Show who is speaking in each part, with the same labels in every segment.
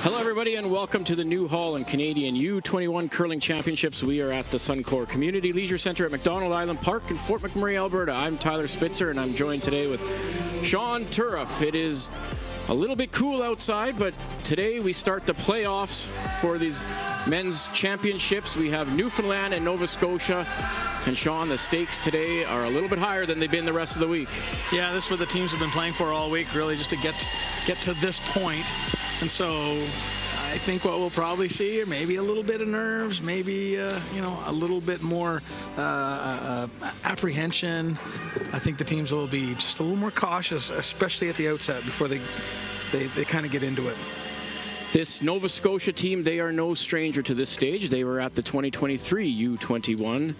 Speaker 1: Hello, everybody, and welcome to the New Holland Canadian U21 Curling Championships. We are at the Suncor Community Leisure Centre at McDonald Island Park in Fort McMurray, Alberta. I'm Tyler Spitzer, and I'm joined today with Sean Turruff. It is a little bit cool outside, but today we start the playoffs for these men's championships. We have Newfoundland and Nova Scotia. And Sean, the stakes today are a little bit higher than they've been the rest of the week.
Speaker 2: Yeah, this is what the teams have been playing for all week, really, just to get to this point. And so I think what we'll probably see are maybe a little bit of nerves, maybe a little bit more apprehension. I think the teams will be just a little more cautious, especially at the outset before they kind of get into it.
Speaker 1: This Nova Scotia team, they are no stranger to this stage. They were at the 2023 U21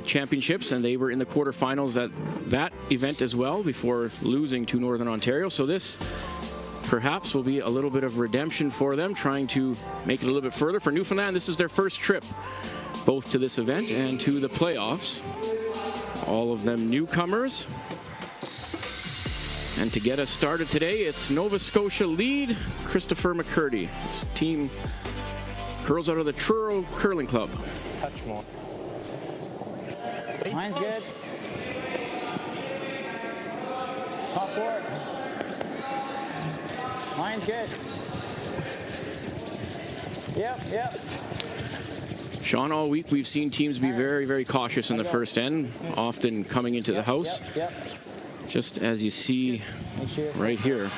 Speaker 1: championships, and they were in the quarterfinals at that event as well before losing to Northern Ontario. So this perhaps will be a little bit of redemption for them, trying to make it a little bit further. For Newfoundland, this is their first trip both to this event and to the playoffs. All of them newcomers. And to get us started today, it's Nova Scotia lead, Christopher McCurdy. This team curls out of the Truro Curling Club.
Speaker 3: Touch more.
Speaker 4: Mine's good. Top four. Mine's good. Yep.
Speaker 1: Sean, all week we've seen teams be very, very cautious in the first end, often coming into the house.
Speaker 4: Yep.
Speaker 1: Just as you see right here.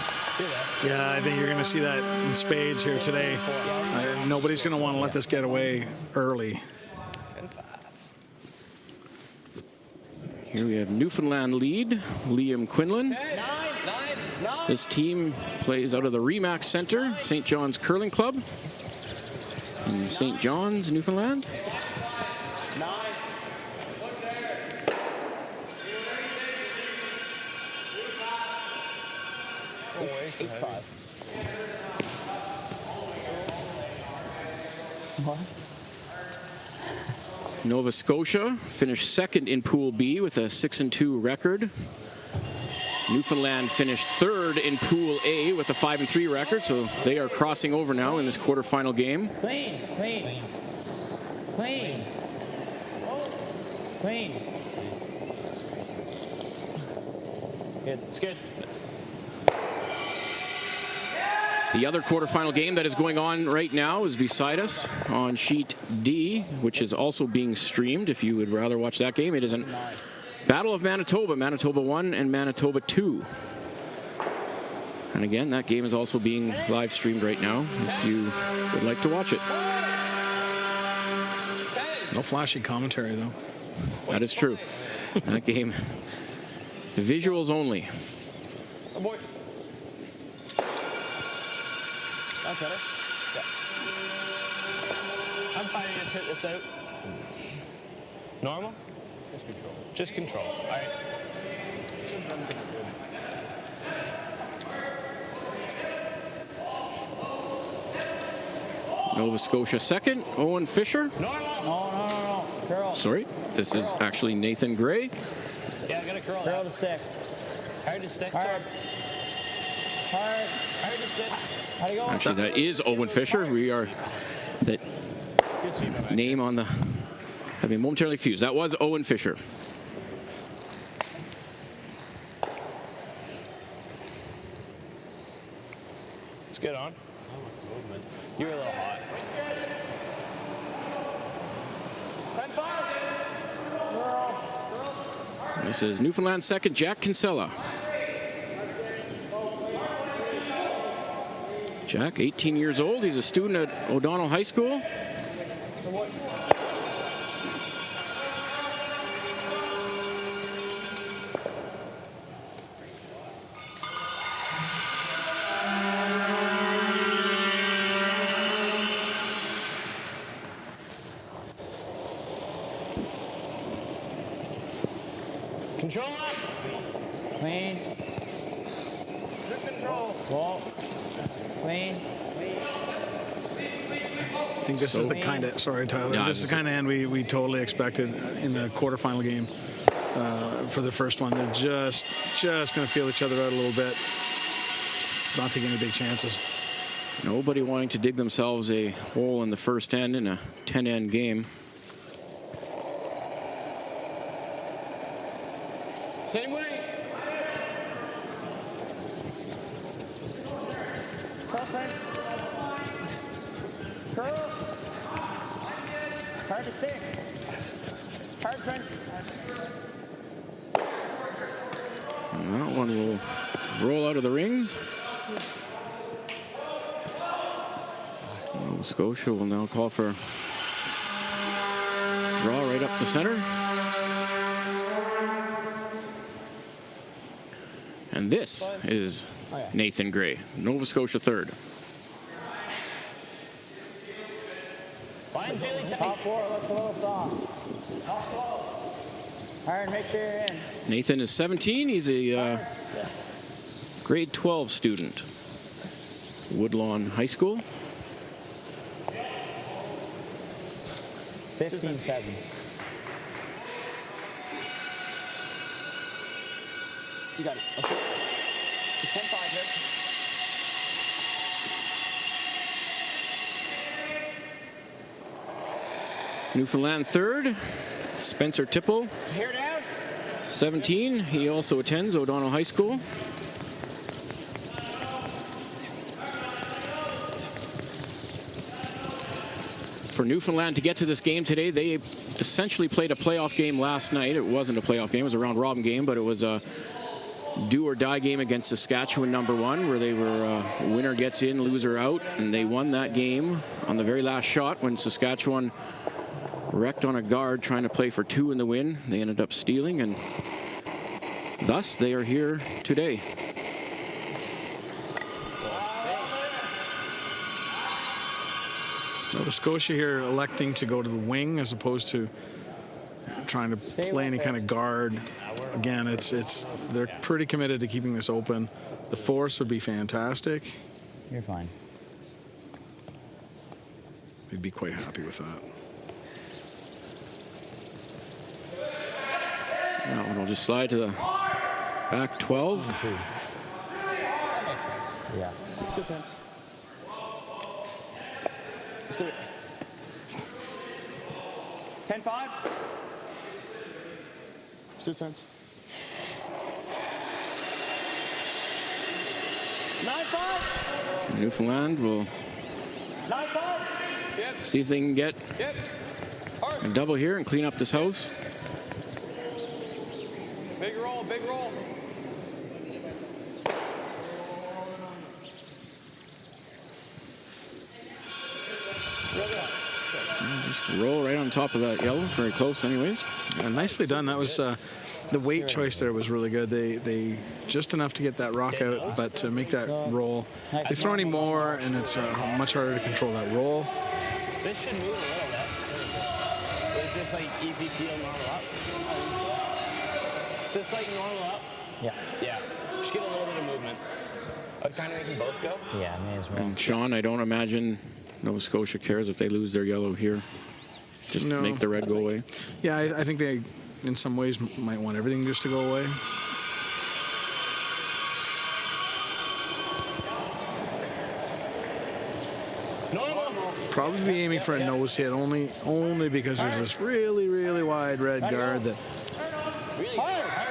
Speaker 2: Yeah, I think you're going to see that in spades here today. Nobody's going to want to let this get away early.
Speaker 1: Here we have Newfoundland lead, Liam Quinlan. This team plays out of the Remax Centre, St. John's Curling Club in St. John's, Newfoundland. Nova Scotia finished second in Pool B with a 6-2 record. Newfoundland finished third in Pool A with a 5-3 record, so they are crossing over now in this quarterfinal game.
Speaker 4: Clean. Good. It's good.
Speaker 1: The other quarterfinal game that is going on right now is beside us on sheet D, which is also being streamed. If you would rather watch that game, it is a Battle of Manitoba, Manitoba 1 and Manitoba 2. And again, that game is also being live streamed right now if you would like to watch it.
Speaker 2: No flashy commentary, though.
Speaker 1: That is true. That game, visuals only.
Speaker 3: Oh boy. That's better. Yeah. I'm finding to hit this out. Normal? Just control. Just control. All right.
Speaker 1: Nova Scotia second, Owen Fisher.
Speaker 4: No. Curl.
Speaker 1: Sorry, this is actually Nathan Gray.
Speaker 3: Yeah, I gotta curl.
Speaker 4: Curl to stick.
Speaker 3: Hard to stick.
Speaker 4: Hard
Speaker 3: to stick.
Speaker 4: How'd it go?
Speaker 1: Actually, that is Owen Fisher. We are that name on the. I've been momentarily confused. That was Owen Fisher.
Speaker 3: It's good on. You're a little hot.
Speaker 1: This is Newfoundland second, Jack Kinsella. Jack, 18 years old. He's a student at O'Donnell High School.
Speaker 3: Control up.
Speaker 4: Clean.
Speaker 3: Good control.
Speaker 4: Wall. Clean.
Speaker 2: I think this is the kind of, sorry Tyler,
Speaker 1: No,
Speaker 2: this is the kind of end we totally expected in the quarterfinal game for the first one. They're just going to feel each other out a little bit, not taking any big chances.
Speaker 1: Nobody wanting to dig themselves a hole in the first end in a 10-end game.
Speaker 3: Same way.
Speaker 4: Cross fence. Curl. Hard to stick. Hard fence.
Speaker 1: And that one will roll out of the rings. Nova Scotia will now call for draw right up the center. And this is Nathan Gray, Nova Scotia third.
Speaker 4: Top four looks a little soft. Hard, make sure you're in.
Speaker 1: Nathan is 17. He's a grade 12 student. Woodlawn High School.
Speaker 4: 15-7.
Speaker 3: You got it. Okay. It's 10-5 here.
Speaker 1: Newfoundland third. Spencer Tipple,
Speaker 3: Hair down.
Speaker 1: 17. He also attends O'Donnell High School. For Newfoundland to get to this game today, they essentially played a playoff game last night. It wasn't a playoff game, it was a round-robin game, but it was a do-or-die game against Saskatchewan #1, where they were winner gets in, loser out, and they won that game on the very last shot when Saskatchewan wrecked on a guard trying to play for 2 in the win. They ended up stealing, and thus they are here today.
Speaker 2: Nova Scotia here electing to go to the wing as opposed to trying to play any kind of guard. Again, they're pretty committed to keeping this open. The force would be fantastic.
Speaker 4: You're fine.
Speaker 2: We'd be quite happy with that.
Speaker 1: That one will just slide to the back 12.
Speaker 3: That makes sense.
Speaker 4: Yeah.
Speaker 3: Two fence. Let's do it.
Speaker 4: 10-5.
Speaker 3: Let's do fence.
Speaker 4: 9-5.
Speaker 1: Newfoundland will
Speaker 4: 9-5.
Speaker 3: Yep.
Speaker 1: see if they can get
Speaker 3: Yep. Hard.
Speaker 1: a double here and clean up this house.
Speaker 3: Big roll, big roll.
Speaker 1: Just roll right on top of that yellow. Very close anyways.
Speaker 2: Nicely done. That was the weight choice there was really good. They just enough to get that rock out, but to make that roll. They throw any more, and it's much harder to control that roll.
Speaker 3: This should move a little bit. It's just like easy peel normal up. It's just like normal up.
Speaker 4: Yeah.
Speaker 3: Yeah. Just get a little bit of movement. Kind of make them both go.
Speaker 4: Yeah, may as well.
Speaker 1: And Sean, I don't imagine Nova Scotia cares if they lose their yellow here. Just
Speaker 2: No.
Speaker 1: make the red go away.
Speaker 2: Yeah, I think they, in some ways, might want everything just to go away. Probably be aiming for a nose hit, only because there's this really, really wide red guard that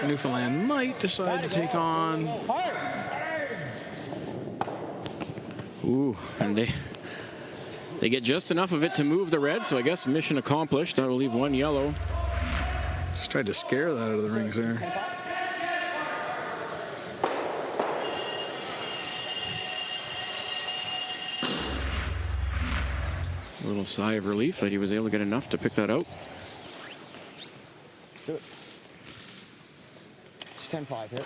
Speaker 2: Newfoundland might decide to take on.
Speaker 1: Ooh, and they get just enough of it to move the red, so I guess mission accomplished. That'll leave one yellow.
Speaker 2: Just tried to scare that out of the rings there.
Speaker 1: A little sigh of relief that he was able to get enough to pick that out.
Speaker 3: Let's do it. It's 10-5 here.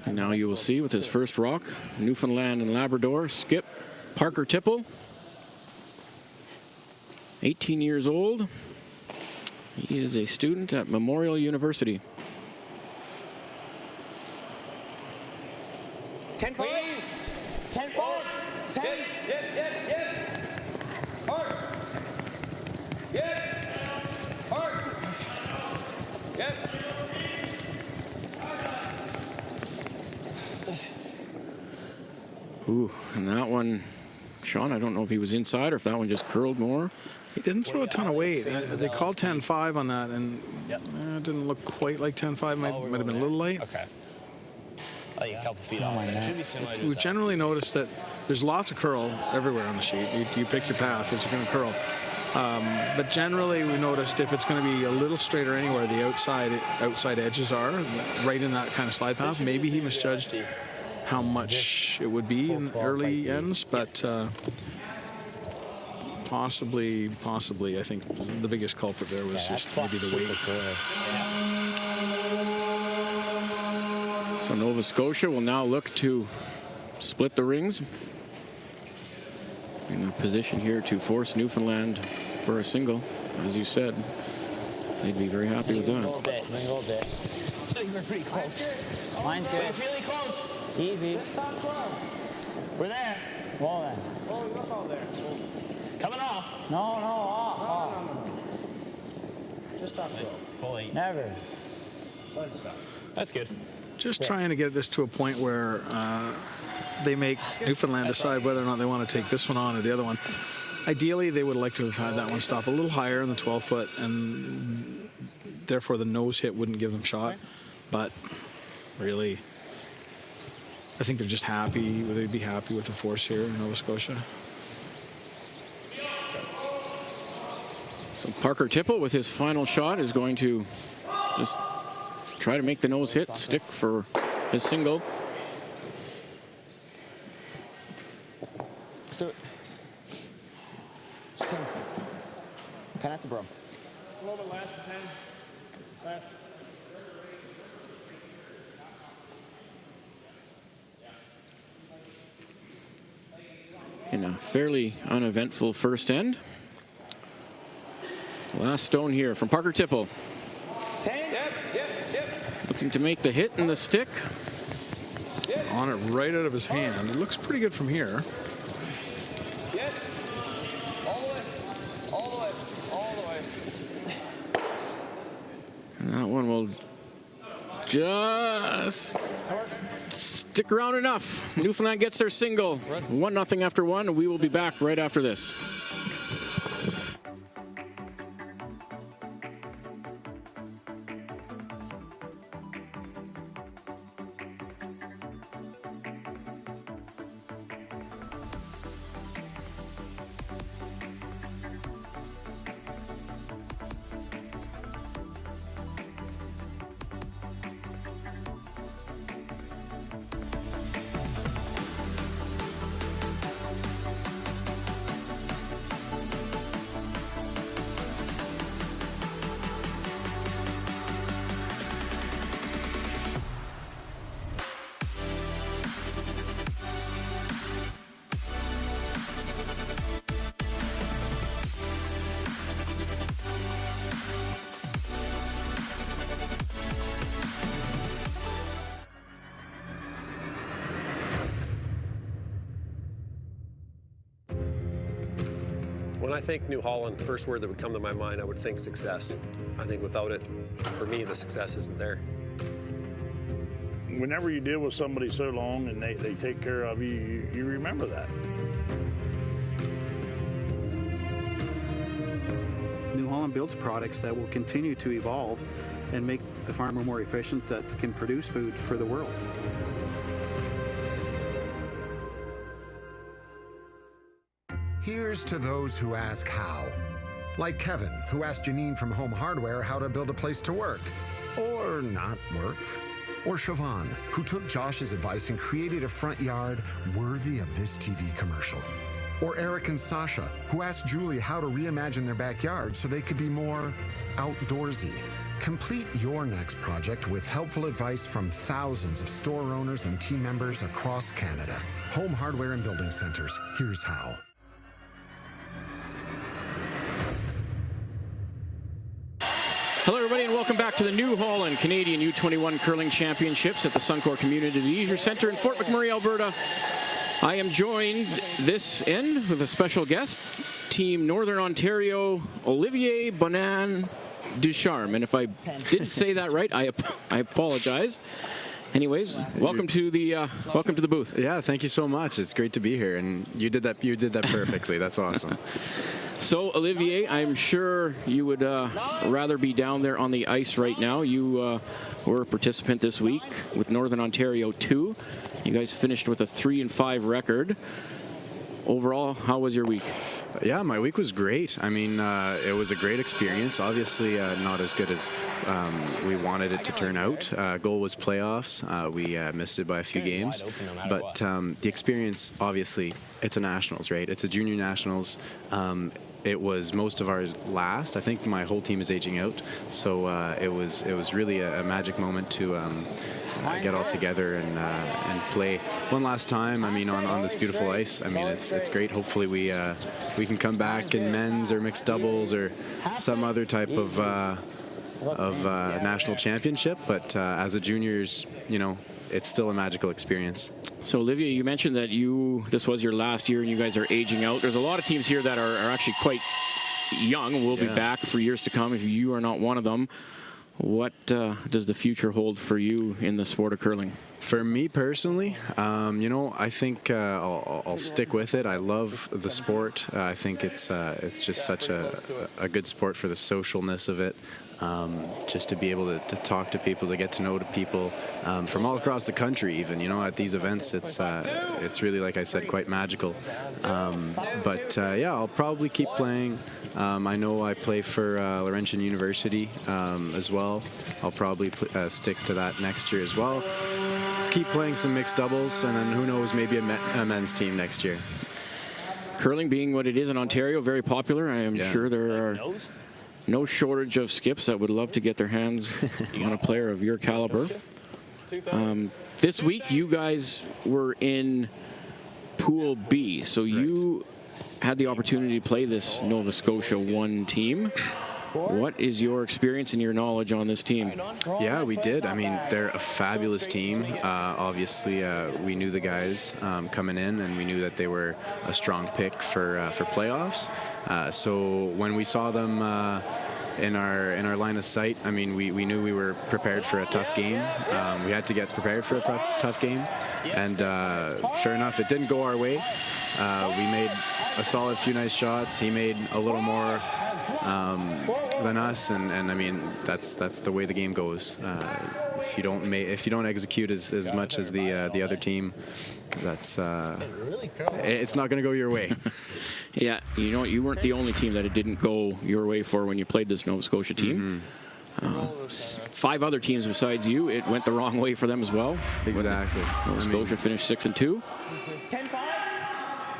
Speaker 1: And now you will see with his first rock, Newfoundland and Labrador, Skip Parker Tipple. 18 years old. He is a student at Memorial University.
Speaker 3: 10-5. 10-5. 10. Hard. Hard.
Speaker 1: Ooh, and that one, Sean, I don't know if he was inside or if that one just curled more.
Speaker 2: He didn't throw a ton of weight. They called 10-5 on that, and it didn't look quite like 10-5. Might have been a little late.
Speaker 3: Okay. Like a couple feet off. It should be similar to
Speaker 2: We've generally noticed that there's lots of curl everywhere on the sheet. You pick your path, it's going to curl. But generally, we noticed if it's going to be a little straighter anywhere, the outside edges are right in that kind of slide path. Maybe he misjudged how much it would be in early ends, but possibly, I think the biggest culprit there was just maybe the weight.
Speaker 1: So Nova Scotia will now look to split the rings. In a position here to force Newfoundland for a single, as you said. They'd be very happy with that.
Speaker 4: A little bit.
Speaker 3: We're pretty close.
Speaker 4: Mine's good.
Speaker 3: It's really close.
Speaker 4: Easy.
Speaker 3: We're there.
Speaker 4: Well then.
Speaker 3: Coming off.
Speaker 4: No, off. Just up.
Speaker 3: Fully.
Speaker 4: Never.
Speaker 3: That's good.
Speaker 2: Just trying to get this to a point where they make Newfoundland decide whether or not they want to take this one on or the other one. Ideally, they would like to have had that one stop a little higher in the 12-foot, and therefore the nose hit wouldn't give them shot. But really, I think they're just happy. They'd be happy with the force here in Nova Scotia.
Speaker 1: So Parker Tipple with his final shot is going to just try to make the nose hit, stick for his single.
Speaker 4: Let's do it. Just 10. Pen at the broom.
Speaker 3: A little bit less, 10. Less.
Speaker 1: In a fairly uneventful first end. Last stone here from Parker Tipple.
Speaker 3: 10. Yep.
Speaker 1: Looking to make the hit and the stick.
Speaker 2: On it right out of his hand. It looks pretty good from here.
Speaker 3: Yep. All the way.
Speaker 1: And that one will just stick around enough. Newfoundland gets their single. 1-0 after one, and we will be back right after this.
Speaker 5: When I think New Holland, the first word that would come to my mind, I would think success. I think without it, for me, the success isn't there.
Speaker 6: Whenever you deal with somebody so long and they take care of you, you remember that.
Speaker 7: New Holland builds products that will continue to evolve and make the farmer more efficient, that can produce food for the world.
Speaker 8: Here's to those who ask how. Like Kevin, who asked Janine from Home Hardware how to build a place to work. Or not work. Or Siobhan, who took Josh's advice and created a front yard worthy of this TV commercial. Or Eric and Sasha, who asked Julie how to reimagine their backyard so they could be more outdoorsy. Complete your next project with helpful advice from thousands of store owners and team members across Canada. Home Hardware and Building Centers. Here's how.
Speaker 1: Hello, everybody, and welcome back to the New Holland Canadian U21 Curling Championships at the Suncor Community Leisure Centre in Fort McMurray, Alberta. I am joined this end with a special guest, Team Northern Ontario, Olivier Bonan Ducharme. And if I didn't say that right, I apologize. Anyways, welcome to the booth.
Speaker 9: Yeah, thank you so much. It's great to be here, and you did that perfectly. That's awesome.
Speaker 1: So, Olivier, I'm sure you would rather be down there on the ice right now. You were a participant this week with Northern Ontario 2. You guys finished with a 3-5 record. Overall, how was your week?
Speaker 9: Yeah, my week was great. I mean, it was a great experience. Obviously, not as good as we wanted it to turn out. Goal was playoffs. We missed it by a few games. But the experience, obviously, it's a nationals, right? It's a junior nationals. It was most of ours last. I think my whole team is aging out. So it was really a magic moment to get all together and play one last time. I mean, on this beautiful ice. I mean, it's great. Hopefully we can come back in men's or mixed doubles or some other type of national championship. But as a juniors, you know, it's still a magical experience.
Speaker 1: So, Olivia, you mentioned that this was your last year and you guys are aging out. There's a lot of teams here that are actually quite young and will be back for years to come if you are not one of them. What does the future hold for you in the sport of curling?
Speaker 9: For me personally, you know, I think I'll stick with it. I love the sport. I think it's just such a good sport for the socialness of it. Just to be able to talk to people, to get to know people from all across the country. Even, you know, at these events, it's really, like I said, quite magical. But yeah, I'll probably keep playing. I know I play for Laurentian University as well. I'll probably stick to that next year as well. Keep playing some mixed doubles, and then who knows, maybe a men's team next year.
Speaker 1: Curling being what it is in Ontario, very popular. I am sure there are no shortage of skips that would love to get their hands on a player of your caliber. This week, you guys were in Pool B, so you had the opportunity to play this Nova Scotia 1 team. What is your experience and your knowledge on this team?
Speaker 9: Yeah, we did. I mean, they're a fabulous team. Obviously, we knew the guys coming in, and we knew that they were a strong pick for playoffs. So when we saw them in our line of sight, I mean, we knew we were prepared for a tough game. We had to get prepared for a tough game, and sure enough, it didn't go our way. We made a solid few nice shots. He made a little more than us, and I mean, that's the way the game goes. If you don't execute as much as the other team, that's it's not going to go your way.
Speaker 1: Yeah, you know, you weren't the only team that it didn't go your way for when you played this Nova Scotia team. 5 other teams besides you, it went the wrong way for them as well.
Speaker 9: Exactly.
Speaker 1: Nova Scotia finished 6-2.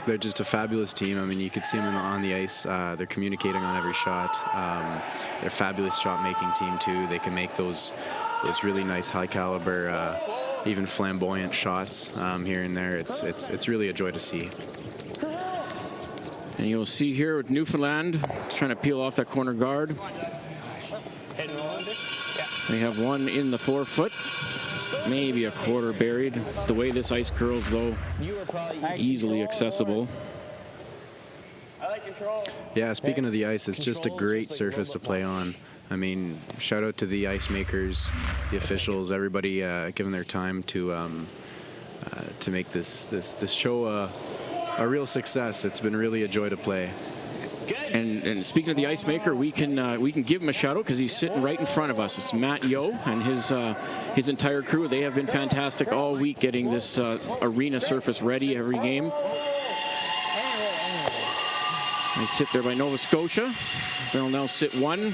Speaker 9: They're just a fabulous team. I mean, you could see them on the ice. They're communicating on every shot. They're a fabulous shot-making team, too. They can make those really nice, high-caliber, even flamboyant shots here and there. It's really a joy to see.
Speaker 1: And you'll see here with Newfoundland trying to peel off that corner guard. They have one in the forefoot. Maybe a quarter buried. The way this ice curls, though, easily accessible.
Speaker 9: Yeah, speaking of the ice, it's just a great surface to play on. I mean, shout out to the ice makers, the officials, everybody giving their time to make this show a real success. It's been really a joy to play.
Speaker 1: And speaking of the ice maker, we can give him a shout out because he's sitting right in front of us. It's Matt Yo and his entire crew. They have been fantastic all week getting this arena surface ready every game. Nice hit there by Nova Scotia. They'll now sit one.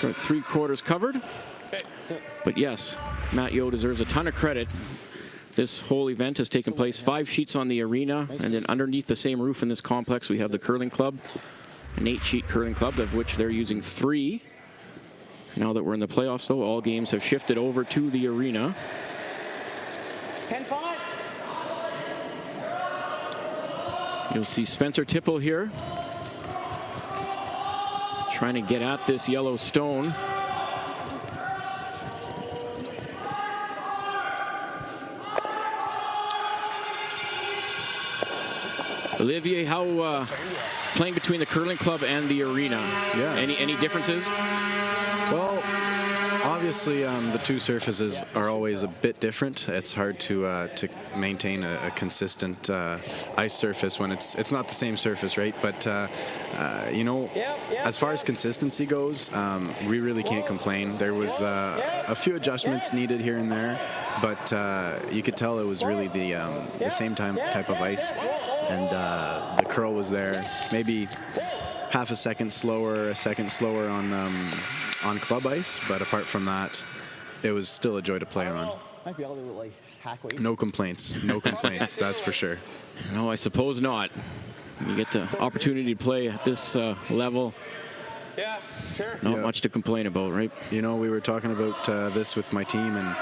Speaker 1: Got 3/4 covered. But yes, Matt Yo deserves a ton of credit. This whole event has taken place 5 sheets on the arena, and then underneath the same roof in this complex, we have the curling club, an 8-sheet curling club, of which they're using 3. Now that we're in the playoffs, though, all games have shifted over to the arena.
Speaker 4: 10-5.
Speaker 1: You'll see Spencer Tipple here, trying to get at this yellow stone. Olivier, how playing between the curling club and the arena?
Speaker 9: Yeah.
Speaker 1: Any differences?
Speaker 9: Well, Obviously, the two surfaces are always a bit different. It's hard to maintain a consistent ice surface when it's not the same surface, right? But you know, as far as consistency goes, we really can't complain. There was a few adjustments needed here and there, but you could tell it was really the same type of ice, and the curl was there. Maybe half a second slower on club ice, but apart from that, it was still a joy to play on.
Speaker 4: Might be able to like hack weight.
Speaker 9: No complaints, that's for sure.
Speaker 1: No, I suppose not. You get the opportunity to play at this level.
Speaker 3: Yeah, sure.
Speaker 1: Not much to complain about, right?
Speaker 9: You know, we were talking about this with my team, and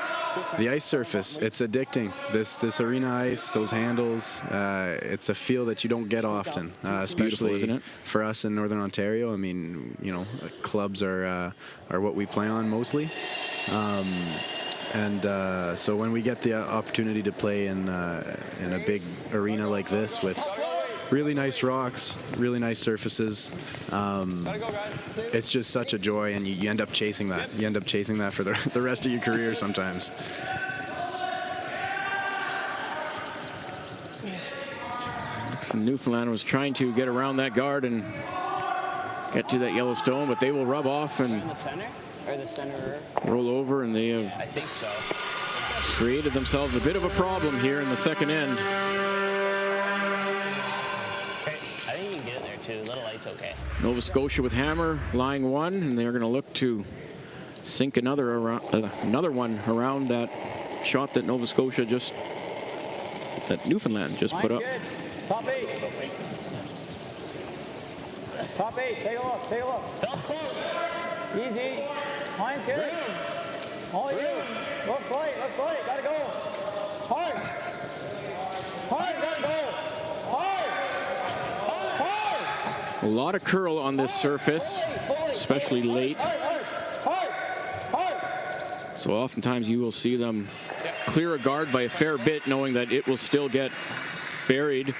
Speaker 9: the ice surface, it's addicting. This arena ice, those handles, it's a feel that you don't get often, especially
Speaker 1: isn't it?
Speaker 9: for us in Northern Ontario. I mean, you know, clubs are what we play on mostly. So when we get the opportunity to play in a big arena like this with really nice rocks, really nice surfaces, it's just such a joy, and you end up chasing that. You end up chasing that for the rest of your career sometimes.
Speaker 1: Newfoundland was trying to get around that guard and get to that yellow stone, but they will rub off and
Speaker 3: The center? Or the center?
Speaker 1: roll over, and they have
Speaker 3: I think so.
Speaker 1: created themselves a bit of a problem here in the second end.
Speaker 3: Okay. I think you can get in there too. Little light's okay.
Speaker 1: Nova Scotia with hammer, lying one, and they're going to look to sink another one around that shot that Newfoundland just put up.
Speaker 4: Good. Top 8. Top 8. Take a look. Take a look.
Speaker 3: Felt close.
Speaker 4: Easy. Line's good. All you. Looks light. Looks light. Gotta go. Hard. Hard. Gotta go. Hard. Hard.
Speaker 1: A lot of curl on this surface, especially late.
Speaker 4: Hard. Hard. Hard.
Speaker 1: So oftentimes you will see them clear a guard by a fair bit, knowing that it will still get buried.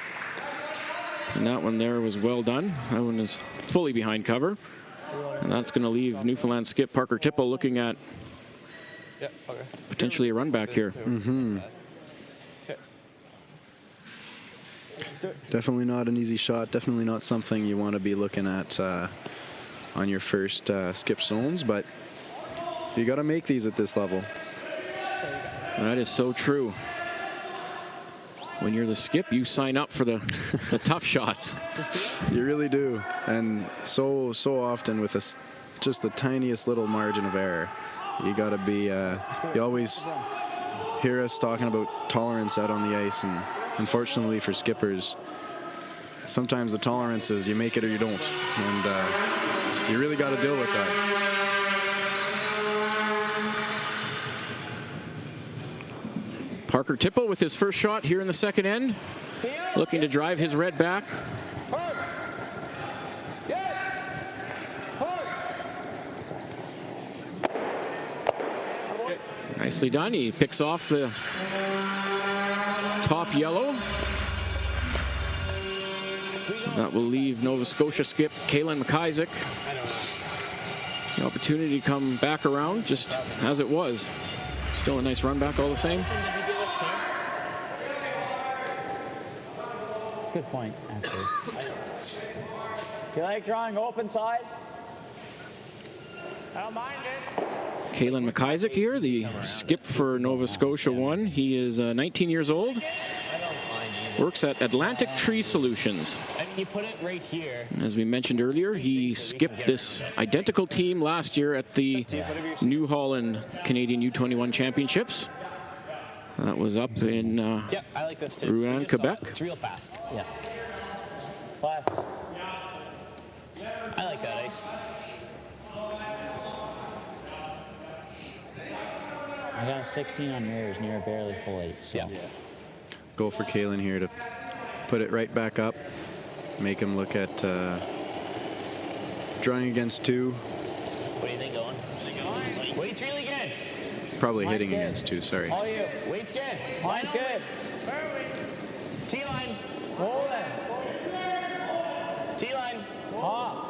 Speaker 1: And that one there was well done. That one is fully behind cover. And that's going to leave Newfoundland skip Parker Tipple looking at potentially a run back here.
Speaker 9: Definitely not an easy shot. Definitely not something you want to be looking at on your first skip zones, but you got to make these at this level.
Speaker 1: That is so true. When you're the skip, you sign up for the tough shots.
Speaker 9: You really do. And so often with just the tiniest little margin of error, you got to be, you always hear us talking about tolerance out on the ice, and unfortunately for skippers, sometimes the tolerance is you make it or you don't. And you really got to deal with that.
Speaker 1: Parker Tipple with his first shot here in the second end, looking to drive his red back. Nicely done. He picks off the top yellow. That will leave Nova Scotia skip Kalen McIsaac the opportunity to come back around just as it was. Still a nice run back all the same.
Speaker 4: That's a good point, actually. You like drawing open side? I don't mind it.
Speaker 1: Kalen McIsaac here, the skip for Nova Scotia 1. He is 19 years old. Works at Atlantic Tree Solutions.
Speaker 3: I mean, you put it right here.
Speaker 1: As we mentioned earlier, he skipped this identical team last year at the New Holland Canadian U21 Championships. That was up in
Speaker 3: Yep, I like this too.
Speaker 1: Rouen, Quebec.
Speaker 3: It's real fast.
Speaker 4: Yeah. Class.
Speaker 3: I like that ice.
Speaker 4: I got a 16 on yours, near barely full 8. So.
Speaker 3: Yeah.
Speaker 9: Go for Kalen here to put it right back up, make him look at drawing against 2.
Speaker 3: What do you think, Owen? Weight's really good.
Speaker 9: Probably
Speaker 4: Mine's
Speaker 9: hitting
Speaker 4: good.
Speaker 9: against 2, sorry.
Speaker 4: All you.
Speaker 3: Weight's good.
Speaker 4: Mine's good.
Speaker 3: T-line.
Speaker 4: Roll it.
Speaker 3: T-line.
Speaker 4: Ah.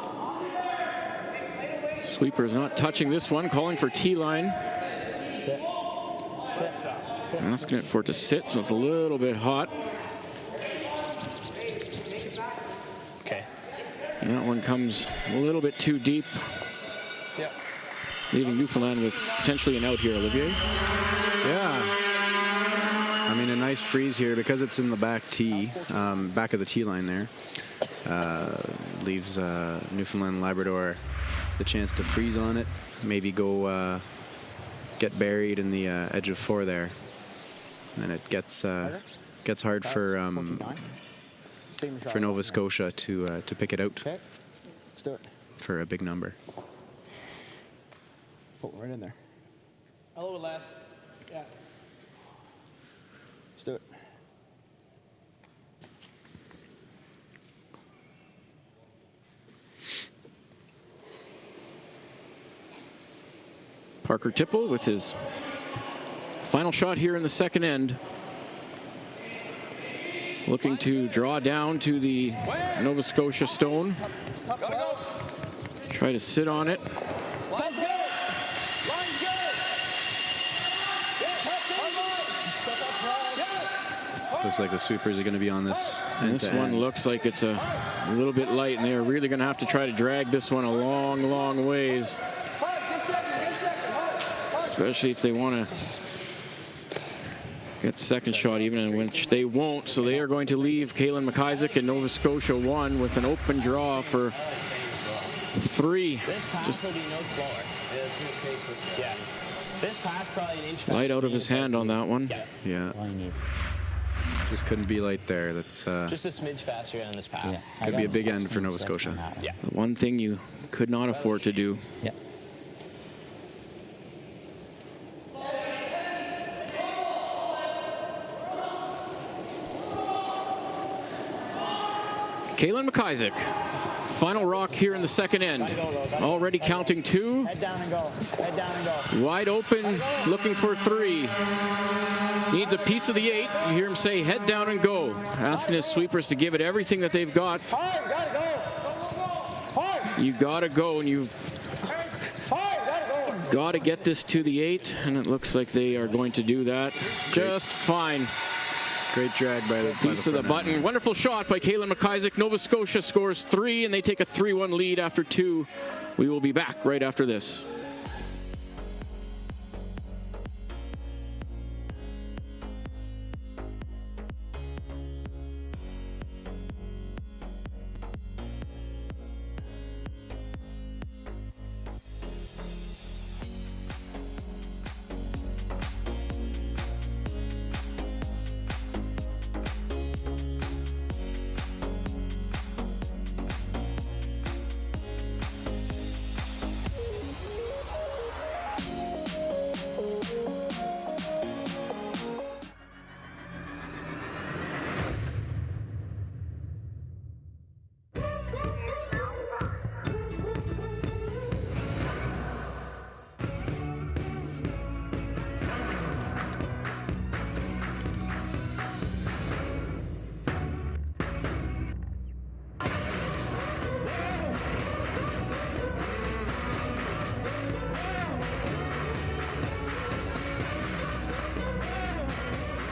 Speaker 1: Sweeper's not touching this one, calling for T-line.
Speaker 4: Sit. Sit.
Speaker 1: Asking it for it to sit, so it's a little bit hot.
Speaker 3: Okay.
Speaker 1: And that one comes a little bit too deep.
Speaker 3: Yep.
Speaker 1: Leaving Newfoundland with potentially an out here, Olivier.
Speaker 9: Yeah. I mean, a nice freeze here because it's in the back tee, back of the tee line there. Leaves Newfoundland Labrador the chance to freeze on it, maybe go get buried in the edge of 4 there. And it gets hard for Nova Scotia to pick it out for a big number.
Speaker 4: Oh, right in there.
Speaker 3: A little bit less. Yeah.
Speaker 4: Let's do it.
Speaker 1: Parker Tipple with his final shot here in the second end. Looking to draw down to the Nova Scotia stone. Try to sit on it.
Speaker 9: Looks like the Sweepers are going to be on this.
Speaker 1: And this one looks like it's a little bit light, and they're really going to have to try to drag this one a long, long ways. Especially if they want to get second shot, even in which they won't. So they are going to leave Kalen McIsaac and Nova Scotia 1 with an open draw for 3. Just light out of his hand on that one.
Speaker 9: Yeah. Just couldn't be light there. That's
Speaker 3: just a smidge faster on this path.
Speaker 9: Yeah. Could be a big end for Nova Scotia.
Speaker 3: Yeah.
Speaker 1: The one thing you could not afford to do.
Speaker 4: Yeah.
Speaker 1: Kalen McIsaac, final rock here in the second end. Already counting 2.
Speaker 4: Head down and go. Head down and go.
Speaker 1: Wide open, looking for 3. Needs a piece of the 8. You hear him say, head down and go. Asking his sweepers to give it everything that they've got. You gotta go, and you've got to get this to the 8, and it looks like they are going to do that just fine.
Speaker 9: Great drag by the
Speaker 1: piece of the button. Wonderful shot by Kalen McIsaac. Nova Scotia scores 3, and they take a 3-1 lead after 2. We will be back right after this.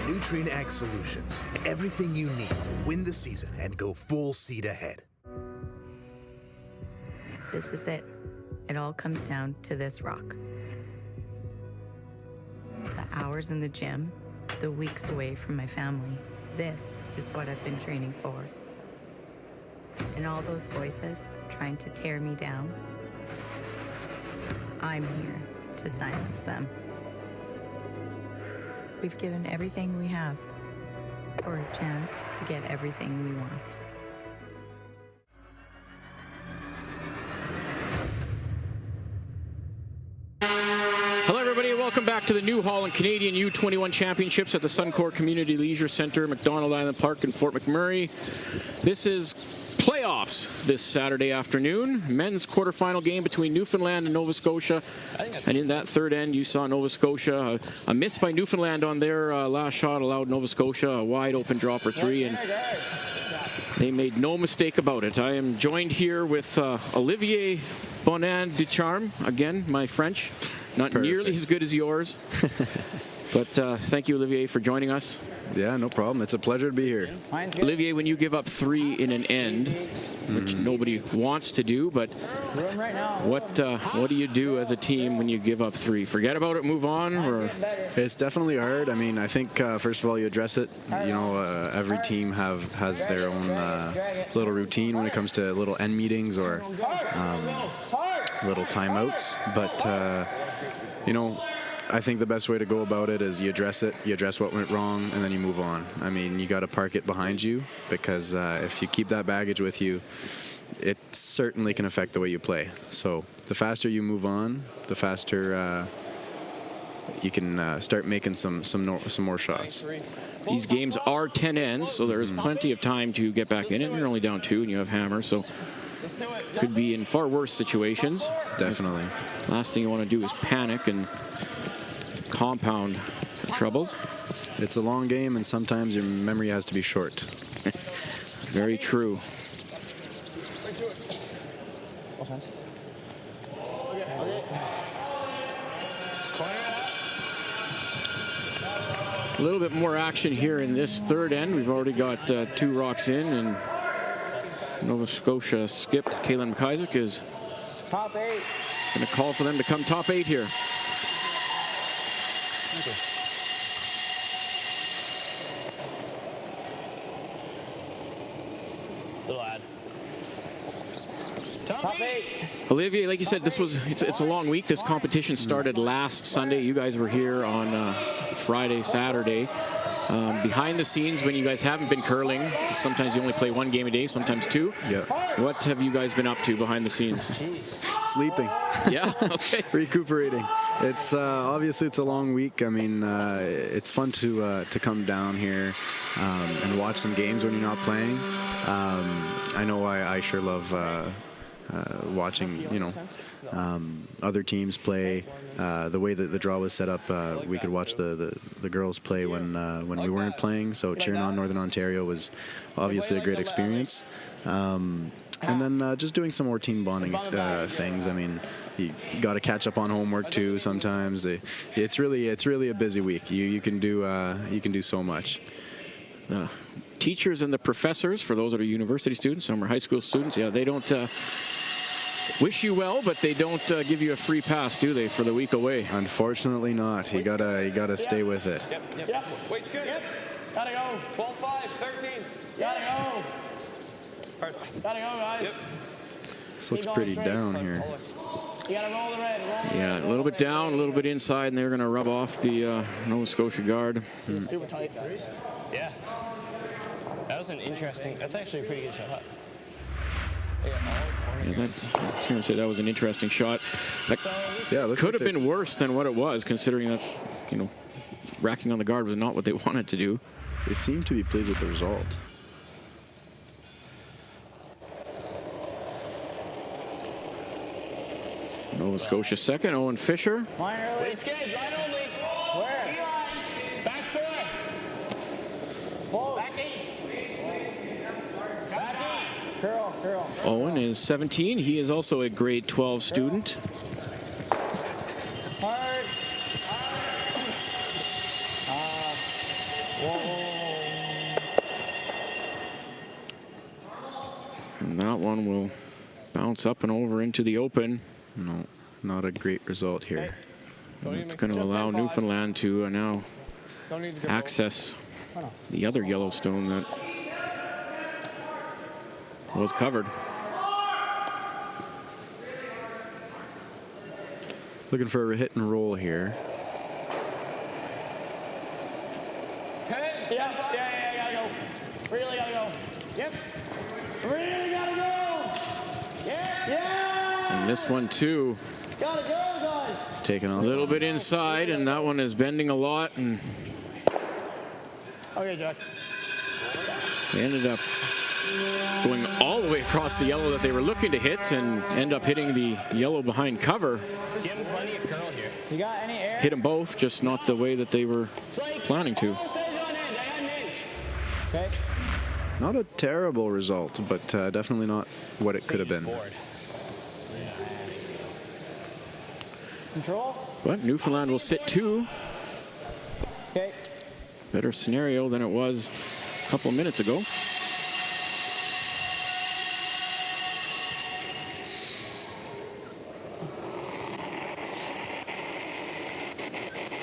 Speaker 10: Nutrien Ag Solutions. Everything you need to win the season and go full seed ahead.
Speaker 11: This is it. It all comes down to this rock. The hours in the gym, the weeks away from my family. This is what I've been training for. And all those voices trying to tear me down, I'm here to silence them. We've given everything we have for a chance to get everything we want.
Speaker 1: Hello, everybody. everybody, welcome back to the New Holland Canadian U21 Championships at the Suncor Community Leisure Centre, McDonald Island Park in Fort McMurray. This is playoffs this Saturday afternoon. Men's quarterfinal game between Newfoundland and Nova Scotia. And in that third end, you saw Nova Scotia. A miss by Newfoundland on their last shot allowed Nova Scotia a wide open draw for 3. And they made no mistake about it. I am joined here with Olivier Bonin Ducharme. Again, my French. Not nearly as good as yours. But thank you, Olivier, for joining us.
Speaker 9: Yeah, no problem. It's a pleasure to be here.
Speaker 1: Olivier, when you give up 3 in an end, which nobody wants to do, but what do you do as a team when you give up 3? Forget about it, move on? Or?
Speaker 9: It's definitely hard. I mean, I think, first of all, you address it. You know, every team has their own little routine when it comes to little end meetings or little timeouts. But, you know, I think the best way to go about it is you address it, you address what went wrong, and then you move on. I mean, you got to park it behind you, because if you keep that baggage with you, it certainly can affect the way you play. So the faster you move on, the faster you can start making some more shots.
Speaker 1: These games are 10 ends, so there's plenty of time to get back in it. You're only down 2 and you have hammer, so could be in far worse situations.
Speaker 9: Definitely.
Speaker 1: Last thing you want to do is panic and compound the troubles.
Speaker 9: It's a long game, and sometimes your memory has to be short.
Speaker 1: Very true. A little bit more action here in this third end. We've already got 2 rocks in, and Nova Scotia skip Kaylin McIsaac is
Speaker 4: Top 8.
Speaker 1: going to call for them to come top 8 here.
Speaker 3: Little ad.
Speaker 4: Top 8.
Speaker 1: Olivier, like you said, it's a long week. This competition started last Sunday. You guys were here on Friday, Saturday. Behind the scenes, when you guys haven't been curling, sometimes you only play 1 game a day, sometimes 2.
Speaker 9: Yeah.
Speaker 1: What have you guys been up to behind the scenes?
Speaker 9: Sleeping.
Speaker 1: Yeah. Okay.
Speaker 9: Recuperating. It's obviously it's a long week. I mean, it's fun to come down here and watch some games when you're not playing. I know I sure love watching, you know, other teams play. The way that the draw was set up, we could watch the girls play when we weren't playing. So cheering on Northern Ontario was obviously a great experience. And then just doing some more team bonding things. I mean, you got to catch up on homework too. Sometimes it's really a busy week. You can do so much.
Speaker 1: Teachers and the professors, for those that are university students, some are high school students. Yeah, they don't wish you well, but they don't give you a free pass, do they, for the week away?
Speaker 9: Unfortunately, not. You gotta stay with it.
Speaker 3: Yep. Wait's good. Yep. Gotta go. 12-5, 13.
Speaker 4: Gotta go.
Speaker 3: Perfect.
Speaker 4: Gotta go, guys.
Speaker 3: Yep.
Speaker 9: This looks pretty down here.
Speaker 4: You gotta roll the red.
Speaker 1: Yeah, a little bit down, a little bit inside, and they're going to rub off the Nova Scotia guard.
Speaker 4: Super tight.
Speaker 3: Yeah. That was that's actually a pretty good shot.
Speaker 1: Yeah, I was going to say that was an interesting shot. That could have been worse than what it was, considering that, you know, racking on the guard was not what they wanted to do.
Speaker 9: They seem to be pleased with the result.
Speaker 1: Nova Scotia second, Owen Fisher.
Speaker 3: Wait's good. Line only.
Speaker 4: Where?
Speaker 3: Back 4.
Speaker 4: Close.
Speaker 3: Back 8. Back 8.
Speaker 4: Curl.
Speaker 1: Owen is 17. He is also a grade 12 student.
Speaker 4: Hard.
Speaker 1: And that one will bounce up and over into the open.
Speaker 9: No, not a great result here.
Speaker 1: It's going to allow Newfoundland to now access the other Yellowstone that was covered.
Speaker 9: Looking for a hit and roll here.
Speaker 4: 10. Yeah, gotta go. Really gotta go. Yep. Really gotta go. Yeah.
Speaker 1: And this one, too.
Speaker 4: Gotta go, guys.
Speaker 9: taking
Speaker 1: A
Speaker 9: off.
Speaker 1: little bit inside, and that one is bending a lot, and
Speaker 4: Okay, Jack.
Speaker 1: they ended up going all the way across the yellow that they were looking to hit and end up hitting the yellow behind cover.
Speaker 3: Give him plenty of curl here.
Speaker 4: You got any air?
Speaker 1: Hit them both, just not the way that they were planning to.
Speaker 4: Okay.
Speaker 9: Not a terrible result, but definitely not what it could have been.
Speaker 4: Control.
Speaker 1: But Newfoundland will sit 2.
Speaker 4: Okay.
Speaker 1: Better scenario than it was a couple of minutes ago.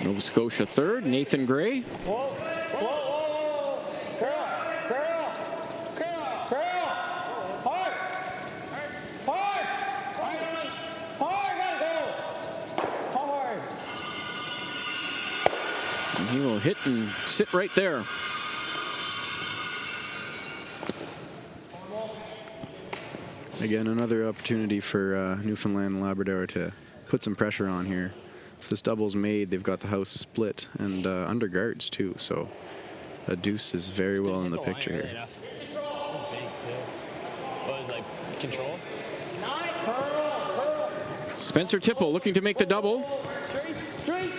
Speaker 1: Nova Scotia 3rd, Nathan Gray.
Speaker 4: Whoa, whoa, whoa, whoa. Curl, curl, curl, curl. Hard. Hard. Hard, gotta go. Hard.
Speaker 1: And he will hit and sit right there.
Speaker 9: Again, another opportunity for Newfoundland and Labrador to put some pressure on here. If this double's made, they've got the house split and under guards too, so a deuce is very well in the picture here.
Speaker 3: Control.
Speaker 1: Spencer Tipple looking to make the double.
Speaker 4: Straight.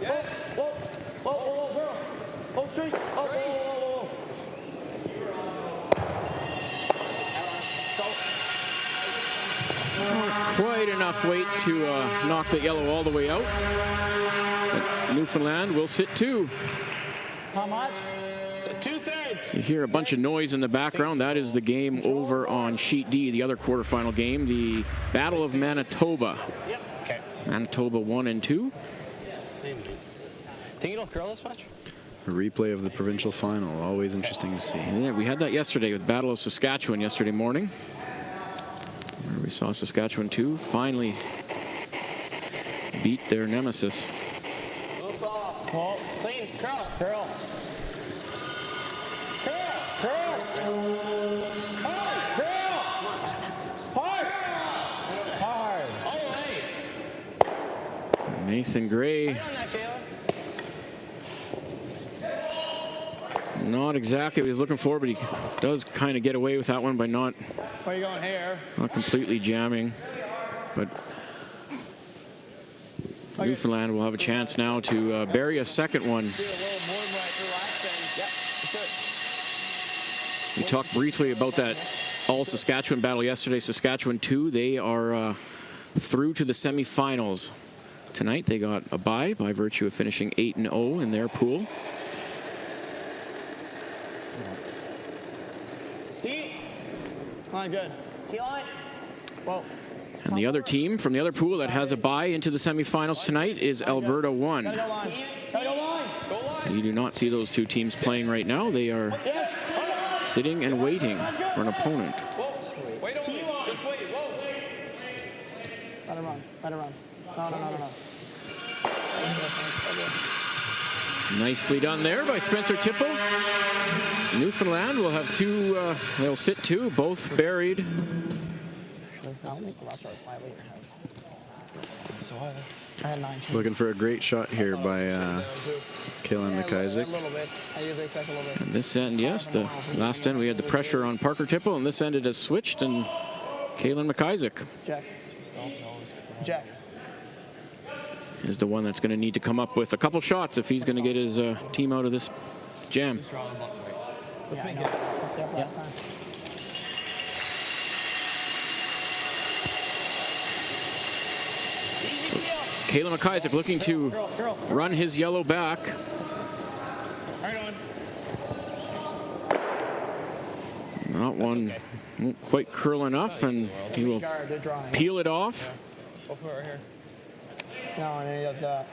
Speaker 4: Yeah. Whoa, whoa, whoa, whoa, girl. Oh, straight. Oh, whoa, whoa, whoa, whoa.
Speaker 1: Quite enough weight to knock the yellow all the way out. But Newfoundland will sit 2.
Speaker 4: How much?
Speaker 3: 2/3.
Speaker 1: You hear a bunch of noise in the background. That is the game over on Sheet D, the other quarterfinal game, the Battle of Manitoba.
Speaker 3: Yep. Okay.
Speaker 1: Manitoba 1 and 2.
Speaker 3: Think it'll curl this much?
Speaker 9: A replay of the provincial final, always interesting to see.
Speaker 1: Yeah, we had that yesterday with Battle of Saskatchewan yesterday morning. Where we saw Saskatchewan 2 finally beat their nemesis.
Speaker 3: Little soft. Well, clean. Curl.
Speaker 4: Curl. Curl. Hard. Curl. Hard. Hard.
Speaker 3: All right.
Speaker 1: Nathan Gray.
Speaker 3: On that, Caleb.
Speaker 1: Not exactly what he's looking for, but he does kind of get away with that one by not
Speaker 4: Where you going here?
Speaker 1: completely jamming. But Newfoundland will have a chance now to bury a second one. We talked briefly about that all-Saskatchewan battle yesterday. Saskatchewan 2, they are through to the semifinals. Tonight they got a bye by virtue of finishing 8-0 in their pool.
Speaker 4: T. Line good. T line. Whoa.
Speaker 1: And the other team from the other pool that has a bye into the semifinals tonight is Alberta 1.
Speaker 4: Gotta go line. Gotta go line. Go line.
Speaker 1: So you do not see those two teams playing right now. They are sitting and waiting for an opponent.
Speaker 3: Wait, just wait. Whoa.
Speaker 4: Let it run. Let it run. No.
Speaker 1: Nicely done there by Spencer Tipple. Newfoundland will have 2, they'll sit 2, both buried.
Speaker 4: I had 9.
Speaker 9: Looking for a great shot here by Kaylin McIsaac.
Speaker 4: I usually expect a little bit.
Speaker 1: And this end, yes, the last end we had the pressure on Parker Tipple, and this end it has switched, and Kaylin McIsaac
Speaker 4: Jack.
Speaker 1: is the one that's going to need to come up with a couple shots if he's going to get his team out of this jam.
Speaker 4: Yeah, I know. Yeah.
Speaker 1: Kaylin McIsaac looking to run his yellow back. Not one, won't quite curl enough, and he will peel it off.
Speaker 4: No, and then he does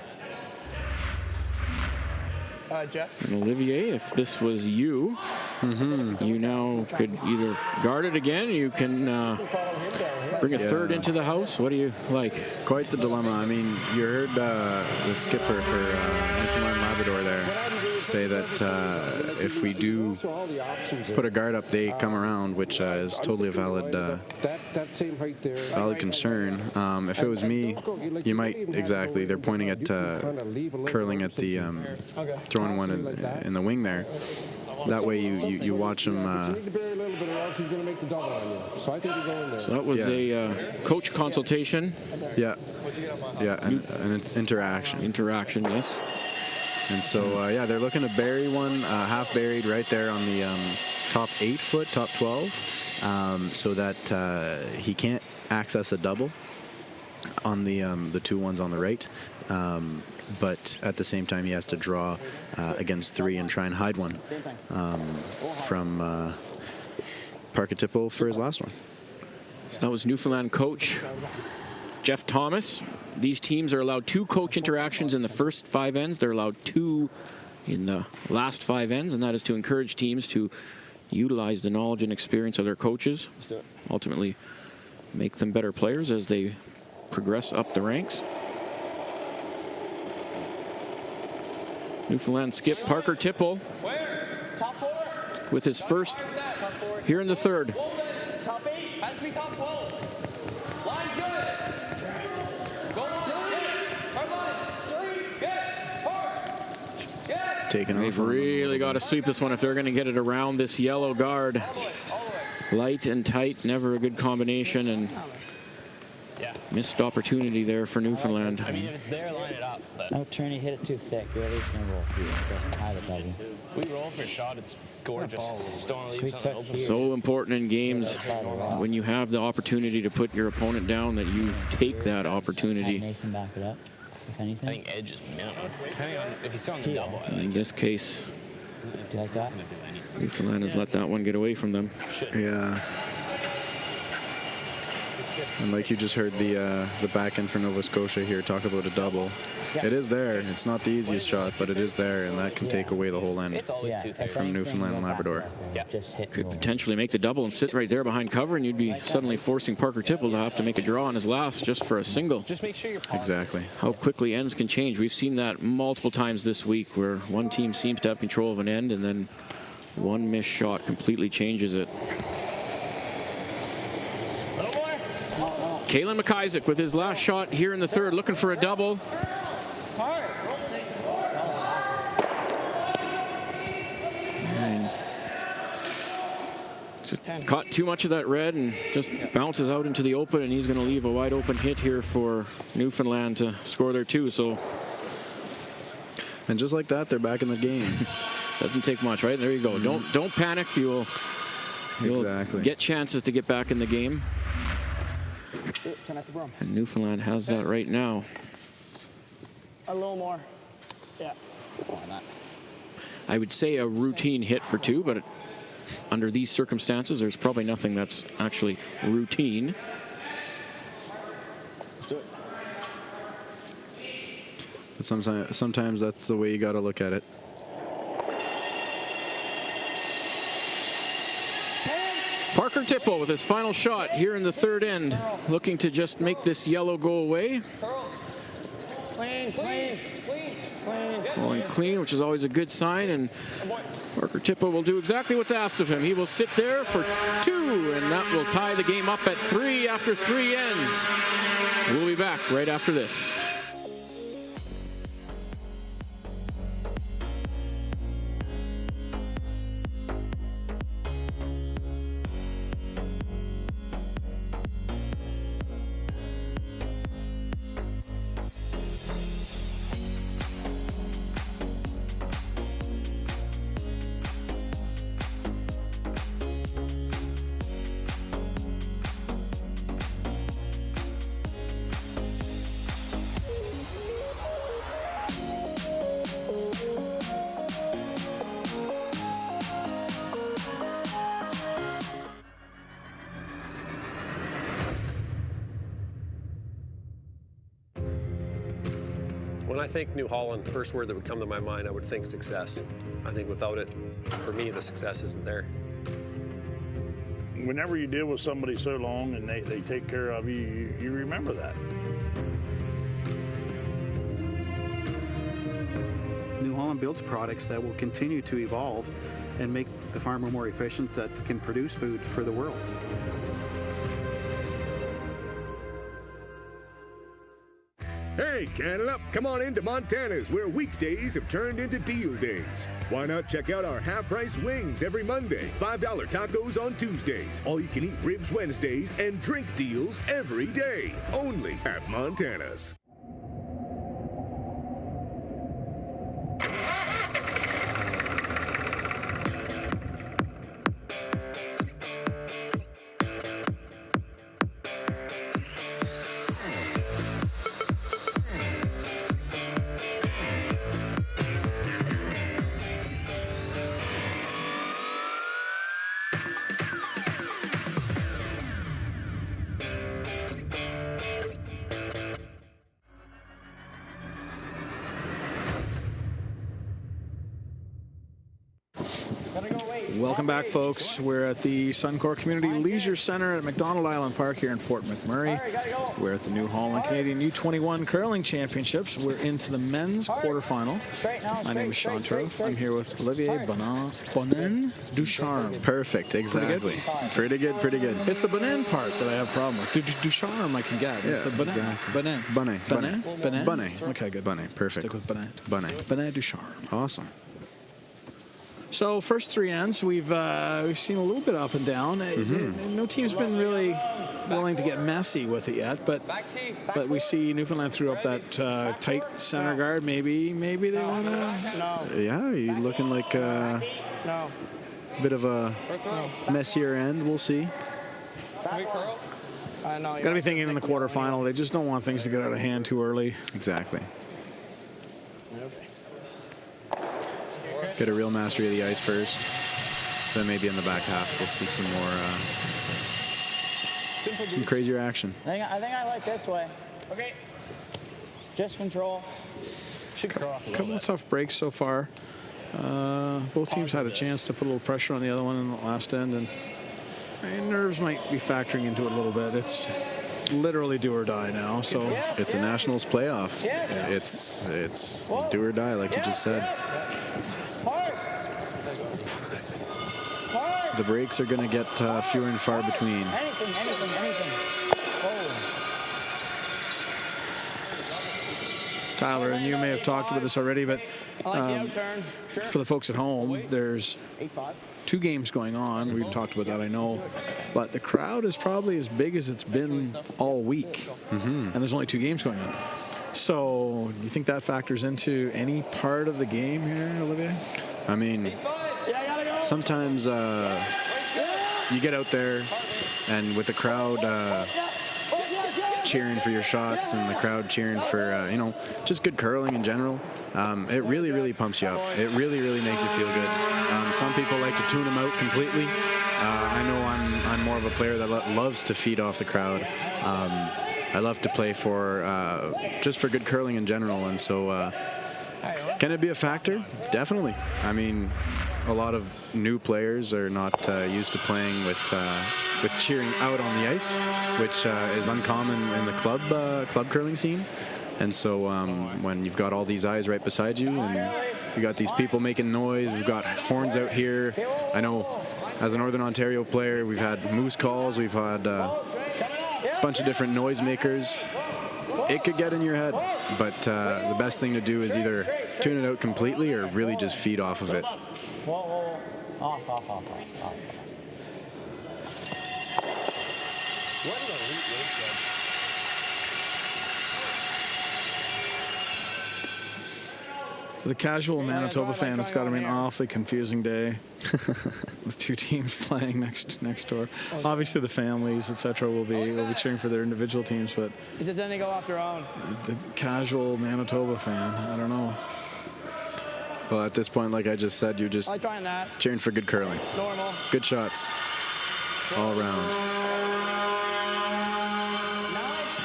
Speaker 4: that. Jeff.
Speaker 1: And Olivier, if this was you, You now could either guard it again, you can bring a third into the house. What do you like?
Speaker 9: Quite the dilemma. I mean, you heard the skipper for Newfoundland Labrador there say that if we do put a guard up, they come around, which is totally a valid concern. If it was me, you might, exactly, they're pointing at curling at the throwing one in the wing there. That way you watch them.
Speaker 1: So that was a coach consultation.
Speaker 9: Yeah, an interaction.
Speaker 1: Interaction, yes.
Speaker 9: And so, they're looking to bury one, half buried right there on the top 8 foot, top 12, so that he can't access a double on the two ones on the right. But at the same time, he has to draw against 3 and try and hide one from Parkatipo for his last one.
Speaker 1: So that was Newfoundland coach Jeff Thomas. These teams are allowed 2 coach interactions in the first 5 ends. They're allowed 2 in the last 5 ends, and that is to encourage teams to utilize the knowledge and experience of their coaches. Ultimately, make them better players as they progress up the ranks. Newfoundland skip Parker Tipple with his first here in the third.
Speaker 4: Top 8 has to be top 12. Line's good. Go
Speaker 1: They've really got to sweep this one if they're going to get it around this yellow guard. Light and tight, never a good combination, and missed opportunity there for Newfoundland.
Speaker 3: I mean, if it's there, line it up. But
Speaker 12: No, Turney hit it too thick. You're at least going to roll through it. Hide it, buddy.
Speaker 3: we roll for a shot. It's gorgeous. Just don't want to leave something open.
Speaker 1: So important in games when you have the opportunity to put your opponent down that you take that opportunity.
Speaker 12: Nathan back it up, if anything.
Speaker 3: I think edge is minimum. Depending on if he's still on the double.
Speaker 1: In this case,
Speaker 12: do you like that?
Speaker 1: Newfoundland has let that one get away from them.
Speaker 9: Yeah. And like you just heard the back end for Nova Scotia here talk about a double. It is there. It's not the easiest shot, but it is there, and that can take away the whole end from Newfoundland and Labrador.
Speaker 1: Could potentially make the double and sit right there behind cover, and you'd be suddenly forcing Parker Tipple to have to make a draw on his last just for a single.
Speaker 3: Just make sure you're
Speaker 9: exactly.
Speaker 1: How quickly ends can change. We've seen that multiple times this week where one team seems to have control of an end, and then one missed shot completely changes it. Kalen McIsaac with his last shot here in the third, looking for a double. And just caught too much of that red and just bounces out into the open, and he's going to leave a wide open hit here for Newfoundland to score there too. So,
Speaker 9: and just like that, they're back in the game.
Speaker 1: Doesn't take much, right? There you go. Don't panic. You'll get chances to get back in the game. And Newfoundland has that right now.
Speaker 4: A little more. Yeah. Why not?
Speaker 1: I would say a routine hit for 2, but under these circumstances, there's probably nothing that's actually routine.
Speaker 4: Let's do it.
Speaker 9: But sometimes that's the way you got to look at it.
Speaker 1: Parker Tipple with his final shot here in the third end, looking to just make this yellow go away. Going clean, which is always a good sign, and Parker Tipple will do exactly what's asked of him. He will sit there for 2, and that will tie the game up at 3 after 3 ends. We'll be back right after this.
Speaker 5: When I think New Holland, the first word that would come to my mind, I would think success. I think without it, for me, the success isn't there.
Speaker 6: Whenever you deal with somebody so long and they take care of you, you remember that.
Speaker 7: New Holland builds products that will continue to evolve and make the farmer more efficient, that can produce food for the world.
Speaker 13: Hey, Canada, come on into Montana's, where weekdays have turned into deal days. Why not check out our half-price wings every Monday, $5 tacos on Tuesdays, all-you-can-eat ribs Wednesdays, and drink deals every day, only at Montana's.
Speaker 2: Welcome back, folks. We're at the Suncor Community Leisure Center at McDonald Island Park here in Fort McMurray. We're at the New Holland Canadian U21 Curling Championships. We're into the men's quarterfinal. My name is Sean Turf. I'm here with Olivier Bonin Ducharme.
Speaker 9: Perfect, exactly. Pretty good.
Speaker 2: It's the Bonin part that I have a problem with. Ducharme I can get. It's the Bonin. Bonin. Okay, good.
Speaker 9: Bonin, perfect.
Speaker 2: Stick with Bonin.
Speaker 9: Bonin
Speaker 2: Ducharme.
Speaker 9: Awesome.
Speaker 2: So first three ends, we've seen a little bit up and down. No team's been really willing to get messy with it yet, but we see Newfoundland threw up that tight center guard. Maybe they want to.
Speaker 9: Yeah, you're looking like a bit of a messier end. We'll see.
Speaker 2: Got to be thinking in the quarterfinal. They just don't want things to get out of hand too early.
Speaker 9: Exactly. Get a real mastery of the ice first. Then maybe in the back half we'll see some more, some crazier action.
Speaker 12: I think I like this way. Okay. Just control.
Speaker 2: Couple of tough breaks so far. Both teams had a chance to put a little pressure on the other one in the last end, and nerves might be factoring into it a little bit. It's literally do or die now. So
Speaker 9: it's a Nationals playoff. It's do or die, like you just said. The breaks are going to get fewer and far between.
Speaker 12: Anything.
Speaker 2: Tyler, and you may have talked about this already, but for the folks at home, there's 2 games going on. We've talked about that, I know. But the crowd is probably as big as it's been all week. And there's only 2 games going on. So do you think that factors into any part of the game here, Olivier?
Speaker 9: I mean, sometimes you get out there and with the crowd cheering for your shots and the crowd cheering for, just good curling in general, it really pumps you up. It really makes you feel good. Some people like to tune them out completely. I know I'm more of a player that loves to feed off the crowd. I love to play for just for good curling in general, and so can it be a factor? Definitely. I mean, a lot of new players are not used to playing with cheering out on the ice, which is uncommon in the club curling scene. And so when you've got all these eyes right beside you, and you got these people making noise, we've got horns out here. I know as a Northern Ontario player, we've had moose calls, we've had a bunch of different noisemakers. It could get in your head, but the best thing to do is either tune it out completely or really just feed off of it.
Speaker 12: Off.
Speaker 2: For the casual Manitoba fan, it's got to be an awfully confusing day with 2 teams playing next door. Obviously, the families, etc., will be cheering for their individual teams, but
Speaker 4: then they go off their own.
Speaker 2: The casual Manitoba fan, I don't know.
Speaker 9: Well, at this point, like I just said, you're just cheering for good curling.
Speaker 4: Normal.
Speaker 9: Good shots all around.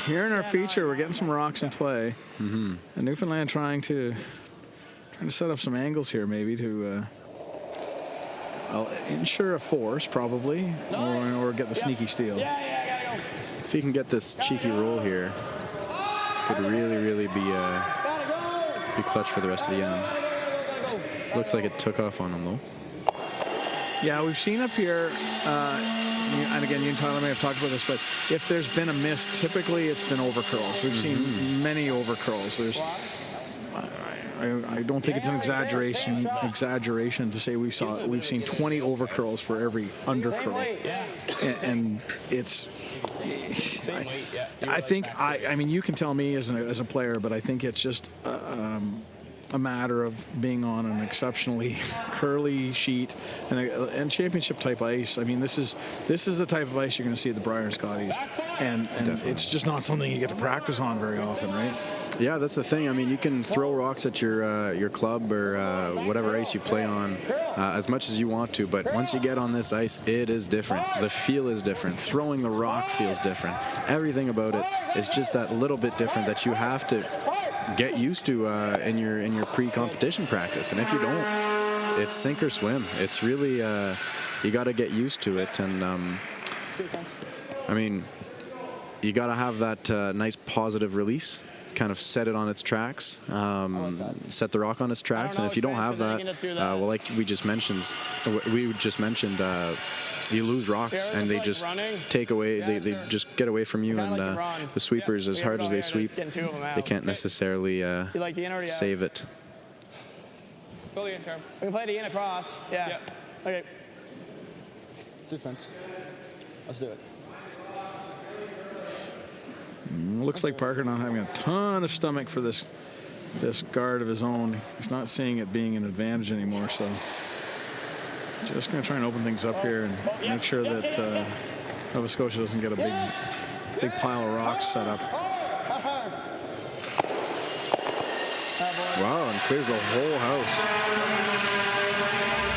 Speaker 2: here in our feature, we're getting some rocks in play. And Newfoundland trying to set up some angles here, maybe to ensure a force, probably, or get the sneaky steal.
Speaker 9: If he can get this cheeky roll here, could really be clutch for the rest of the end. Looks like it took off on him, though.
Speaker 2: Yeah, we've seen up here, and again, you and Tyler may have talked about this, but if there's been a miss, typically it's been over curls. We've seen many over curls. I don't think it's an exaggeration to say we've seen 20 over curls for every under curl, and it's. I think I mean you can tell me as a player, but I think it's just a matter of being on an exceptionally curly sheet and championship type ice. I mean, this is the type of ice you're going to see at the Briar and Scotties, and it's just not something you get to practice on very often, right?
Speaker 9: Yeah, that's the thing. I mean, you can throw rocks at your club or whatever ice you play on as much as you want to, but once you get on this ice, it is different. The feel is different. Throwing the rock feels different. Everything about it is just that little bit different that you have to get used to in your pre-competition practice. And if you don't, it's sink or swim. It's really you got to get used to it. And I mean, you got to have that nice positive release. Kind of set it on its tracks, set the rock on its tracks, and if you don't have that, well, like we just mentioned, you lose rocks, and they just take away, they just get away from you, and the sweepers, as hard as they sweep, they can't necessarily save it.
Speaker 4: Go the in term. We can play the in across. Yeah. Okay.
Speaker 3: Defense. Let's do it.
Speaker 2: Looks like Parker not having a ton of stomach for this guard of his own. He's not seeing it being an advantage anymore, so just going to try and open things up here and make sure that Nova Scotia doesn't get a big pile of rocks set up.
Speaker 9: Wow, and clears the whole house.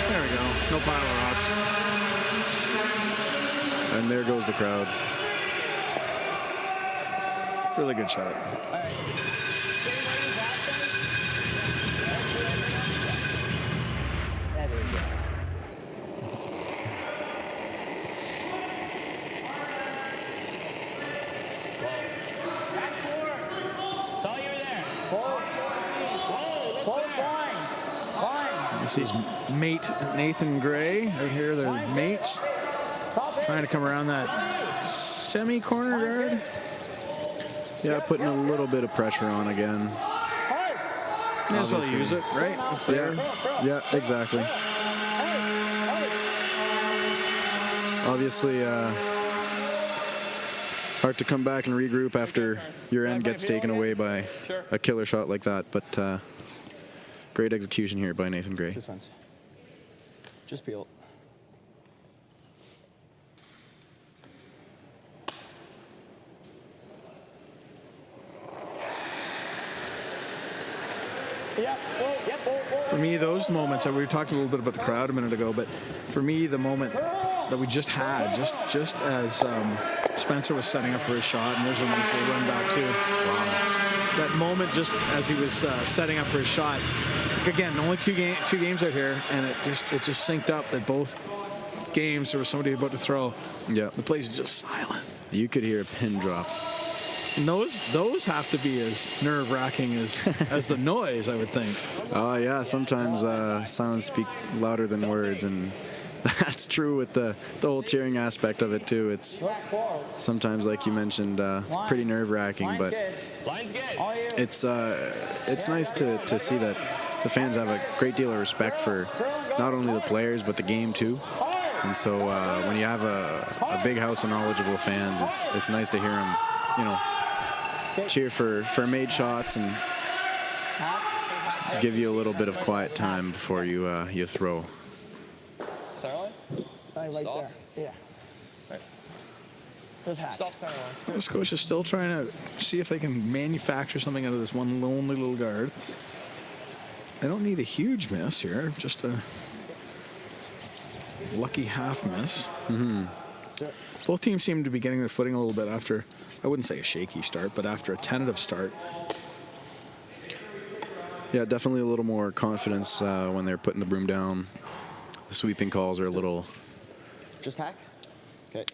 Speaker 2: There we go. No pile of rocks.
Speaker 9: And there goes the crowd.
Speaker 2: Really good shot. This is mate Nathan Gray right here. They're mates trying to come around that semi-corner guard.
Speaker 9: Yeah, putting a little bit of pressure on again.
Speaker 2: May as well use it, right? It's there.
Speaker 9: Yeah, exactly. Obviously, hard to come back and regroup after your end gets taken away by a killer shot like that, but great execution here by Nathan Gray.
Speaker 3: Just peel.
Speaker 2: For me, those moments, we talked a little bit about the crowd a minute ago, but for me, the moment that we just had, just as Spencer was setting up for his shot, and there's a nice little run back too. Wow. That moment just as he was setting up for his shot. Again, only two games out here, and it just synced up that both games there was somebody about to throw.
Speaker 9: Yeah.
Speaker 2: The place is just silent.
Speaker 9: You could hear a pin drop.
Speaker 2: And those have to be as nerve-wracking as the noise, I would think.
Speaker 9: Oh, yeah. Sometimes silence speak louder than words, and that's true with the whole cheering aspect of it, too. It's sometimes, like you mentioned, pretty nerve-wracking, but it's nice to see that the fans have a great deal of respect for not only the players, but the game, too. And so when you have a big house of knowledgeable fans, it's nice to hear them, cheer for made shots and give you a little bit of quiet time before you throw.
Speaker 4: Right there. Yeah.
Speaker 2: Nova Scotia's still trying to see if they can manufacture something out of this one lonely little guard. They don't need a huge miss here, just a lucky half miss.
Speaker 9: Mm-hmm.
Speaker 2: Both teams seem to be getting their footing a little bit after, I wouldn't say a shaky start, but after a tentative start.
Speaker 9: Yeah, definitely a little more confidence when they're putting the broom down. The sweeping calls are a little...
Speaker 3: Just hack? Okay.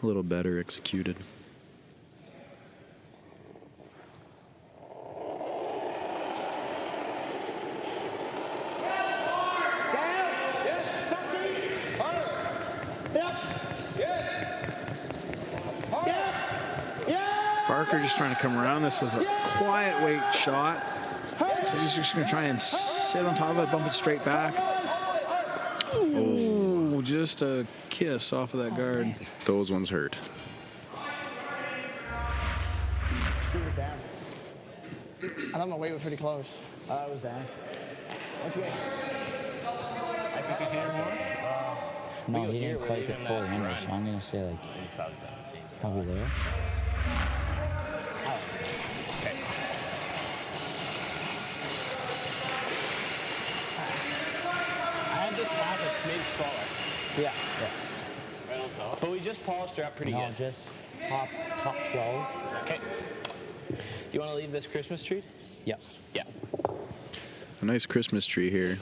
Speaker 9: A little better executed.
Speaker 2: Barker just trying to come around this with a quiet weight shot. So he's just going to try and sit on top of it, bump it straight back. Oh, just a kiss off of that guard.
Speaker 9: Those ones hurt.
Speaker 3: I thought my weight was pretty close.
Speaker 12: I was down.
Speaker 3: What'd you weigh? I think a hair more.
Speaker 12: No, he didn't quite get fully under, so I'm going to say, like, probably there.
Speaker 3: Half a smidge taller.
Speaker 12: Yeah.
Speaker 3: Right on top. But we just polished her up pretty good.
Speaker 12: Just top 12.
Speaker 3: Okay. You want to leave this Christmas tree?
Speaker 12: Yep.
Speaker 3: Yeah.
Speaker 9: A nice Christmas tree here.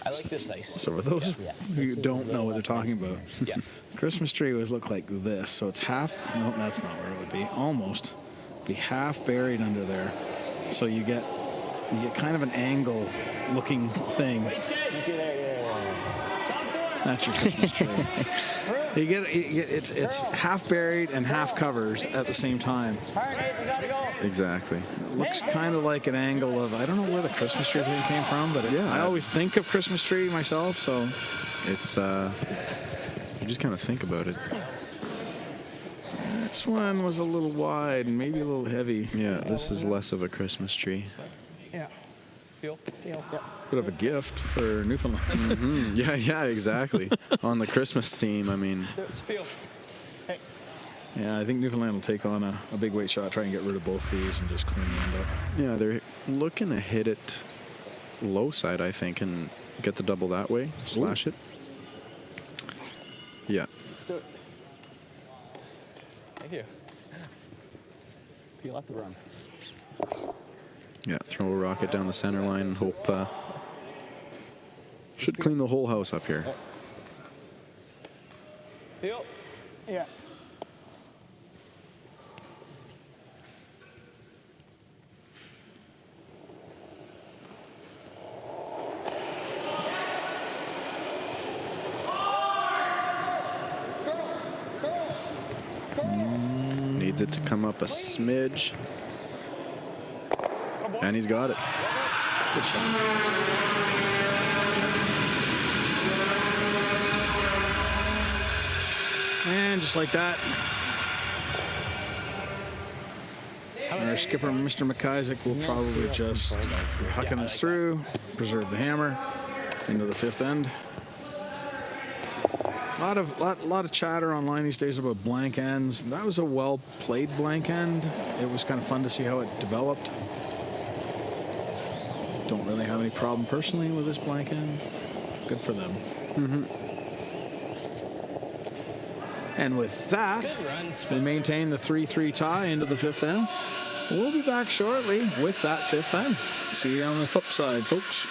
Speaker 3: I like this nice.
Speaker 2: So for those who don't know what they're talking about,
Speaker 3: Yeah.
Speaker 2: Christmas tree always look like this. So it's half, no, that's not where it would be. Almost. Be half buried under there. So you get kind of an angle looking thing. That's your Christmas tree. It's half buried and half covers at the same time.
Speaker 9: Exactly.
Speaker 2: It looks kind of like an angle of, I don't know where the Christmas tree thing came from, but I always think of Christmas tree myself, so.
Speaker 9: It's, you just kind of think about it.
Speaker 2: This one was a little wide and maybe a little heavy.
Speaker 9: Yeah, this is less of a Christmas tree.
Speaker 3: Yeah. Feel.
Speaker 2: Bit of a gift for Newfoundland.
Speaker 9: Mm-hmm. Yeah, exactly. On the Christmas theme, I mean.
Speaker 3: Feel. Hey.
Speaker 2: Yeah, I think Newfoundland will take on a big weight shot, try and get rid of both these and just clean the end up.
Speaker 9: Yeah, they're looking to hit it low side, I think, and get the double that way, slash it. Yeah.
Speaker 3: Thank you. Peel off the run.
Speaker 9: Yeah, throw a rocket down the center line and hope should clean the whole house up here.
Speaker 3: Peel. Yeah.
Speaker 9: Needs it to come up a smidge. And he's got it.
Speaker 2: Good shot. And just like that, our skipper, Mr. McIsaac, will probably just be hucking us through, preserve the hammer into the fifth end. Lot of chatter online these days about blank ends. That was a well-played blank end. It was kind of fun to see how it developed. Don't really have any problem personally with this blank end. Good for them.
Speaker 9: Mm-hmm.
Speaker 2: And with that, we maintain the 3-3 tie into the fifth end. We'll be back shortly with that fifth end. See you on the flip side, folks.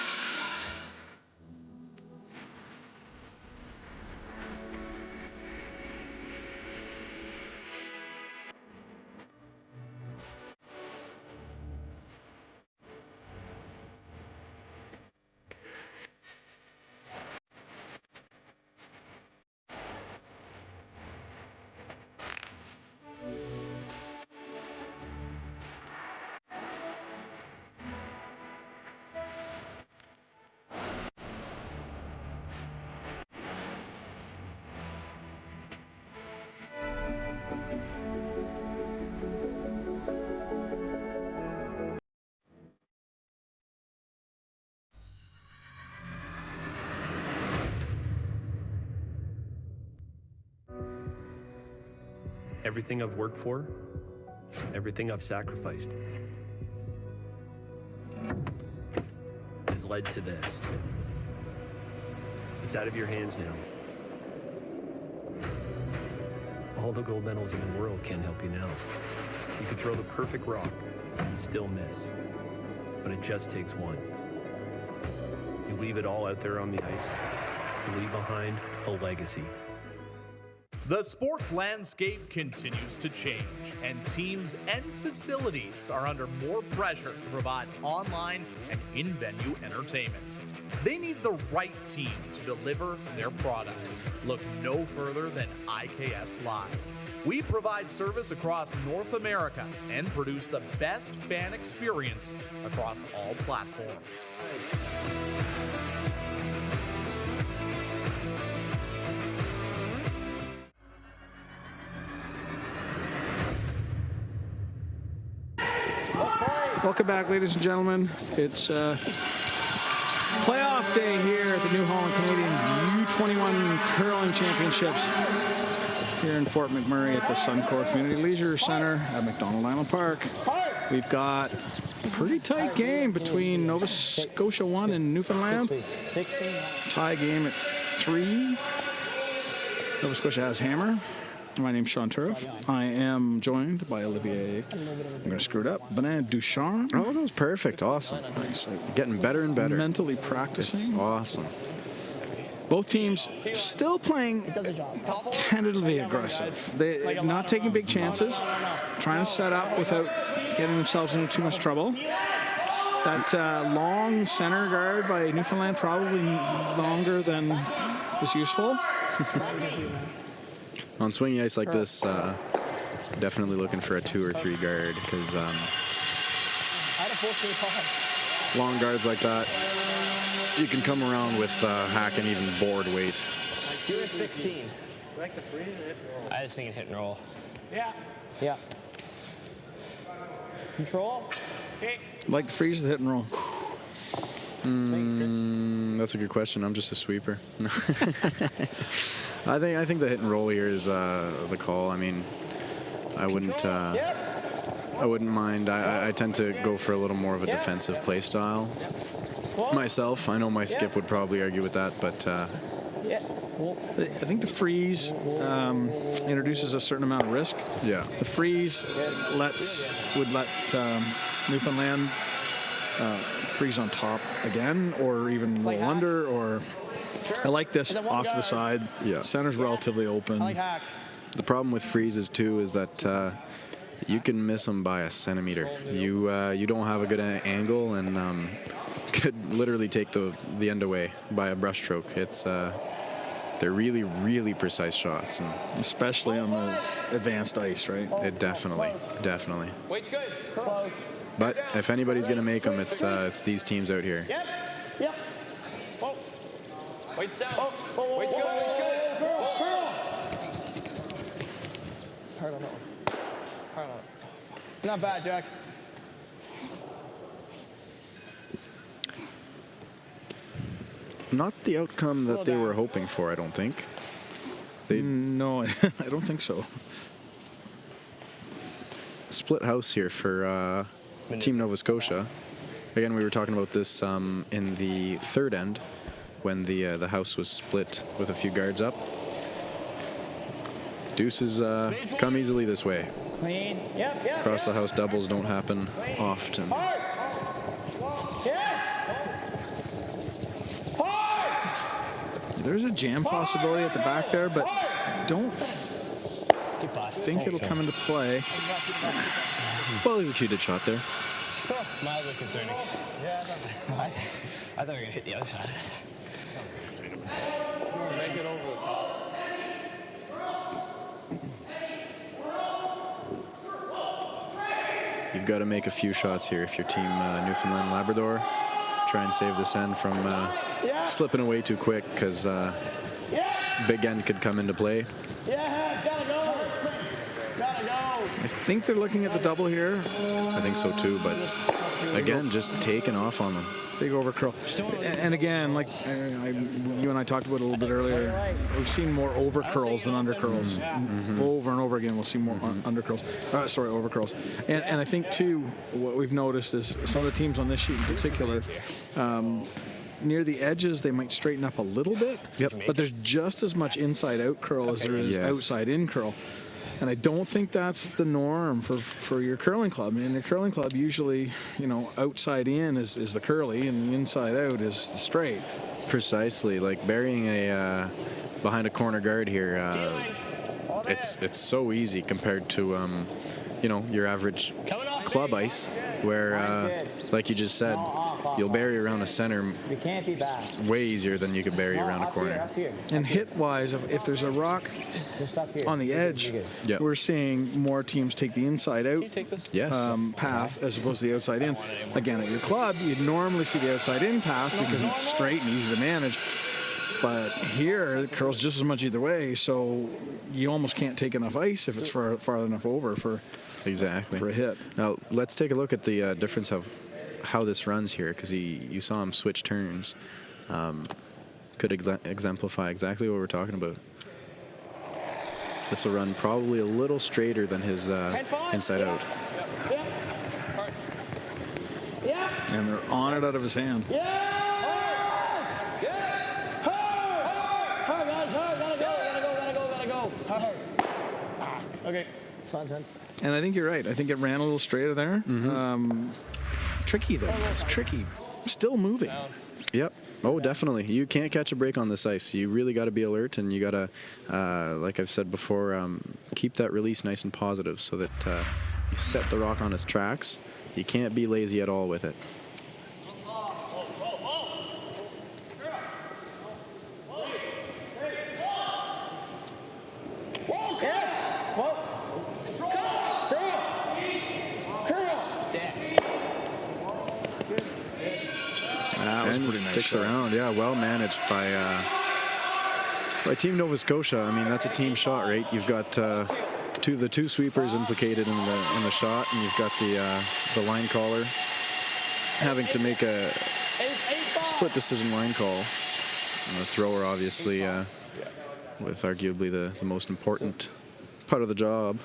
Speaker 5: Everything I've worked for, everything I've sacrificed has led to this.
Speaker 14: It's out of your hands now. All the gold medals in the world can't help you now. You could throw the perfect rock and still miss. But it just takes one. You leave it all out there on the ice to leave behind a legacy.
Speaker 15: The sports landscape continues to change, and teams and facilities are under more pressure to provide online and in-venue entertainment. They need the right team to deliver their product. Look no further than IKS Live. We provide service across North America and produce the best fan experience across all platforms.
Speaker 2: Welcome back, ladies and gentlemen. It's playoff day here at the New Holland Canadian U21 Curling Championships here in Fort McMurray at the Suncor Community Leisure Center at McDonald Island Park. We've got a pretty tight game between Nova Scotia 1 and Newfoundland. Tie game at 3. Nova Scotia has hammer. My name's Sean Turf. I am joined by Olivier, I'm going to screw it up, Benin Ducharme.
Speaker 9: Oh, that was perfect. Awesome. Nice. Getting better and better.
Speaker 2: Mentally practicing.
Speaker 9: It's awesome.
Speaker 2: Both teams still playing tentatively aggressive. They're not taking big chances, trying to set up without getting themselves into too much trouble. That long center guard by Newfoundland, probably longer than is useful.
Speaker 9: On swinging ice like this, definitely looking for a 2 or 3 guard, because long guards like that, you can come around with hack and even board weight.
Speaker 3: 2 or 16. You like the freeze or hit and roll? I was thinking hit and roll. Yeah. Yeah. Control. Okay.
Speaker 2: Like the freeze or the hit and roll?
Speaker 9: That's a good question. I'm just a sweeper. I think the hit and roll here is the call. I mean, I wouldn't mind. I tend to go for a little more of a defensive play style myself. I know my skip would probably argue with that, but
Speaker 2: I think the freeze introduces a certain amount of risk.
Speaker 9: Yeah.
Speaker 2: The freeze would let Newfoundland freeze on top again, or even roll under, or I like this off to the side.
Speaker 9: Yeah.
Speaker 2: Center's relatively open.
Speaker 9: The problem with freezes too is that you can miss them by a centimeter. You don't have a good angle, and could literally take the end away by a brush stroke. It's they're really, really precise shots, and
Speaker 2: especially on the advanced ice, right?
Speaker 9: It definitely.
Speaker 3: Weight's good. Close.
Speaker 9: But if anybody's going to make them, it's these teams out here.
Speaker 3: Yep. Yep. Oh. Weight's down. Oh. Weight's good. Weight's good. Hard on that one. Hard on it. Not bad, Jack.
Speaker 9: Not the outcome that they were hoping for, I don't think.
Speaker 2: No, I don't think so.
Speaker 9: Split house here for Team Nova Scotia. Again, we were talking about this in the third end when the house was split with a few guards up. Deuces come easily this way.
Speaker 3: Clean. Yep.
Speaker 9: Across the house doubles don't happen often.
Speaker 2: There's a jam possibility at the back there, but I don't think it'll come into play.
Speaker 9: Well, there's a cheated shot there.
Speaker 3: Mildly concerning. Yeah, I thought we were going to hit the other side. Make it over the top.
Speaker 9: You've got to make a few shots here if you're Team Newfoundland Labrador. Try and save this end from slipping away too quick, because big end could come into play.
Speaker 3: Yeah, gotta go.
Speaker 2: I think they're looking at the double here.
Speaker 9: I think so too, but again, just taking off on them.
Speaker 2: Big overcurl. And again, like you and I talked about a little bit earlier, we've seen more overcurls than undercurls. Over and over again, we'll see more overcurls. And I think, too, what we've noticed is some of the teams on this sheet in particular, near the edges, they might straighten up a little bit.
Speaker 9: Yep.
Speaker 2: But there's just as much inside-out curl as there is outside-in curl. And I don't think that's the norm for your curling club. In your curling club, usually, outside in is the curly, and the inside out is the straight.
Speaker 9: Precisely. Like burying a behind a corner guard here, it's so easy compared to your average club ice, where like you just said, you'll bury around the center way easier than you could bury around a corner.
Speaker 2: And hit-wise, if there's a rock on the edge, we're seeing more teams take the inside-out path as opposed to the outside-in. Again, at your club, you'd normally see the outside-in path because it's straight and easy to manage. But here, it curls just as much either way, so you almost can't take enough ice if it's far enough over for a hit.
Speaker 9: Now, let's take a look at the difference of how this runs here, because you saw him switch turns. Could exemplify exactly what we're talking about. This will run probably a little straighter than his inside out.
Speaker 2: And they're on it out of his hand.
Speaker 4: Okay, nonsense.
Speaker 2: And I think you're right. I think it ran a little straighter there. Tricky, though. It's tricky. Still moving.
Speaker 9: Yep. Oh, definitely. You can't catch a break on this ice. You really got to be alert, and you got to, like I've said before, keep that release nice and positive so that you set the rock on its tracks. You can't be lazy at all with it. Sticks around, well managed by Team Nova Scotia. I mean, that's a team shot, right? You've got the two sweepers implicated in the shot, and you've got the line caller having to make a split decision line call. And the thrower, obviously, with arguably the most important part of the job.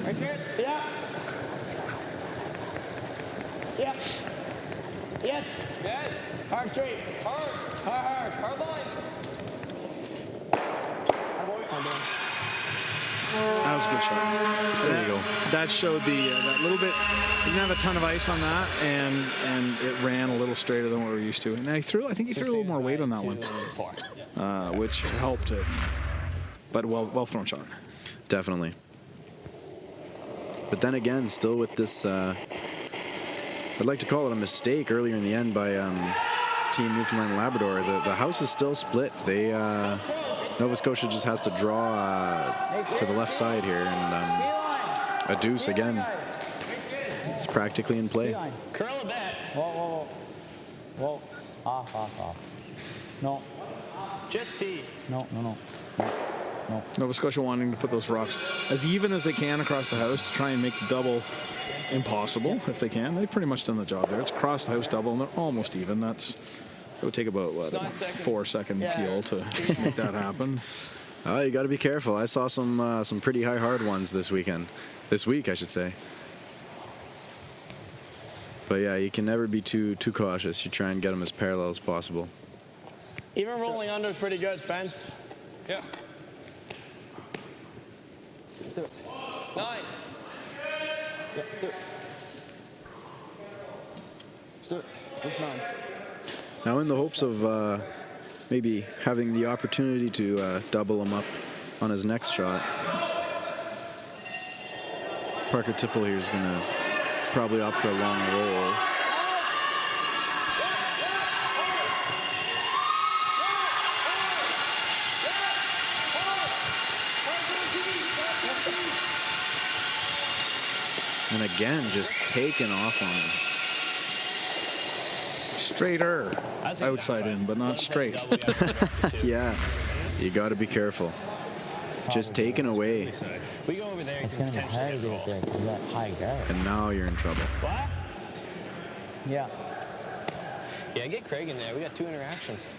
Speaker 4: Right here? Yeah. Yeah. Yes. Yes. Hard straight. Hard line.
Speaker 2: That was a good shot. There you go. That showed that little bit. Didn't have a ton of ice on that, and it ran a little straighter than what we're used to. And I think he threw a little more weight on that one, which helped it. But well thrown shot.
Speaker 9: Definitely. But then again, still with this, I'd like to call it a mistake earlier in the end by Team Newfoundland and Labrador. The house is still split. Nova Scotia just has to draw to the left side here, and a deuce again. It's practically in play.
Speaker 12: Curl a bit. Whoa. Off. No.
Speaker 3: Just tee.
Speaker 12: No.
Speaker 2: Nova Scotia wanting to put those rocks as even as they can across the house to try and make the double impossible if they can. They've pretty much done the job there. It's across the house double, and they're almost even. It would take about, a 4-second peel to make that happen.
Speaker 9: You got to be careful. I saw some pretty hard ones this weekend. This week, I should say. But yeah, you can never be too cautious. You try and get them as parallel as possible.
Speaker 4: Even rolling under is pretty good, Spence. Yeah. Let's do it. 9. Yeah, let's do it. Let's do it. Just 9.
Speaker 9: Now, in the hopes of maybe having the opportunity to double him up on his next shot, Parker Tipple here is going to probably opt for a long roll. And again, just taking off on him.
Speaker 2: Straighter outside in, but not straight.
Speaker 9: Yeah, you got to be careful. Just taken away.
Speaker 3: We go over there.
Speaker 12: It's going to be hard to get it there because of that high guard.
Speaker 9: And now you're in trouble.
Speaker 3: What?
Speaker 12: Yeah.
Speaker 3: Yeah, get Craig in there. We got 2 interactions.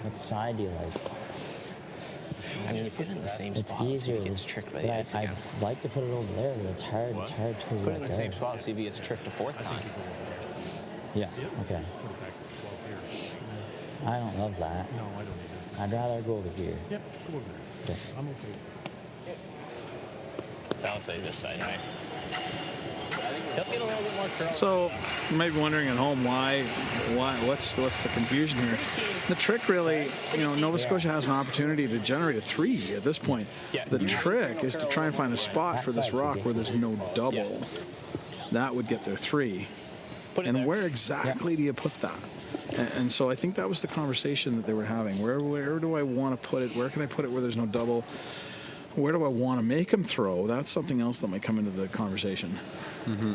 Speaker 12: What side do you like?
Speaker 3: I mean, you put it in the same
Speaker 12: It's
Speaker 3: spot.
Speaker 12: easier.
Speaker 3: So he gets tricked by
Speaker 12: But
Speaker 3: the icing.
Speaker 12: I'd like to put it over there, but it's hard. It's hard because
Speaker 3: Put it in the same spot. See if he gets tricked a fourth time.
Speaker 12: Yeah. Okay. I don't love that.
Speaker 6: No, I don't either.
Speaker 12: I'd rather go over here.
Speaker 6: Yep, go over there.
Speaker 12: Okay.
Speaker 6: I'm okay.
Speaker 3: That looks like this side high. He'll get a little bit more curl.
Speaker 2: So you might be wondering at home why what's the confusion here? The trick really, Nova Scotia has an opportunity to generate a 3 at this point. The trick is to try and find a spot for this rock where there's no double. That would get their 3. And where exactly do you put that? And so I think that was the conversation that they were having. Where do I want to put it? Where can I put it where there's no double? Where do I want to make them throw? That's something else that might come into the conversation.
Speaker 9: Mm-hmm.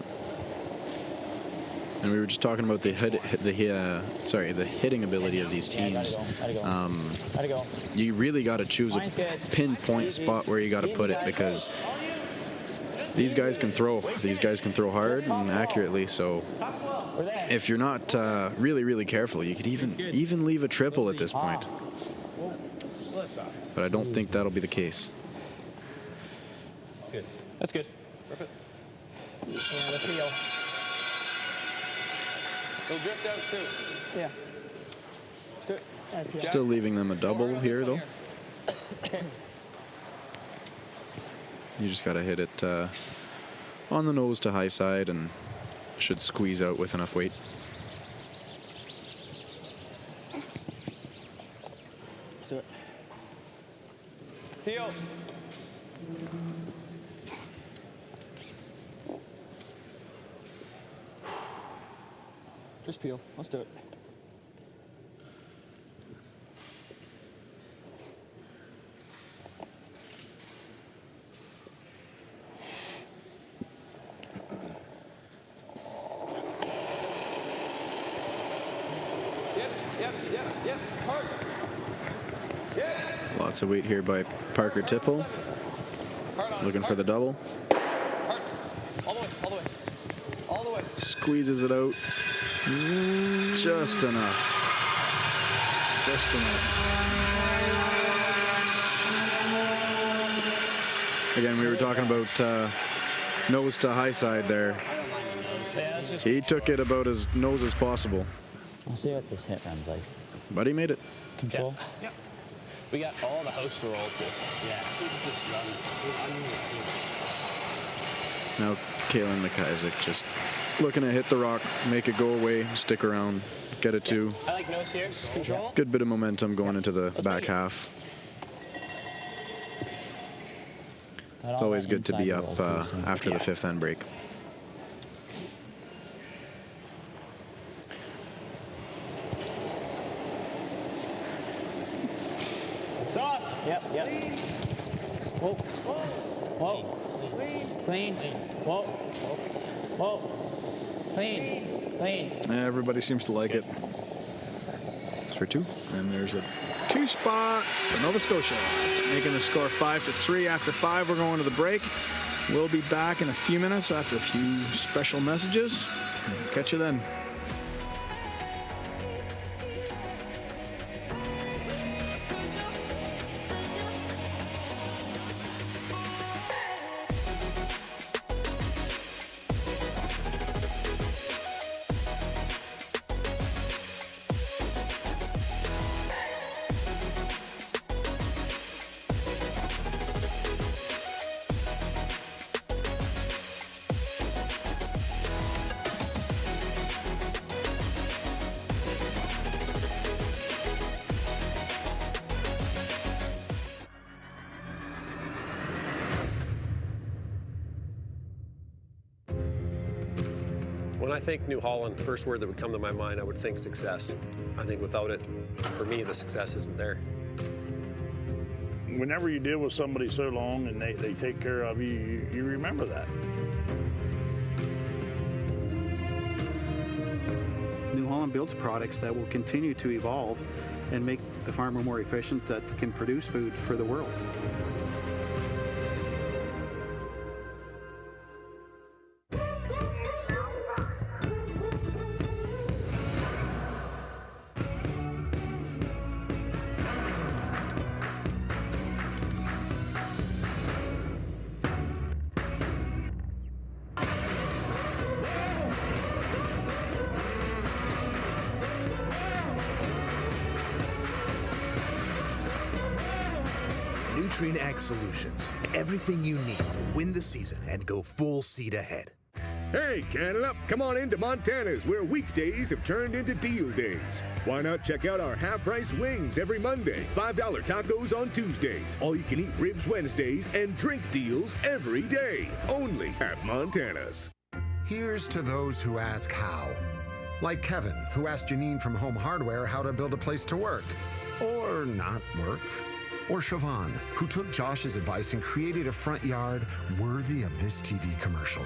Speaker 9: And we were just talking about the hitting ability of these teams. You really got to choose a pinpoint spot where you got to put it, because these guys can throw. These guys can throw hard and accurately. So if you're not really, really careful, you could even leave a triple at this point. But I don't think that'll be the case.
Speaker 3: That's good. That's good. Perfect. And let's go. Go drift out too. Yeah.
Speaker 9: Still leaving them a double here, though. You just got to hit it on the nose to high side, and should squeeze out with enough weight.
Speaker 3: Let's do it. Peel. Just peel. Let's do it. Yep. Hard. Yeah.
Speaker 9: Lots of weight here by Parker Tipple. Looking for the double.
Speaker 3: Hard. All the way.
Speaker 9: Squeezes it out. Just enough. Again, we were talking about nose to high side there. He took it about as nose as possible.
Speaker 12: I'll see what this hit run's like.
Speaker 9: But he made it.
Speaker 12: Control?
Speaker 3: Yeah. We got all the house to roll to. Yeah.
Speaker 9: Now, Kalen McIsaac just looking to hit the rock, make it go away, stick around, get it 2.
Speaker 3: I like nose here. Just control.
Speaker 9: Good bit of momentum going into the back half. It's always good to be up after the 5th end break.
Speaker 3: Soft. Yep. Whoa. Clean. Whoa. Clean.
Speaker 2: Everybody seems to like it.
Speaker 9: It's for 2.
Speaker 2: And there's a 2 spot for Nova Scotia, making the score 5-3. After 5, we're going to the break. We'll be back in a few minutes after a few special messages. Catch you then.
Speaker 5: When I think New Holland, the first word that would come to my mind, I would think success. I think without it, for me, the success isn't there.
Speaker 6: Whenever you deal with somebody so long and they take care of you, you remember that.
Speaker 7: New Holland builds products that will continue to evolve and make the farmer more efficient, that can produce food for the world.
Speaker 10: Nutrien X Solutions. Everything you need to win the season and go full seat ahead.
Speaker 13: Hey, Canada, come on into Montana's, where weekdays have turned into deal days. Why not check out our half-price wings every Monday, $5 tacos on Tuesdays, all-you-can-eat ribs Wednesdays, and drink deals every day, only at Montana's.
Speaker 8: Here's to those who ask how. Like Kevin, who asked Janine from Home Hardware how to build a place to work. Or not work. Or Siobhan, who took Josh's advice and created a front yard worthy of this TV commercial.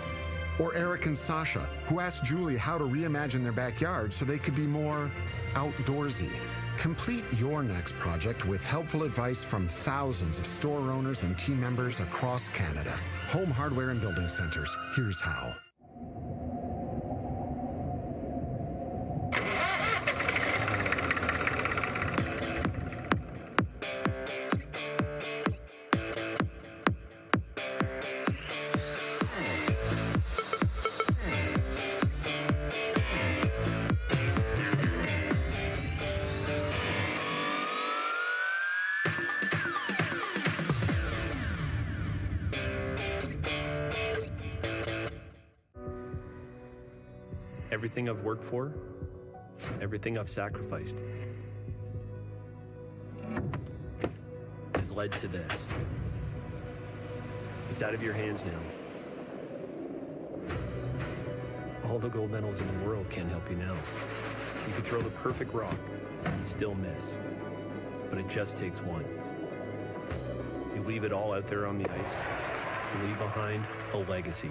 Speaker 8: Or Eric and Sasha, who asked Julie how to reimagine their backyard so they could be more outdoorsy. Complete your next project with helpful advice from thousands of store owners and team members across Canada. Home Hardware and Building Centers. Here's how.
Speaker 14: Everything I've worked for, everything I've sacrificed, has led to this. It's out of your hands now. All the gold medals in the world can't help you now. You could throw the perfect rock and still miss, but it just takes one. You leave it all out there on the ice to leave behind a legacy.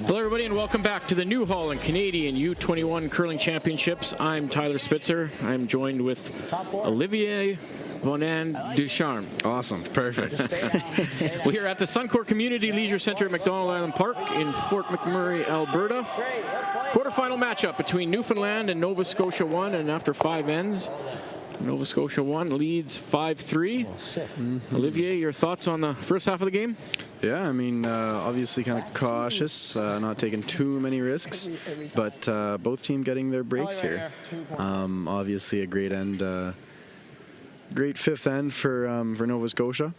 Speaker 1: Hello, everybody, and welcome back to the New Holland Canadian U21 Curling Championships. I'm Tyler Spitzer. I'm joined with Olivier Bonan Ducharme.
Speaker 9: Awesome. Perfect.
Speaker 1: We are at the Suncor Community Leisure Centre at McDonald Island Park in Fort McMurray, Alberta. Quarterfinal matchup between Newfoundland and Nova Scotia 1, and after 5 ends, Nova Scotia 1 leads 5-3. Olivier, your thoughts on the first half of the game?
Speaker 9: Yeah, I mean, obviously kind of cautious, not taking too many risks, but both teams getting their breaks here. Obviously a great end, great fifth end for Nova Scotia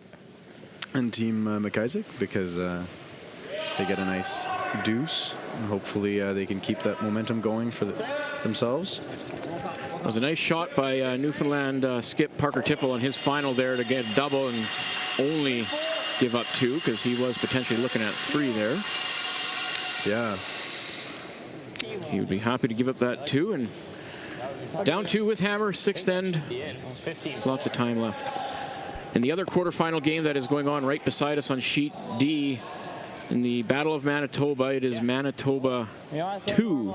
Speaker 9: and Team McIsaac, because they get a nice deuce, and hopefully they can keep that momentum going for themselves.
Speaker 1: It was a nice shot by Newfoundland skip Parker Tipple on his final there to get double and only give up 2, because he was potentially looking at 3 there.
Speaker 9: Yeah.
Speaker 1: He would be happy to give up that 2, and down 2 with Hammer, 6th end. Lots of time left. In the other quarterfinal game that is going on right beside us on sheet D, in the Battle of Manitoba, it is Manitoba 2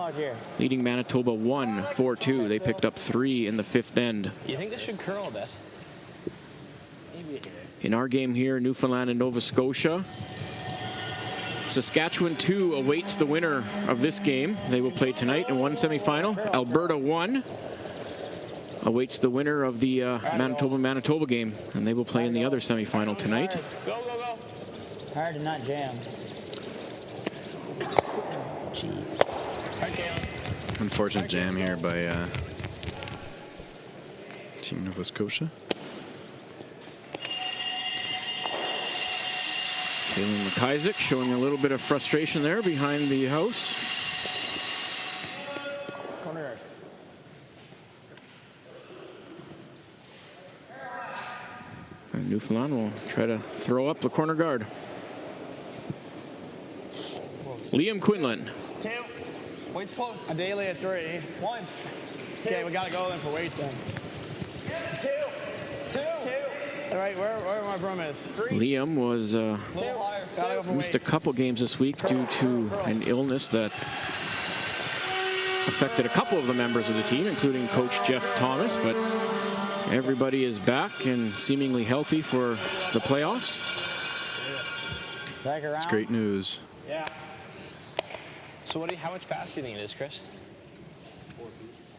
Speaker 1: leading Manitoba 1, 4-2. They picked up 3 in the 5th end.
Speaker 3: You think this should curl a bit?
Speaker 1: In our game here, Newfoundland and Nova Scotia. Saskatchewan 2 awaits the winner of this game. They will play tonight in one semifinal. Alberta 1 awaits the winner of the Manitoba game, and they will play in the other semifinal tonight.
Speaker 12: Go, go, go. Hard to not jam. Jeez.
Speaker 9: Unfortunate jam here by Team Nova Scotia.
Speaker 1: Kalen McIsaac showing a little bit of frustration there behind the house.
Speaker 12: Corner.
Speaker 1: And Newfoundland will try to throw up the corner guard. Liam Quinlan.
Speaker 4: 2. Wait's close.
Speaker 12: A daily at 3.
Speaker 4: 1.
Speaker 12: Okay, we gotta go then for weight then.
Speaker 4: 2.
Speaker 12: All right, where my broom is. 3.
Speaker 1: Liam was missed a couple games this week due to an illness that affected a couple of the members of the team, including Coach Jeff Thomas, but everybody is back and seemingly healthy for the playoffs.
Speaker 9: It's great news.
Speaker 3: Yeah. So how much faster do you think it is, Chris?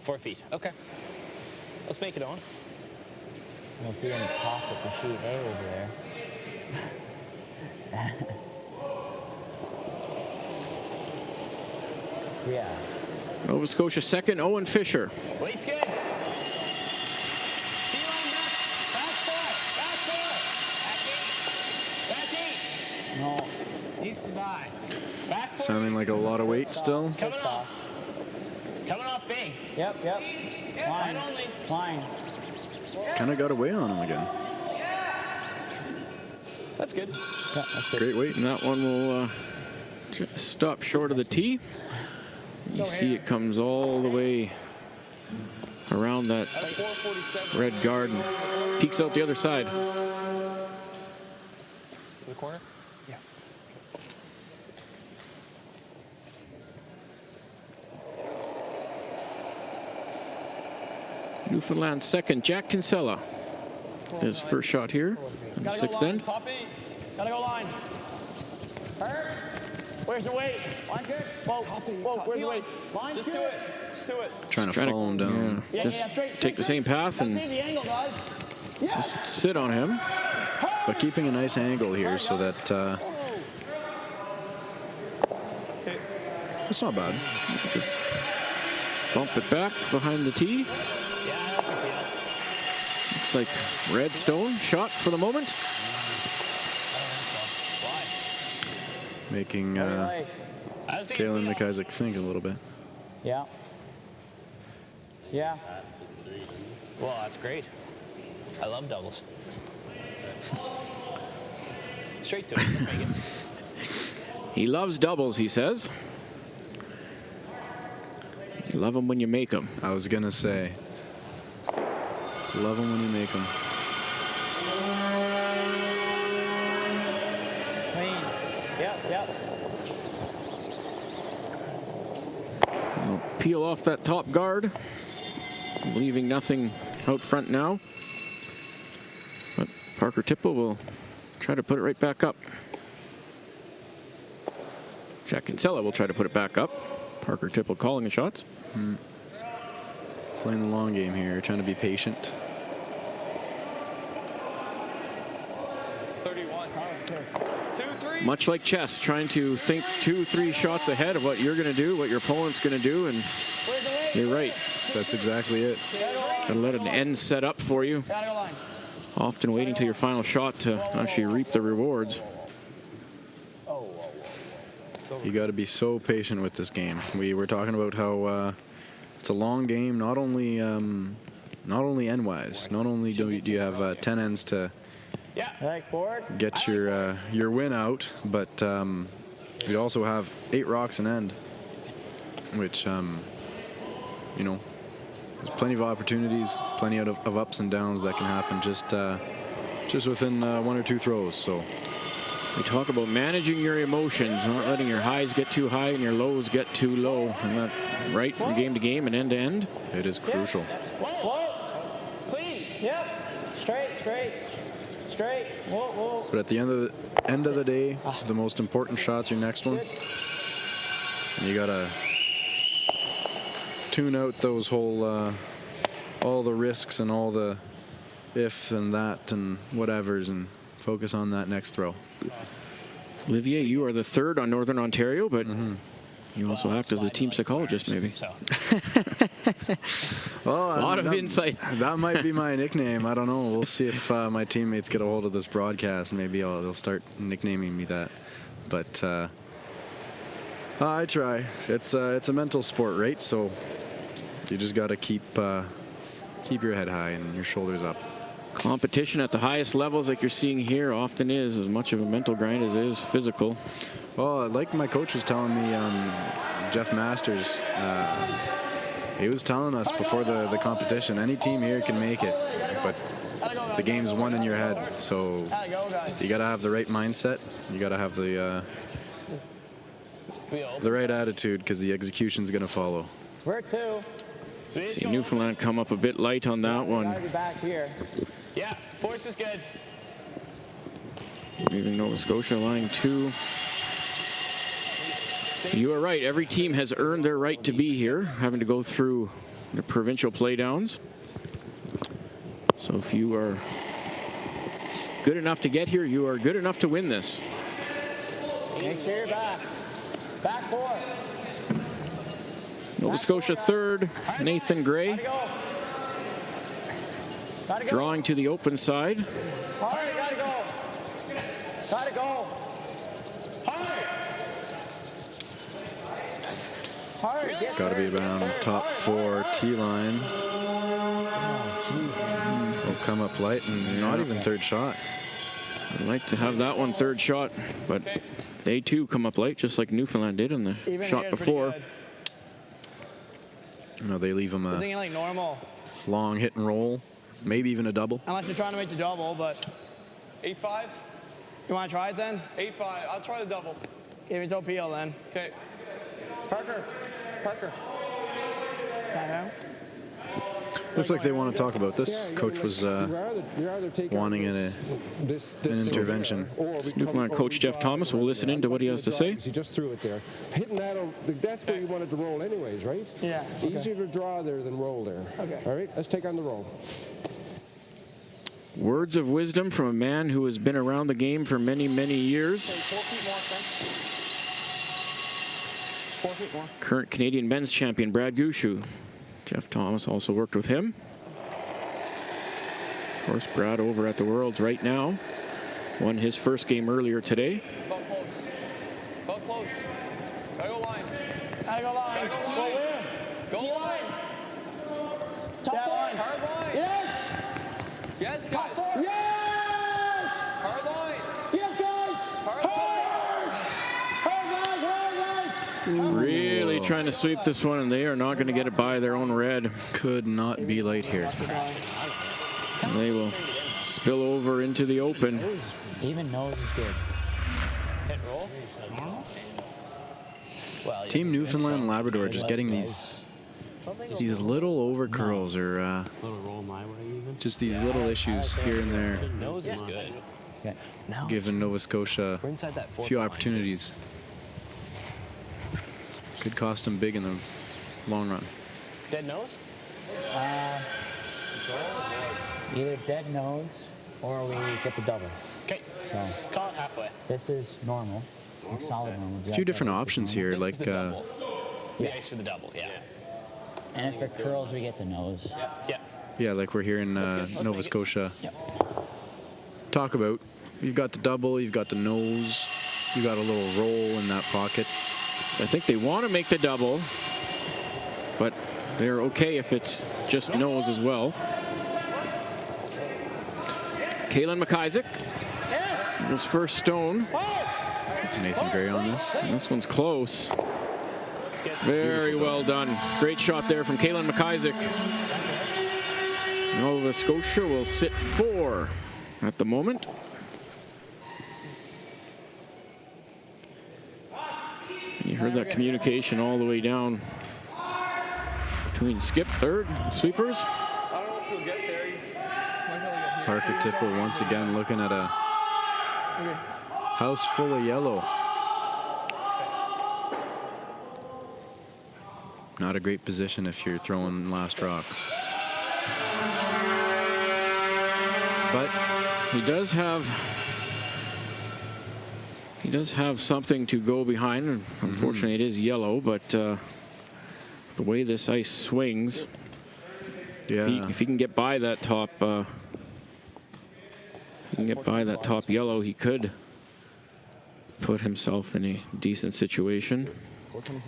Speaker 3: 4 feet. Okay. Let's make it on.
Speaker 12: Well, if you didn't pocket the sheet A over there. Yeah.
Speaker 1: Nova Scotia second, Owen Fisher.
Speaker 3: Weight's good.
Speaker 12: No.
Speaker 3: Needs to die. Back foot.
Speaker 9: Sounding like a lot of weight still.
Speaker 3: Coming off. Coming off big.
Speaker 12: Yep. Line. Line.
Speaker 9: Kind of got away on him again.
Speaker 3: That's good.
Speaker 12: Yeah, that's good.
Speaker 9: Great weight.
Speaker 1: And that one will just stop short of the tee. You see it comes all the way around that red guard and peeks out the other side.
Speaker 3: The corner? Yeah.
Speaker 1: Newfoundland second, Jack Kinsella. His first shot here in the sixth end.
Speaker 4: Top eight. Gotta go line. Hurt. Where's the weight? Line good. Whoa, where's the weight? Line
Speaker 3: Just do it. Just do it.
Speaker 9: Trying to follow him down.
Speaker 1: Yeah, just take the same path and just sit on him.
Speaker 9: But keeping a nice angle here so that it's not bad.
Speaker 1: Just bump it back behind the tee. Looks like Redstone shot for the moment.
Speaker 9: Making Kalen McIsaac think a little bit.
Speaker 12: Yeah. Yeah.
Speaker 3: Well, that's great. I love doubles. Straight to it. Let's make it.
Speaker 1: He loves doubles, he says. You love them when you make them.
Speaker 9: I was going to say, love them when you make them.
Speaker 12: Clean. Yep.
Speaker 1: We'll peel off that top guard, leaving nothing out front now. But Parker Tipple will try to put it right back up. Jack Kinsella will try to put it back up. Parker Tipple calling the shots.
Speaker 9: Playing the long game here, trying to be patient.
Speaker 3: 31. 2-3.
Speaker 1: Much like chess, trying to think 2-3 shots ahead of what you're going to do, what your opponent's going to do, and you're right.
Speaker 9: That's exactly it.
Speaker 1: Gotta let an end set up for you. Often waiting till your final shot to actually reap the rewards.
Speaker 9: You got to be so patient with this game. We were talking about how it's a long game, not only end-wise. Not only do you have 10 ends to get your win out, but you also have 8 rocks an end, which you know, there's plenty of opportunities, plenty of ups and downs that can happen just within 1 or 2 throws. So
Speaker 1: we talk about managing your emotions, not letting your highs get too high and your lows get too low. And that right from game to game and end to end.
Speaker 9: It is crucial.
Speaker 12: Clean. Yep. Straight. Whoa.
Speaker 9: But at the end of the day, the most important shot's your next one. And you gotta tune out those whole all the risks and all the ifs and that and whatevers and focus on that next throw.
Speaker 1: Olivier, you are the third on Northern Ontario, but you also act as a team psychologist, maybe.
Speaker 9: Well,
Speaker 1: a lot of insight.
Speaker 9: That might be my nickname. I don't know. We'll see if my teammates get a hold of this broadcast. Maybe they'll start nicknaming me that. But I try. It's a mental sport, right? So you just got to keep your head high and your shoulders up.
Speaker 1: Competition at the highest levels like you're seeing here often is as much of a mental grind as it is physical.
Speaker 9: Well, like my coach was telling me, Jeff Masters, he was telling us before the competition, any team here can make it, but the game's won in your head. So you got to have the right mindset. You got to have the right attitude, because the execution's going to follow.
Speaker 4: We're 2.
Speaker 1: See Newfoundland come up a bit light on that one.
Speaker 4: Gotta be back here.
Speaker 3: Yeah, force is good.
Speaker 1: Leaving Nova Scotia lying 2. You are right. Every team has earned their right to be here, having to go through the provincial playdowns. So if you are good enough to get here, you are good enough to win this.
Speaker 4: Make sure you're back. Back 4.
Speaker 1: Nova Scotia third, Nathan Gray. Drawing to the open side.
Speaker 4: Hard, gotta go. Gotta go. Hard.
Speaker 9: Got to be around top 4 T-line. Will come up light and not even third shot.
Speaker 1: I'd like to have that one third shot, but they too come up late, just like Newfoundland did on the shot before.
Speaker 9: No, they leave them a
Speaker 4: Thinking like normal.
Speaker 9: long hit and roll, maybe even a double.
Speaker 4: Unless you're trying to make the double, but
Speaker 16: 8-5.
Speaker 4: You want to try it then?
Speaker 16: 8-5. I'll try the double.
Speaker 4: Give it to OPL then.
Speaker 16: Okay.
Speaker 4: Parker.
Speaker 9: Looks like they want to talk about this. Coach was wanting an intervention.
Speaker 1: Newfoundland coach Jeff Thomas will listen in to what he has to say.
Speaker 17: He just threw it there. Hitting that, that's where you wanted to roll anyways, right?
Speaker 4: Yeah.
Speaker 17: Easier to draw there than roll there.
Speaker 4: Okay.
Speaker 17: All right, let's take on the roll.
Speaker 1: Words of wisdom from a man who has been around the game for many, many years.
Speaker 4: 4 feet more, son. 4 feet more.
Speaker 1: Current Canadian men's champion Brad Gushu. Jeff Thomas also worked with him. Of course, Brad over at the Worlds right now. Won his first game earlier today.
Speaker 16: Go close. Go close. Gotta go line.
Speaker 4: Gotta go line.
Speaker 16: Gotta go
Speaker 4: Go
Speaker 16: line.
Speaker 4: where?
Speaker 16: Go line.
Speaker 4: Top
Speaker 16: Yeah,
Speaker 4: 4.
Speaker 16: line. Hard line.
Speaker 4: Yes!
Speaker 16: Yes,
Speaker 4: Top
Speaker 16: guys.
Speaker 4: 4. Yes!
Speaker 16: Hard line.
Speaker 4: Yes, guys!
Speaker 16: Hard
Speaker 1: Really trying to sweep this one, and they are not going to get it by their own red.
Speaker 9: Could not be late here.
Speaker 1: And they will spill over into the open.
Speaker 12: Even nose is good.
Speaker 3: Hit roll. Well,
Speaker 9: Team Newfoundland and Labrador just getting these little over curls or just these little issues here and there.
Speaker 3: Nose is good.
Speaker 9: Giving Nova Scotia
Speaker 3: We're inside that
Speaker 9: a
Speaker 3: fourth
Speaker 9: few
Speaker 3: line.
Speaker 9: opportunities. Could cost them big in the long run.
Speaker 3: Dead nose?
Speaker 12: Either dead nose or we get the double.
Speaker 3: Okay.
Speaker 12: So
Speaker 3: Call it halfway.
Speaker 12: this is normal, like solid normal.
Speaker 9: A few different options here,
Speaker 3: This
Speaker 9: like
Speaker 3: is the double. The ice for the double, yeah.
Speaker 12: And if it curls, we get the nose.
Speaker 9: yeah, like we're here in Nova Scotia. Talk about. You've got the double, you've got the nose, you got a little roll in that pocket.
Speaker 1: I think they want to make the double, but they're okay if it's just nose as well. Kalen McIsaac, his first stone.
Speaker 9: Nathan Gray on this.
Speaker 1: And this one's close. Very well done. Great shot there from Kalen McIsaac. Nova Scotia will sit 4 at the moment. You heard that communication all the way down between Skip, third, and sweepers.
Speaker 16: I don't know if you'll get there.
Speaker 9: Parker Tipple once again looking at a house full of yellow. Not a great position if you're throwing last rock. But
Speaker 1: he does have something to go behind. Unfortunately, it is yellow, but the way this ice swings, if he can get by that top, yellow, he could put himself in a decent situation.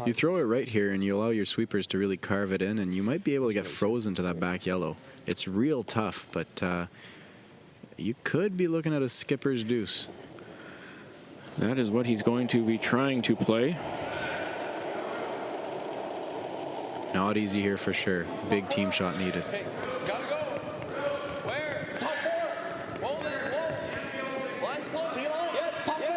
Speaker 9: you throw it right here and you allow your sweepers to really carve it in, and you might be able to get frozen to that back yellow. It's real tough, but you could be looking at a skipper's deuce.
Speaker 1: That is what he's going to be trying to play.
Speaker 9: Not easy here for sure. Big team shot needed.
Speaker 16: Gotta go. Where? Top 4. Roll it. Roll. Line's close. T-line. Yeah. Top 4.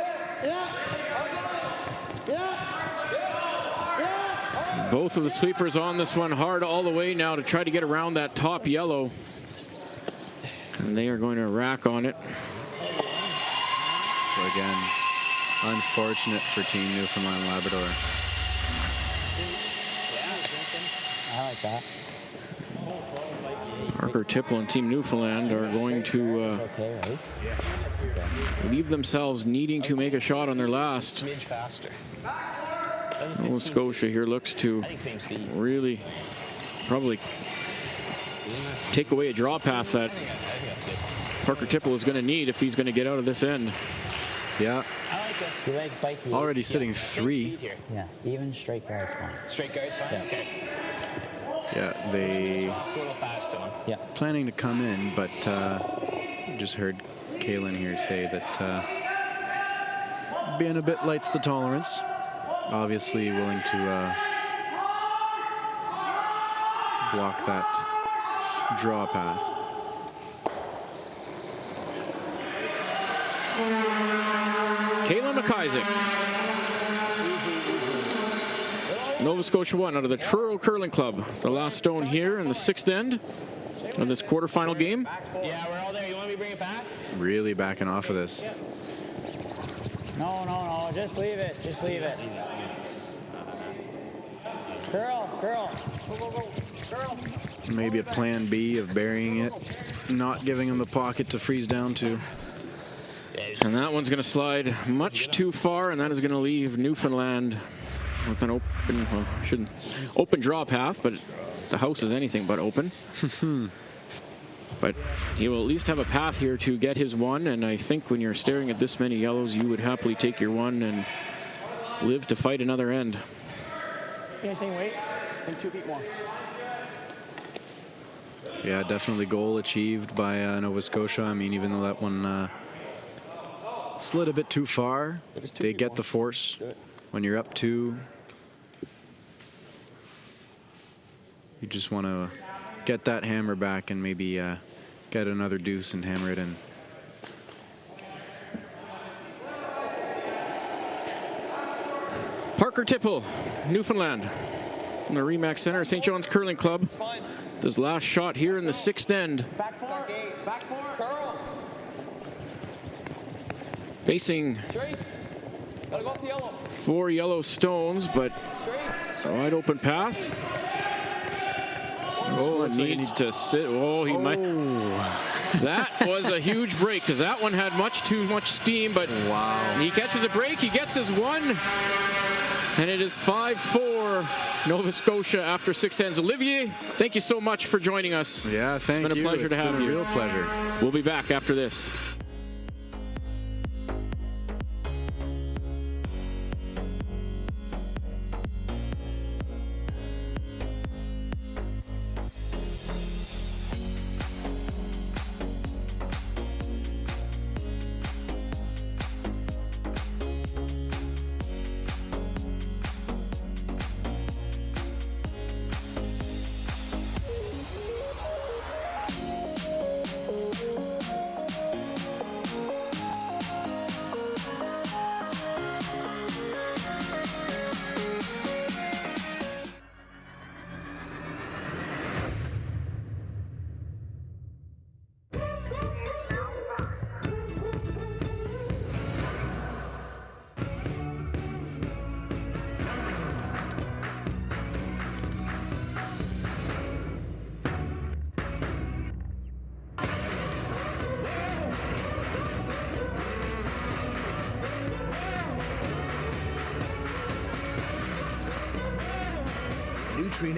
Speaker 4: Yeah.
Speaker 1: Both Both of the sweepers on this one hard all the way now to try to get around that top yellow. And they are going to rack on it.
Speaker 9: So again, unfortunate for Team Newfoundland Labrador.
Speaker 12: I like that.
Speaker 1: Parker Tipple and Team Newfoundland are going to leave themselves needing to make a shot on their last. Nova Scotia here looks to really probably take away a draw path that Parker Tipple is going to need if he's going to get out of this end.
Speaker 9: Yeah.
Speaker 12: Do you like bike
Speaker 9: Already sitting 3.
Speaker 12: Yeah, even straight guard's fine.
Speaker 3: Straight guard's fine?
Speaker 12: Yeah.
Speaker 3: Okay.
Speaker 9: Yeah, they
Speaker 3: It's a little fast to him.
Speaker 9: yeah planning to come in, but just heard Kaylin here say that being a bit light's the tolerance. Obviously willing to block that draw path.
Speaker 1: Kayla McIsaac. Nova Scotia 1 out of the Truro Curling Club. The last stone here in the 6th end of this quarterfinal game.
Speaker 3: Yeah, we're all there. You want me to bring it back?
Speaker 9: Really backing off of this.
Speaker 12: No, just leave it. Just leave it. Curl. Go. Curl.
Speaker 9: Maybe a plan B of burying it, not giving him the pocket to freeze down to.
Speaker 1: And that one's going to slide much too far, and that is going to leave Newfoundland with an open draw path, but the house is anything but open. But he will at least have a path here to get his 1, and I think when you're staring at this many yellows, you would happily take your 1 and live to fight another end.
Speaker 4: Anything, wait. And 2 feet more.
Speaker 9: Yeah, definitely goal achieved by Nova Scotia. I mean, even though that one slid a bit too far, they get the force. When you're up 2, you just want to get that hammer back and maybe get another deuce and hammer it in.
Speaker 1: Parker Tipple, Newfoundland, from the Remax Center, St. John's Curling Club. His last shot here in the 6th end.
Speaker 4: Back 4. Back 4. Curl.
Speaker 1: Facing
Speaker 4: Straight. Gotta go up the yellow.
Speaker 1: 4 yellow stones, but a wide open path. Oh, it needs to sit. Oh, he might. That was a huge break because that one had too much steam, but wow. He catches a break. He gets his 1. And it is 5-4 Nova Scotia after 6 ends. Olivier, thank you so much for joining us.
Speaker 9: Yeah, thank you.
Speaker 1: It's been a pleasure to have you.
Speaker 9: Real pleasure.
Speaker 1: We'll be back after this.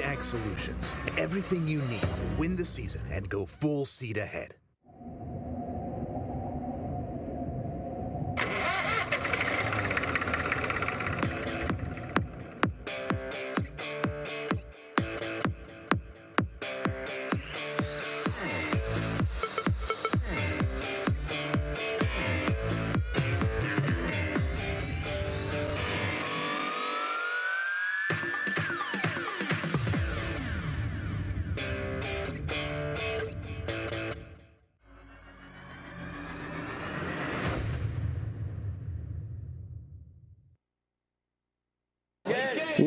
Speaker 10: X Solutions. Everything you need to win the season and go full seat ahead.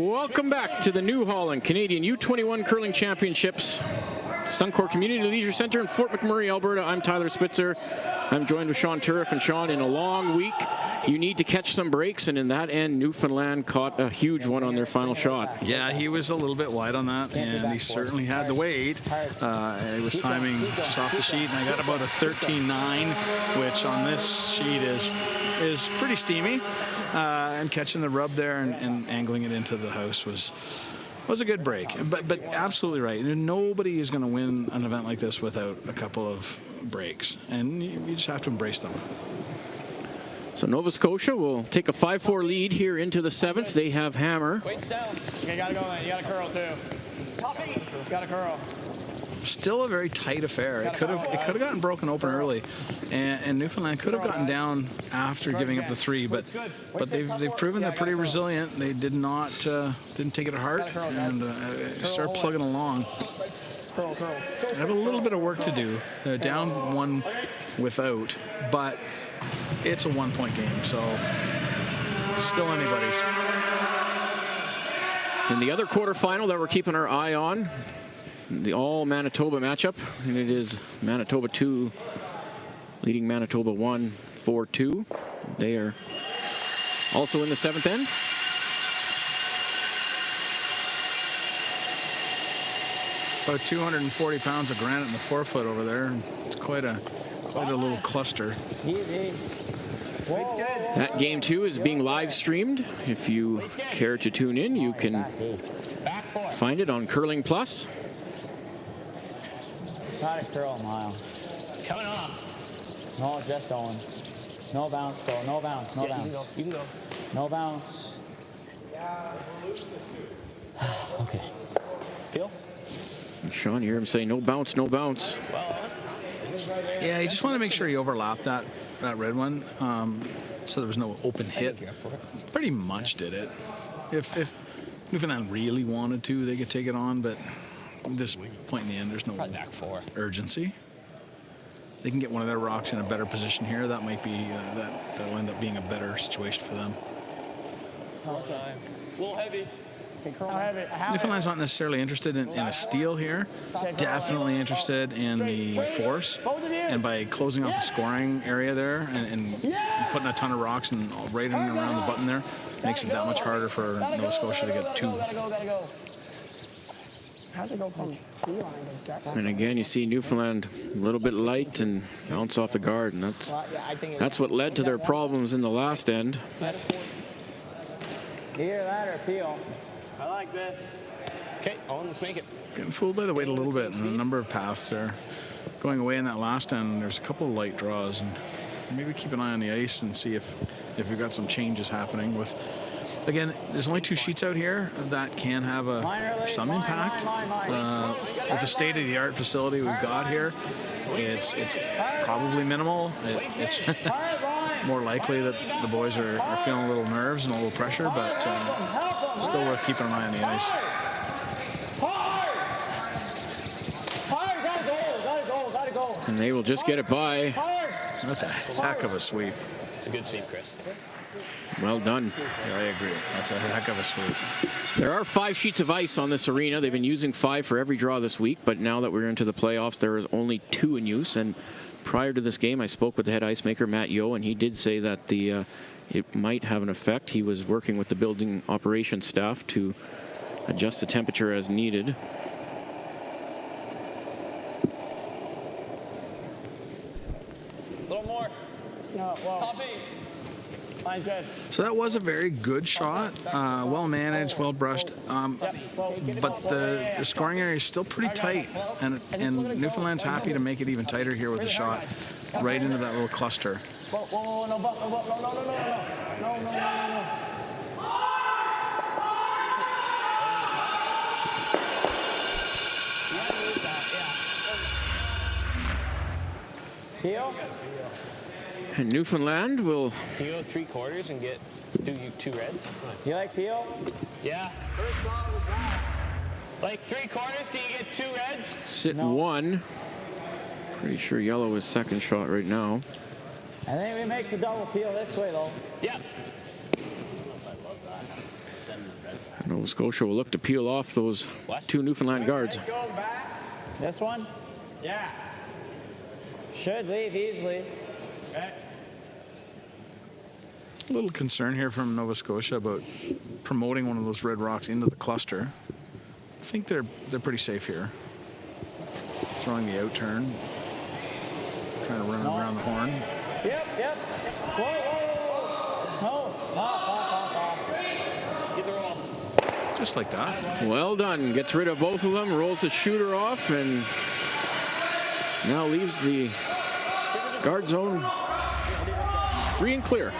Speaker 1: Welcome back to the New Holland Canadian U21 Curling Championships. Suncor Community Leisure Center in Fort McMurray, Alberta. I'm Tyler Spitzer. I'm joined with Sean Turriff. And Sean, in a long week, you need to catch some breaks, and in that end, Newfoundland caught a huge one on their final shot.
Speaker 2: Yeah, he was a little bit wide on that, and he certainly had the weight. It was timing just off the sheet, and I got about a 13.9, which on this sheet is pretty steamy. And catching the rub there and angling it into the house was a good break. But absolutely right. Nobody is going to win an event like this without a couple of breaks, and you just have to embrace them.
Speaker 1: So Nova Scotia will take a 5-4 lead here into the 7th. They have hammer.
Speaker 4: Weight's down. Okay, gotta go then. You gotta curl too. Gotta curl.
Speaker 2: Still a very tight affair. It could have gotten broken open early, and Newfoundland could have gotten down after giving up the 3. But they've proven they're pretty resilient. They didn't take it to heart and start plugging along. They have a little bit of work to do. They're down 1 without, but it's a 1-point game, so still anybody's.
Speaker 1: In the other quarterfinal that we're keeping our eye on, the all-Manitoba matchup, and it is Manitoba 2 leading Manitoba 1 4-2. They are also in the 7th end.
Speaker 2: About 240 pounds of granite in the forefoot over there. It's quite a little cluster.
Speaker 1: That game too is being live streamed. If you care to tune in, you can find it on Curling Plus.
Speaker 12: Try to curl a mile.
Speaker 4: It's coming off.
Speaker 12: No, just on. No bounce, bro. No bounce. No bounce.
Speaker 4: You can go.
Speaker 12: No bounce. Okay.
Speaker 4: Peel.
Speaker 1: Sean, you hear him say no bounce, no bounce.
Speaker 2: Yeah, you just want to make sure you overlap that red one, so there was no open hit. Pretty much did it. If Newfoundland really wanted to, they could take it on, but at this point in the end, there's no urgency. They can get one of their rocks in a better position here. That might be that'll end up being a better situation for them.
Speaker 4: A little heavy.
Speaker 2: Newfoundland's not necessarily interested in a steal here. Definitely interested in the force. And by closing off the scoring area there and putting a ton of rocks and right in and around the button there, makes it that much harder for Nova Scotia to get 2.
Speaker 4: How's it go from
Speaker 1: And again, you see Newfoundland a little bit light and bounce off the guard, and that's what led to their problems in the last end.
Speaker 12: Either that or peel.
Speaker 4: I like this. Okay, on, let's make it.
Speaker 2: Getting fooled by the weight a little bit and a number of paths there. Going away in that last end, there's a couple of light draws, and maybe keep an eye on the ice and see if we've got some changes happening with. Again, there's only 2 sheets out here that can have some impact. With the state-of-the-art facility we've got here, it's probably minimal. It's more likely that the boys are feeling a little nerves and a little pressure, but still worth keeping an eye on the ice.
Speaker 1: And they will just get it by.
Speaker 2: That's a heck of a sweep.
Speaker 3: It's a good sweep, Chris.
Speaker 1: Well done.
Speaker 2: Yeah, I agree. That's a heck of a sweep.
Speaker 1: There are 5 sheets of ice on this arena. They've been using 5 for every draw this week, but now that we're into the playoffs, there is only 2 in use. And prior to this game, I spoke with the head ice maker, Matt Yeo, and he did say that it might have an effect. He was working with the building operations staff to adjust the temperature as needed.
Speaker 4: A little more. No, well. Top 8. Fine, good.
Speaker 2: So that was a very good shot, well managed, well brushed, but the scoring area is still pretty tight, and Newfoundland's happy to make it even tighter here with the shot right into that little cluster.
Speaker 4: Whoa, no,
Speaker 12: Peel?
Speaker 1: And Newfoundland will.
Speaker 3: Can you go 3/4 and do 2 reds?
Speaker 12: You like peel?
Speaker 3: Yeah. Like 3/4, do you get 2 reds?
Speaker 1: Sit 1. Pretty sure yellow is second shot right now.
Speaker 12: I think we make the double peel this way, though.
Speaker 3: Yeah.
Speaker 1: Nova Scotia will look to peel off those two Newfoundland guards.
Speaker 4: This one? Yeah. Should leave easily. Okay.
Speaker 2: A little concern here from Nova Scotia about promoting one of those red rocks into the cluster. I think they're pretty safe here. Throwing the out turn. Trying to run around the horn.
Speaker 4: Yep. Whoa. No. Get the roll.
Speaker 2: Just like that.
Speaker 1: Well done. Gets rid of both of them, rolls the shooter off, and now leaves the guard zone free and clear.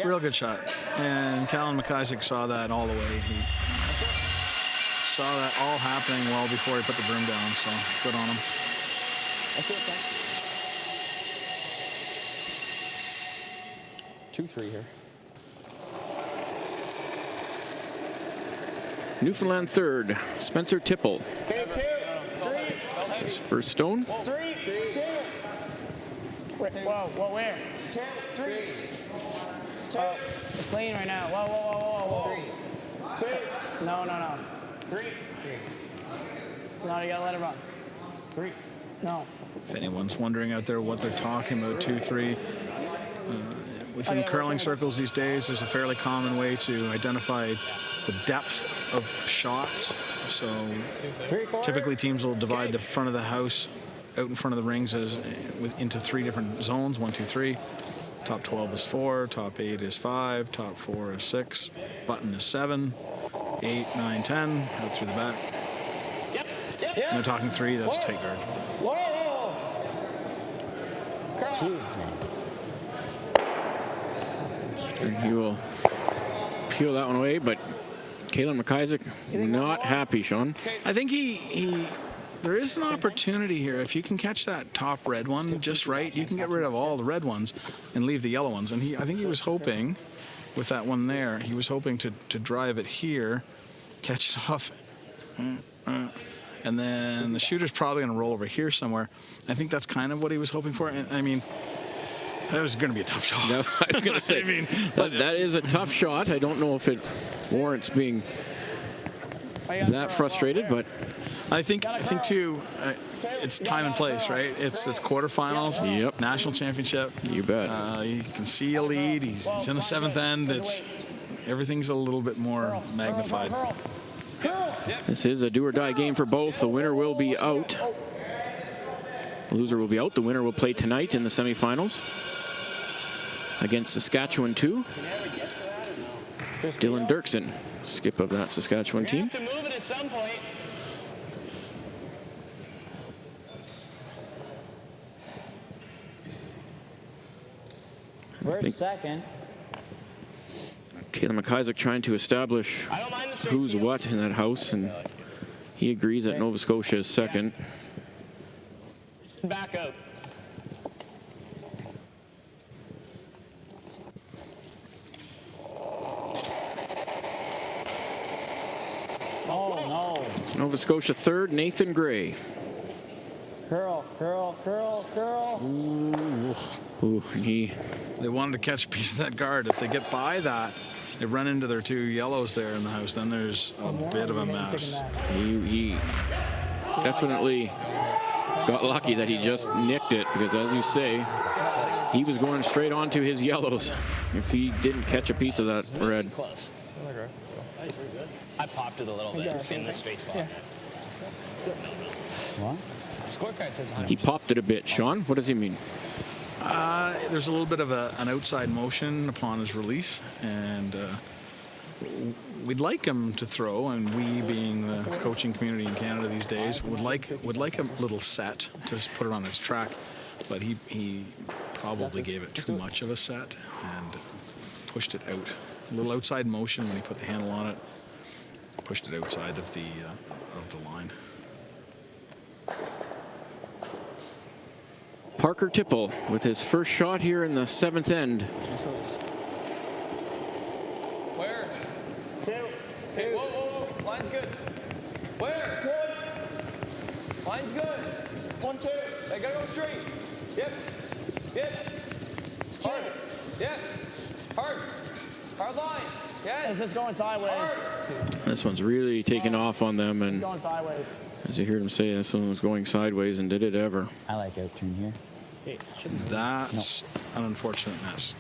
Speaker 2: Real good shot. And Callan McIsaac saw that all the way. He saw that all happening well before he put the broom down, so good on him.
Speaker 4: That's it, thanks. 2-3 here.
Speaker 1: Newfoundland third, Spencer Tipple.
Speaker 4: Okay, 2, 3.
Speaker 1: His first stone.
Speaker 4: 3, 2. Whoa, where? 2, 3. It's clean right now. Whoa. 3. 2. No. 3. No, you gotta let it run. 3. No.
Speaker 2: If anyone's wondering out there what they're talking about, 2-3. Within curling circles these days, there's a fairly common way to identify the depth of shots. So typically teams will divide the front of the house out in front of the rings into 3 different zones, 1, 2, 3. Top 12 is 4, top 8 is 5, top 4 is 6, button is 7, 8, 9, 10, out through the back.
Speaker 4: Yep.
Speaker 2: And they're talking 3, that's tight guard.
Speaker 4: Whoa!
Speaker 12: Jeez, man.
Speaker 1: And he will peel that one away, but Callan McIsaac not happy, Sean.
Speaker 2: I think there is an opportunity here. If you can catch that top red one just right, you can get rid of all the red ones and leave the yellow ones. And I think he was hoping with that one there, he was hoping to drive it here, catch it off, and then the shooter's probably going to roll over here somewhere. I think that's kind of what he was hoping for. And I mean, that was going to be a tough shot.
Speaker 1: No, I was going to say, that is a tough shot. I don't know if it warrants being that frustrated, but
Speaker 2: I think too, it's time and place, right? It's quarterfinals.
Speaker 1: Yep.
Speaker 2: National championship.
Speaker 1: You bet.
Speaker 2: You can see a lead. He's in the 7th end. Everything's a little bit more magnified.
Speaker 1: This is a do-or-die game for both. The winner will be out. The loser will be out. The winner will play tonight in the semifinals against Saskatchewan 2. Dylan Dirksen, skip of that Saskatchewan team.
Speaker 4: You have to move it at some point.
Speaker 12: We're second.
Speaker 1: Callan McIsaac trying to establish who's what in that house, and he agrees that Nova Scotia is second.
Speaker 4: Back up. Oh, no.
Speaker 1: It's Nova Scotia third, Nathan Gray.
Speaker 4: Curl.
Speaker 1: Ooh,
Speaker 2: They wanted to catch a piece of that guard. If they get by that, they run into their 2 yellows there in the house, then there's a bit of a mess.
Speaker 1: He definitely got lucky that he just nicked it, because as you say, he was going straight onto his yellows if he didn't catch a piece of that red.
Speaker 3: Close. I popped it a little bit in the straight spot.
Speaker 12: What?
Speaker 3: Scorecard says 100%.
Speaker 1: He popped it a bit. Sean, what does he mean?
Speaker 2: There's a little bit of an outside motion upon his release, and we'd like him to throw, and we, being the coaching community in Canada these days, would like a little set to put it on its track, but he probably gave it too much of a set and pushed it out. A little outside motion when he put the handle on it, pushed it outside of the line.
Speaker 1: Parker Tipple with his first shot here in the 7th end.
Speaker 16: Where? 2. Hey, whoa. Line's good. Where? Good. Line's good. 1, 2. They gotta go straight. Yep. Hard. Yep. Hard line.
Speaker 4: It's just going sideways.
Speaker 1: This one's really taking off on them,
Speaker 4: It's
Speaker 1: and
Speaker 4: going sideways.
Speaker 1: as you hear them say, this one was going sideways, and did it ever?
Speaker 12: I like out turn here.
Speaker 2: That's an unfortunate mess.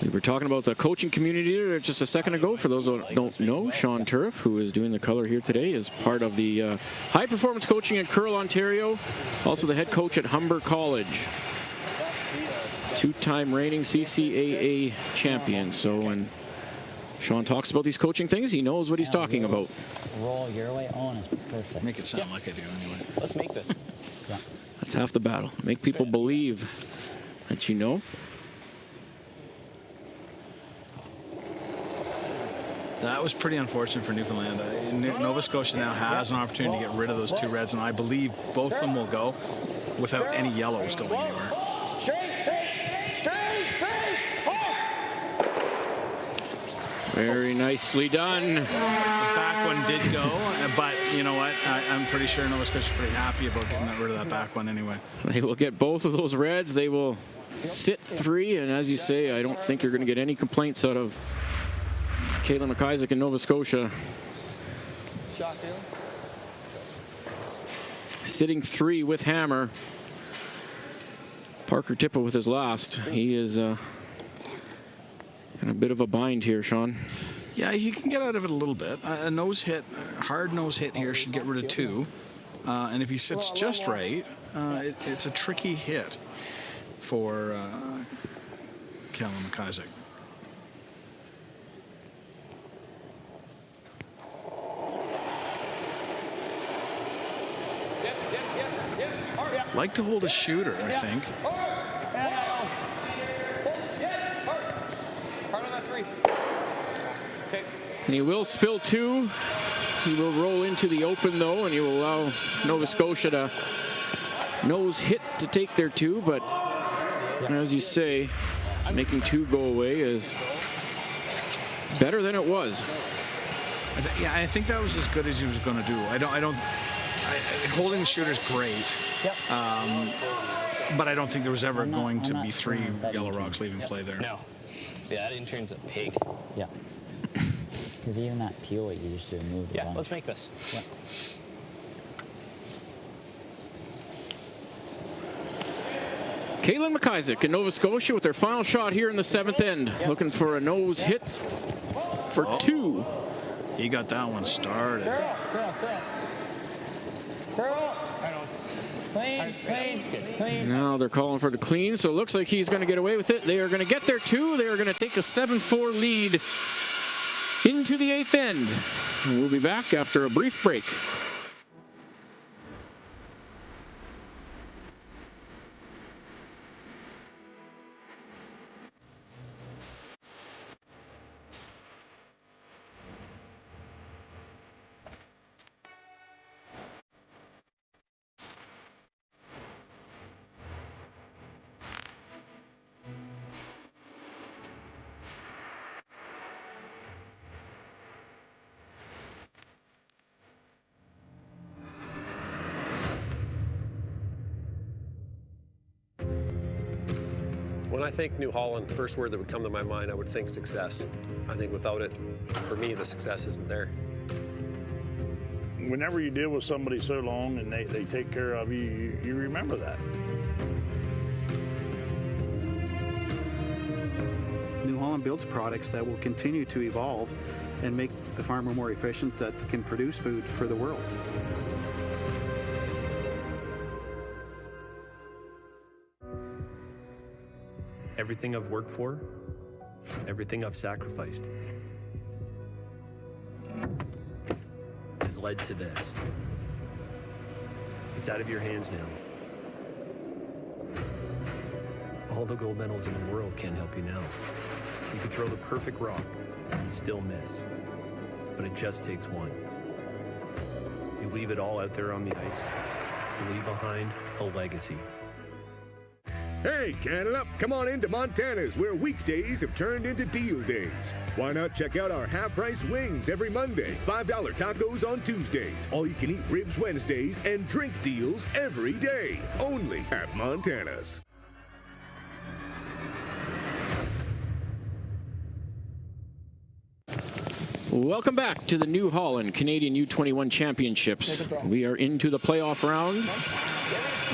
Speaker 1: We were talking about the coaching community there just a second ago. For those who don't know, Sean Turf, who is doing the color here today, is part of the high performance coaching in Curl, Ontario. Also the head coach at Humber College. Two-time reigning CCAA champion. So when Sean talks about these coaching things, he knows what he's talking about.
Speaker 12: Roll your way on is perfect.
Speaker 2: Make it sound like I do anyway.
Speaker 3: Let's make this.
Speaker 1: That's half the battle. Make people believe that you know.
Speaker 2: That was pretty unfortunate for Newfoundland. Nova Scotia now has an opportunity to get rid of those two reds, and I believe both of them will go without any yellows going anywhere.
Speaker 1: Very nicely done.
Speaker 2: The back one did go, but you know what? I'm pretty sure Nova Scotia's pretty happy about getting rid of that back one anyway.
Speaker 1: They will get both of those reds. They will sit 3, and as you say, I don't think you're going to get any complaints out of Kaylin McIsaac in Nova Scotia. Sitting 3 with hammer. Parker Tippa with his last. He is in a bit of a bind here, Sean.
Speaker 2: Yeah, he can get out of it a little bit. A nose hit, a hard nose hit here should get rid of 2. And if he sits just right, it's a tricky hit for Kaylin McIsaac. Like to hold a shooter, I think.
Speaker 1: And he will spill 2. He will roll into the open, though, and he will allow Nova Scotia to nose hit to take their 2. But as you say, making 2 go away is better than it was.
Speaker 2: I think that was as good as he was going to do. Holding the shooter's great. But I don't think there was ever going to be 3 yellow rocks leaving play there.
Speaker 3: No. Yeah, that intern's a pig.
Speaker 12: Yeah. Because even that peel, you just move the line.
Speaker 3: Let's make this.
Speaker 1: Kaylin McIsaac in Nova Scotia with their final shot here in the 7th end. Looking for a nose hit for 2.
Speaker 2: He got that one started.
Speaker 4: Clean.
Speaker 1: Now they're calling for the clean, so it looks like he's going to get away with it. They are going to get their 2. They are going to take a 7-4 lead into the 8th end. And we'll be back after a brief break.
Speaker 5: When I think New Holland, the first word that would come to my mind, I would think success. I think without it, for me, the success isn't there.
Speaker 6: Whenever you deal with somebody so long and they take care of you, you remember that.
Speaker 7: New Holland builds products that will continue to evolve and make the farmer more efficient, that can produce food for the world.
Speaker 14: Everything I've worked for, everything I've sacrificed, has led to this. It's out of your hands now. All the gold medals in the world can't help you now. You can throw the perfect rock and still miss, but it just takes one. You leave it all out there on the ice to leave behind a legacy.
Speaker 13: Hey, Canada, come on into Montana's, where weekdays have turned into deal days. Why not check out our half-price wings every Monday, $5 tacos on Tuesdays, all-you-can-eat ribs Wednesdays, and drink deals every day, only at Montana's.
Speaker 1: Welcome back to the New Holland Canadian U21 Championships. We are into the playoff round.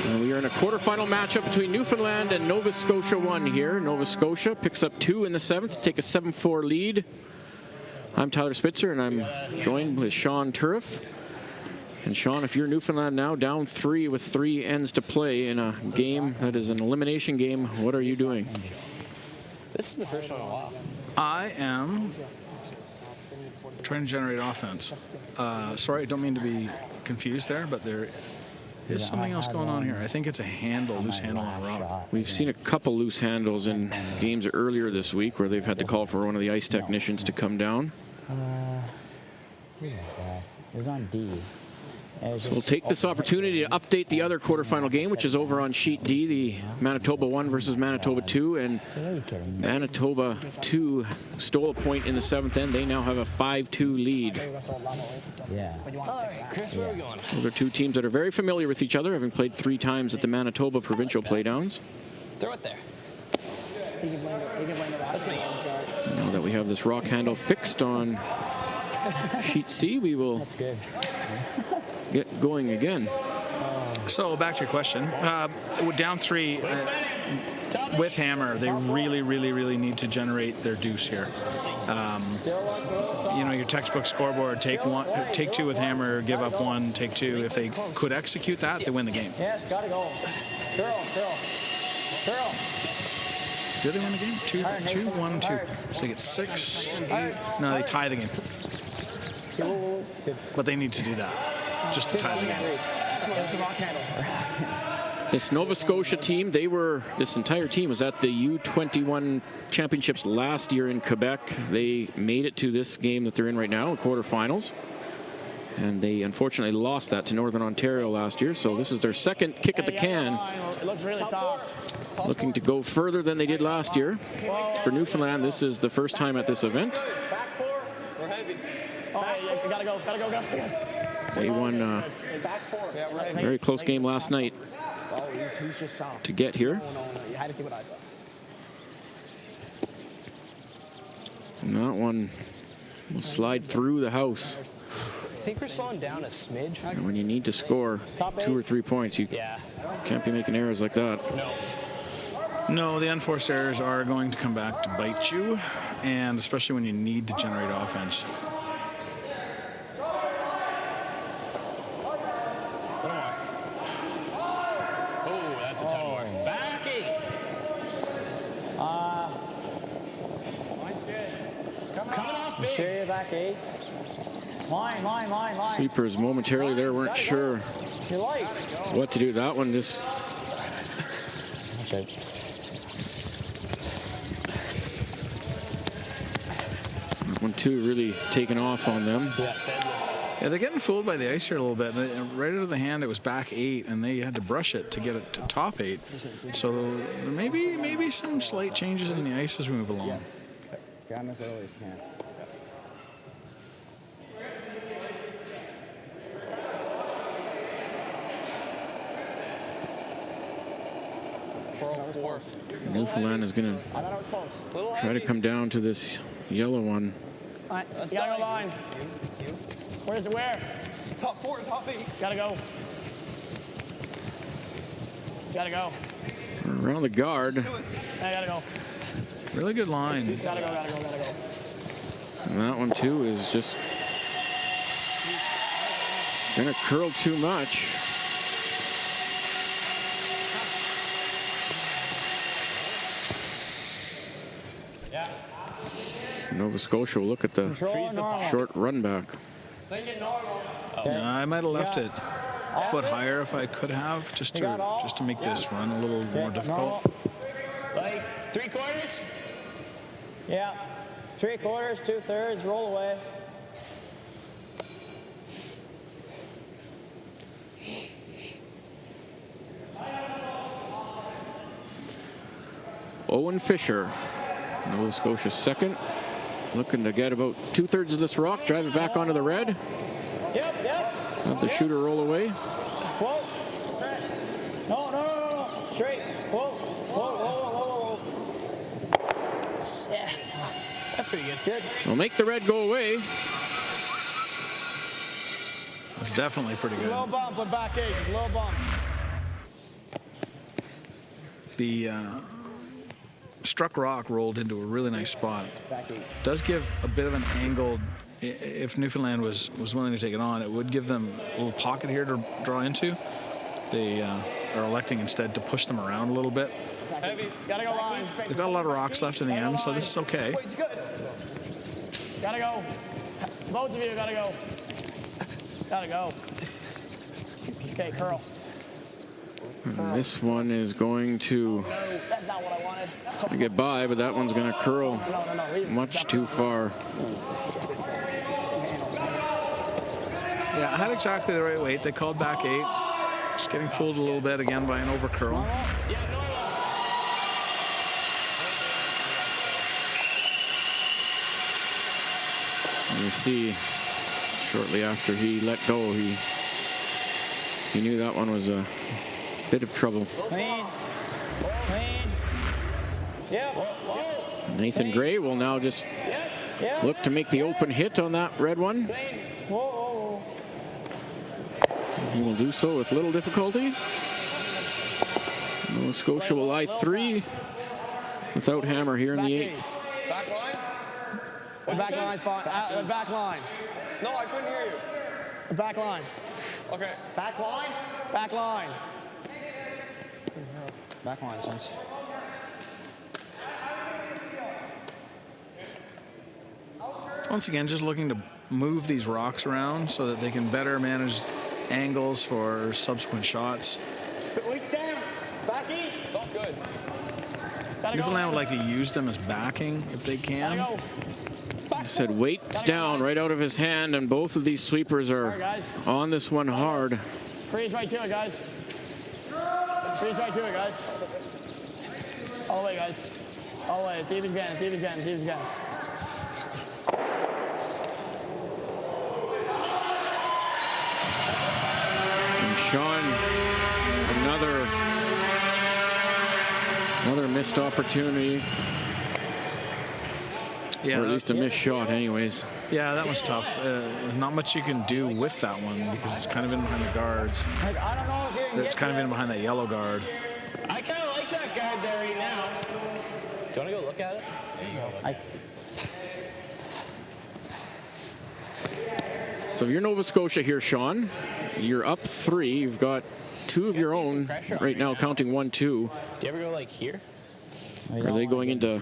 Speaker 1: And we are in a quarterfinal matchup between Newfoundland and Nova Scotia 1 here. Nova Scotia picks up 2 in the 7th, take a 7-4 lead. I'm Tyler Spitzer, and I'm joined with Sean Turriff. And Sean, if you're Newfoundland now, down 3 with 3 ends to play in a game that is an elimination game, what are you doing?
Speaker 3: This is the first one in a while.
Speaker 2: I am trying to generate offense. Sorry, I don't mean to be confused there, but there is something else going on here. I think it's a handle, loose handle on a rock.
Speaker 1: We've seen a couple loose handles in games earlier this week where they've had to call for one of the ice technicians to come down.
Speaker 12: Who was that? It was on D.
Speaker 1: So we'll take this opportunity to update the other quarterfinal game, which is over on sheet D, the Manitoba 1 versus Manitoba 2. And Manitoba 2 stole a point in the 7th end. They now have a 5-2 lead.
Speaker 12: Yeah.
Speaker 3: All right, Chris, where are we going?
Speaker 1: Those are two teams that are very familiar with each other, having played 3 times at the Manitoba Provincial Playdowns.
Speaker 3: Throw it there.
Speaker 4: That's me.
Speaker 1: Now that we have this rock handle fixed on sheet C, we will get going again.
Speaker 2: So back to your question. Down 3 with hammer, they really need to generate their deuce here. You know, your textbook scoreboard, take 2 with hammer, give up 1, take 2. If they could execute that, they win the game.
Speaker 4: Yes, gotta go. Girl.
Speaker 2: Do they win the game? 2, 1, 2. So they get 6, 8. No, they tie the game. But they need to do that just to tie the game.
Speaker 1: This Nova Scotia team, this entire team was at the U21 championships last year in Quebec. They made it to this game that they're in right now, the quarterfinals. And they unfortunately lost that to Northern Ontario last year. So this is their second kick at the can.
Speaker 4: It looks really tough.
Speaker 1: Looking to go further than they did last year. For Newfoundland, this is the first time at this event.
Speaker 16: Back 4. We're heavy.
Speaker 4: Oh, you gotta go.
Speaker 1: They won a very close game last night
Speaker 4: He's just soft.
Speaker 1: to get here.
Speaker 4: No. You had to see what I thought.
Speaker 1: And that one will slide through the house.
Speaker 3: I think we're slowing down a smidge.
Speaker 1: And when you need to score 2 or 3 points, you can't be making errors like that.
Speaker 2: No, the unforced errors are going to come back to bite you, and especially when you need to generate offense.
Speaker 3: Oh, that's a ton more. Back 8. Coming off big.
Speaker 4: Sure you're back 8. Line.
Speaker 1: Sweepers momentarily there weren't sure what to do. That one just... That one too really taken off on them.
Speaker 2: Yeah, they're getting fooled by the ice here a little bit. Right out of the hand, it was back 8, and they had to brush it to get it to top 8. So maybe some slight changes in the ice as we move along.
Speaker 12: Grab as early as you can.
Speaker 1: Newfoundland is going to try to come down to this yellow one.
Speaker 4: You gotta go line. Where?
Speaker 16: Top 4, top 8.
Speaker 4: Gotta go.
Speaker 1: Around the guard.
Speaker 4: I gotta go.
Speaker 2: Really good line.
Speaker 4: Gotta go.
Speaker 1: And that one too is just going to curl too much. Nova Scotia will look at the short run back.
Speaker 2: I might have left it a foot higher if I could have, just to make this run a little more difficult.
Speaker 4: Like 3/4? Yeah. 3/4, 2/3, roll away.
Speaker 1: Owen Fisher, Nova Scotia's second. Looking to get about 2/3 of this rock, drive it back onto the red.
Speaker 4: Yep.
Speaker 1: Let the shooter roll away.
Speaker 4: Whoa. No. Straight. Whoa. Yeah. That's pretty good.
Speaker 1: We'll make the red go away.
Speaker 2: It's definitely pretty good.
Speaker 4: Low bump with back 8. Low bump.
Speaker 2: The struck rock rolled into a really nice spot. Does give a bit of an angled. If Newfoundland was willing to take it on, it would give them a little pocket here to draw into. They are electing instead to push them around a little bit.
Speaker 4: Heavy. Gotta go line.
Speaker 2: They've got a lot of rocks left in the end, so this is okay.
Speaker 4: Gotta go. Both of you gotta go. Gotta go. Okay, curl.
Speaker 1: And this one is going to
Speaker 4: That's not what I wanted.
Speaker 1: get by, but that one's going to curl much too far.
Speaker 2: Yeah, I had exactly the right weight. They called back 8. Just getting fooled a little bit again by an over curl.
Speaker 1: And you see, shortly after he let go, he knew that one was a bit of trouble.
Speaker 4: Clean. Clean. Yeah.
Speaker 1: Nathan Gray will now just look to make the open hit on that red one. He will do so with little difficulty. Nova Scotia will lie 3 without hammer here in the 8th.
Speaker 16: Back line?
Speaker 4: The back line, fine. The back line.
Speaker 16: No, I couldn't hear you.
Speaker 4: The back line.
Speaker 16: Okay.
Speaker 4: Back line? Back line. Back line, sense.
Speaker 2: Once again, just looking to move these rocks around so that they can better manage angles for subsequent shots.
Speaker 4: Weights down. Back eat.
Speaker 16: It's all good.
Speaker 2: Newfoundland would like to use them as backing if they can.
Speaker 1: He said weights down right out of his hand, and both of these sweepers are on this one hard.
Speaker 4: Freeze right to it, guys. Freeze right to it, guys. All the way, guys. All the way. See if he's again. See if he's again. See if he's again.
Speaker 1: And Sean, another missed opportunity.
Speaker 2: Yeah,
Speaker 1: or at least a missed shot anyways.
Speaker 2: Yeah, that was tough. There's not much you can do with that one because it's kind of in behind the guards.
Speaker 4: I don't know if you can
Speaker 2: It's kind of in behind that yellow guard.
Speaker 4: I kind of like that guard there right now.
Speaker 3: Do you want to go look at it? There you go.
Speaker 1: So if you're Nova Scotia here, Sean, you're up 3. You've got 2 of your own right now, counting 1, 2.
Speaker 3: Do you ever go like here?
Speaker 1: Are they going into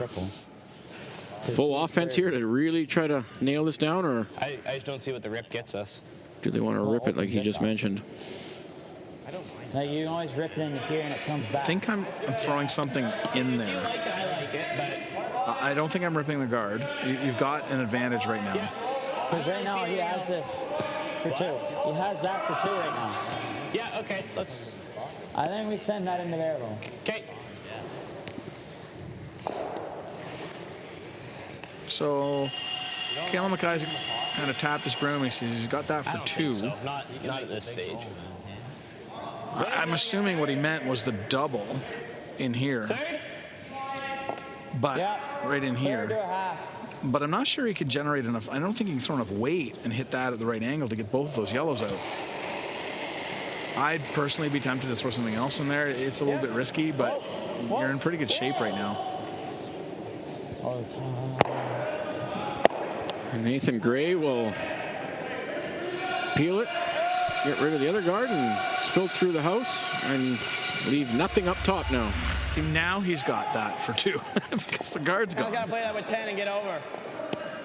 Speaker 1: full offense here to really try to nail this down, or
Speaker 3: I just don't see what the rip gets us.
Speaker 1: do they want to rip it like he just mentioned?
Speaker 12: I don't mind. Like you always rip it into here and it comes back.
Speaker 2: I think I'm throwing something in there.
Speaker 3: I like it, but
Speaker 2: I don't think I'm ripping the guard. You've got an advantage right now.
Speaker 12: Because right now he has this for 2. He has that for 2 right now.
Speaker 3: yeah, okay, let's.
Speaker 12: I think we send that into there though.
Speaker 3: Okay.
Speaker 2: So, Kalen McKay's kind of tapped his broom. He says he's got that for 2.
Speaker 3: So. Not at this stage.
Speaker 2: I'm assuming what he meant was the double in here. But right in here. But I'm not sure he could generate enough. I don't think he can throw enough weight and hit that at the right angle to get both of those yellows out. I'd personally be tempted to throw something else in there. It's a little bit risky, but you're in pretty good shape right now.
Speaker 12: All the time.
Speaker 1: And Nathan Gray will peel it, get rid of the other guard, and spill through the house and leave nothing up top now.
Speaker 2: See, now he's got that for 2 because the guard's gone.
Speaker 4: I gotta play that with 10 and get over.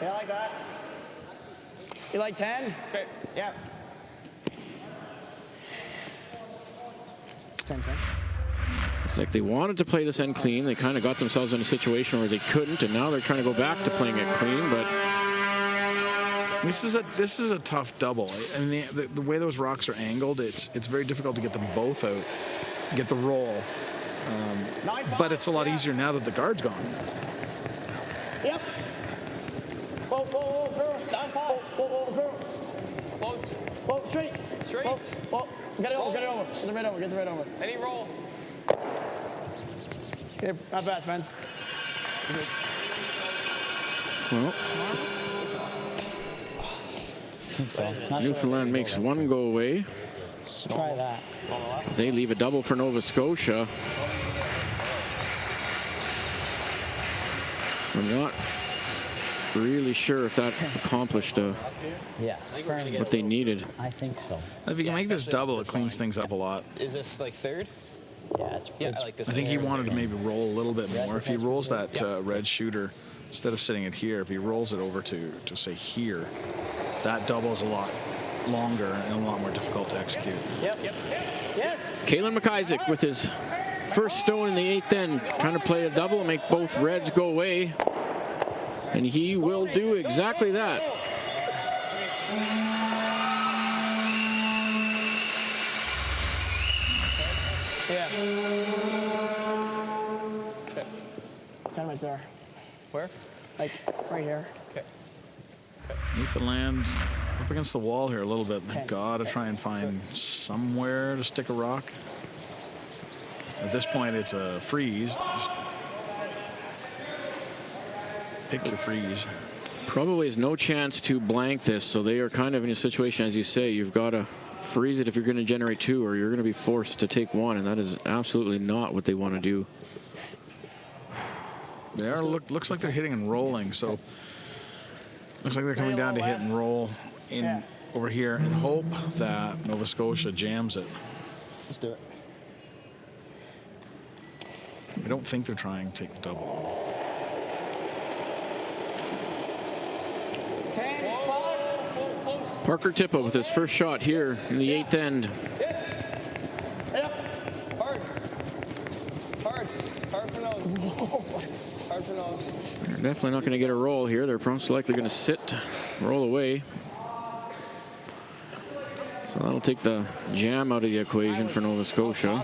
Speaker 4: Yeah, like that. You like 10? Okay. Yeah. 10.
Speaker 1: It's like they wanted to play this end clean. They kind of got themselves in a situation where they couldn't, and now they're trying to go back to playing it clean. But
Speaker 2: this is a tough double. I mean, the way those rocks are angled, it's very difficult to get them both out, get the roll. But it's a lot easier now that the guard's gone.
Speaker 4: Yep. Whoa, girl. Down 5. Whoa, girl.
Speaker 16: Close.
Speaker 4: Whoa, straight.
Speaker 16: Straight.
Speaker 4: Whoa. Get it over. Get the red over.
Speaker 16: Any roll.
Speaker 4: Okay, not bad, friends.
Speaker 1: Well,
Speaker 12: think so. Not
Speaker 1: Newfoundland makes one go away.
Speaker 12: sure. Try that.
Speaker 1: They leave a double for Nova Scotia. I'm not really sure if that accomplished what they needed.
Speaker 12: I think so.
Speaker 2: If you can make this double, it cleans things up a lot.
Speaker 3: Is this like third?
Speaker 12: Yeah,
Speaker 3: I like this.
Speaker 2: I think he wanted to maybe roll a little bit more. If he rolls that red shooter, instead of sitting it here, if he rolls it over to say here, that double is a lot longer and a lot more difficult to execute.
Speaker 4: Yes.
Speaker 1: Kalen McIsaac with his first stone in the 8th end, trying to play a double and make both reds go away. And he will do exactly that.
Speaker 4: Yeah. Okay. 10 right there.
Speaker 3: Where?
Speaker 4: Like right here.
Speaker 3: Okay.
Speaker 2: Newfoundland up against the wall here a little bit. They've got to try and find somewhere to stick a rock. At this point, it's a freeze. Just pick your freeze.
Speaker 1: Probably has no chance to blank this, so they are kind of in a situation, as you say, you've got to freeze it if you're going to generate 2, or you're going to be forced to take 1, and that is absolutely not what they want to do.
Speaker 2: They are looks like they're hitting and rolling, so looks like they're coming down to hit and roll in over here and hope that Nova Scotia jams it.
Speaker 12: Let's do it.
Speaker 2: I don't think they're trying to take the double.
Speaker 1: Parker Tippa with his first shot here in the 8th end.
Speaker 16: Hard for nose. Hard for nose.
Speaker 1: They're definitely not going to get a roll here. They're most likely going to sit, roll away. So that'll take the jam out of the equation for Nova Scotia.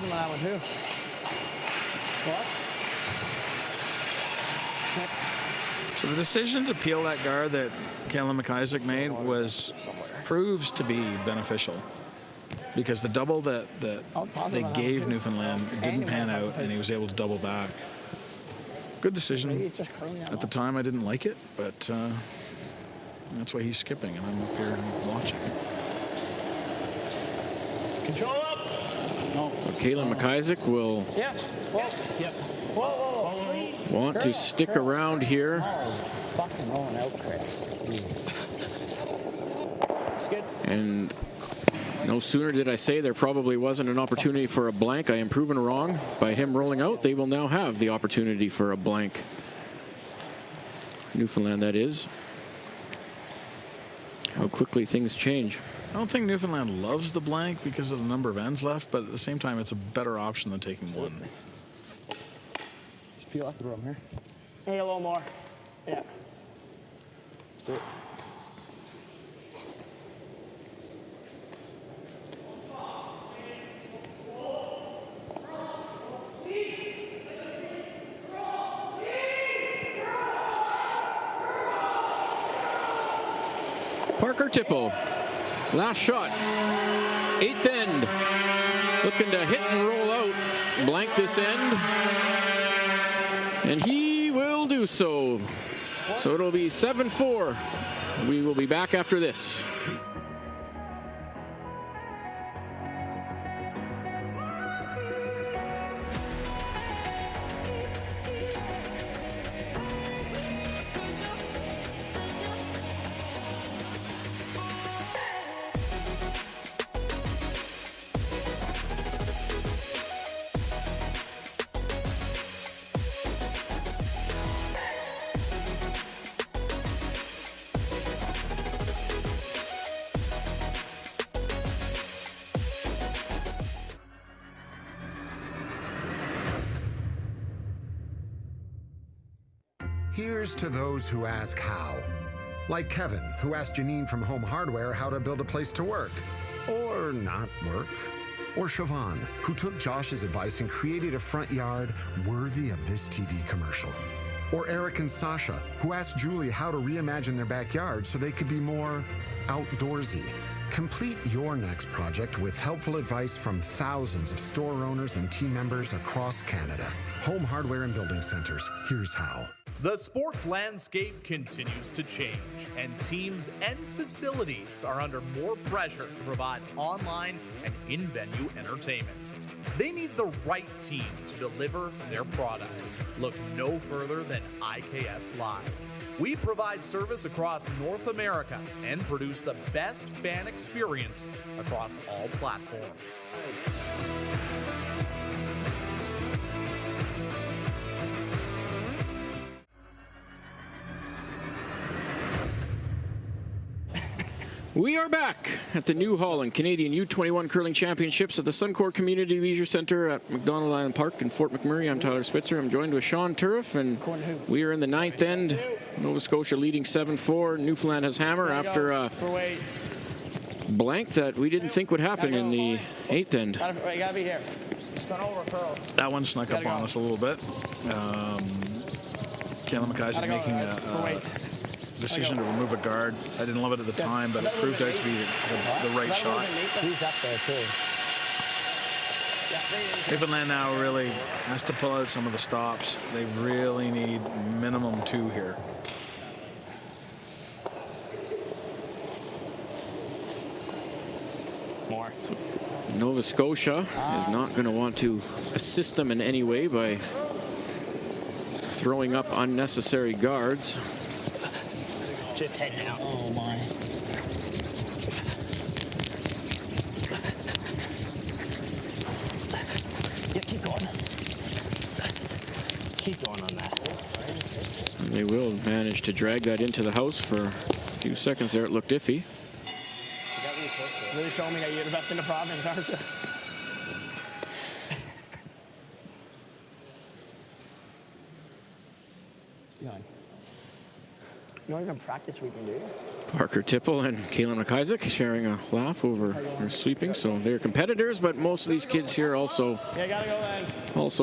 Speaker 2: So the decision to peel that guard that Kalen McIsaac made proves to be beneficial, because the double that they gave Newfoundland didn't pan out, and he was able to double back. Good decision. At the time, I didn't like it, but that's why he's skipping, and I'm up here watching.
Speaker 4: Control up.
Speaker 1: So Kalen McIsaac will want to stick around here.
Speaker 12: Fucking rolling out, Chris.
Speaker 4: It's good.
Speaker 1: And no sooner did I say there probably wasn't an opportunity for a blank. I am proven wrong. By him rolling out, they will now have the opportunity for a blank. Newfoundland, that is. How quickly things change.
Speaker 2: I don't think Newfoundland loves the blank because of the number of ends left, but at the same time, it's a better option than taking 1.
Speaker 12: Just peel off the room here.
Speaker 4: Maybe a little more. Yeah.
Speaker 12: Let's do it.
Speaker 1: Parker Tippo, last shot, 8th end, looking to hit and roll out, blank this end, and he will do so. So it'll be 7-4. We will be back after this.
Speaker 8: Here's to those who ask how. Like Kevin, who asked Janine from Home Hardware how to build a place to work. Or not work. Or Siobhan, who took Josh's advice and created a front yard worthy of this TV commercial. Or Eric and Sasha, who asked Julie how to reimagine their backyard so they could be more outdoorsy. Complete your next project with helpful advice from thousands of store owners and team members across Canada. Home Hardware and Building Centers. Here's how.
Speaker 15: The sports landscape continues to change, and teams and facilities are under more pressure to provide online and in-venue entertainment. They need the right team to deliver their product. Look no further than IKS Live. We provide service across North America and produce the best fan experience across all platforms.
Speaker 1: We are back at the New Holland Canadian U21 Curling Championships at the Suncor Community Leisure Centre at McDonald Island Park in Fort McMurray. I'm Tyler Spitzer. I'm joined with Sean Turriff, and we are in the 9th end. Nova Scotia leading 7-4. Newfoundland has hammer after a blank that we didn't think would happen in the 8th end.
Speaker 4: You gotta be here. Just going over, curl.
Speaker 2: That one snuck up on us a little bit. Kayla McIsaac making a decision to remove a guard. I didn't love it at the time, but it proved out to be the right shot.
Speaker 12: He's up there too.
Speaker 2: Newfoundland now really has to pull out some of the stops. They really need minimum 2 here.
Speaker 3: More.
Speaker 1: Nova Scotia is not going to want to assist them in any way by throwing up unnecessary guards.
Speaker 12: Just heading out. Oh my. Yeah, keep going. Keep going on that.
Speaker 1: And they will manage to drag that into the house for a few seconds there. It looked iffy.
Speaker 4: Really showing me that you're the best in the province, aren't you? You don't even practice sweeping, do you?
Speaker 1: Parker Tipple and Kayla McIsaac sharing a laugh over their sweeping. So they're competitors, but most of these kids here are also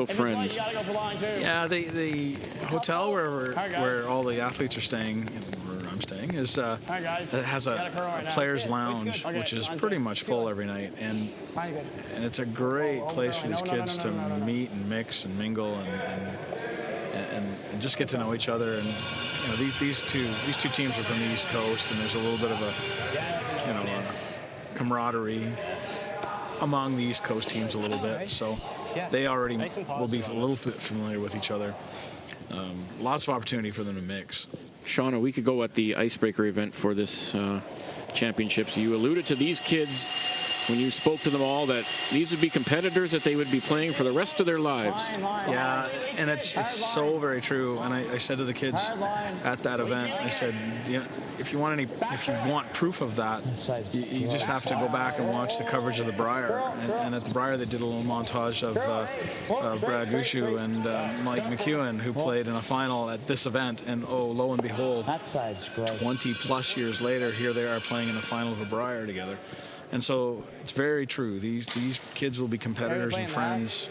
Speaker 1: friends.
Speaker 2: Yeah, the hotel where all the athletes are staying, where I'm staying, is has a players' lounge, which is pretty much full every night, and it's a great place for these kids to meet and mix and mingle and just get to know each other. And you know, these two teams are from the East Coast, and there's a little bit of a camaraderie among the East Coast teams a little bit. So they already will be a little bit familiar with each other. Lots of opportunity for them to mix.
Speaker 1: Sean, a week ago at the icebreaker event for this championships, you alluded to these kids when you spoke to them all that these would be competitors that they would be playing for the rest of their lives.
Speaker 2: Yeah, and it's so very true. And I said to the kids at that event, I said, if you want proof of that, you just have to go back and watch the coverage of the Brier. And at the Brier, they did a little montage of Brad Gushu and Mike McEwen, who played in a final at this event. And oh, lo and behold, 20 plus years later, here they are playing in the final of a Brier together. And so it's very true. These kids will be competitors and friends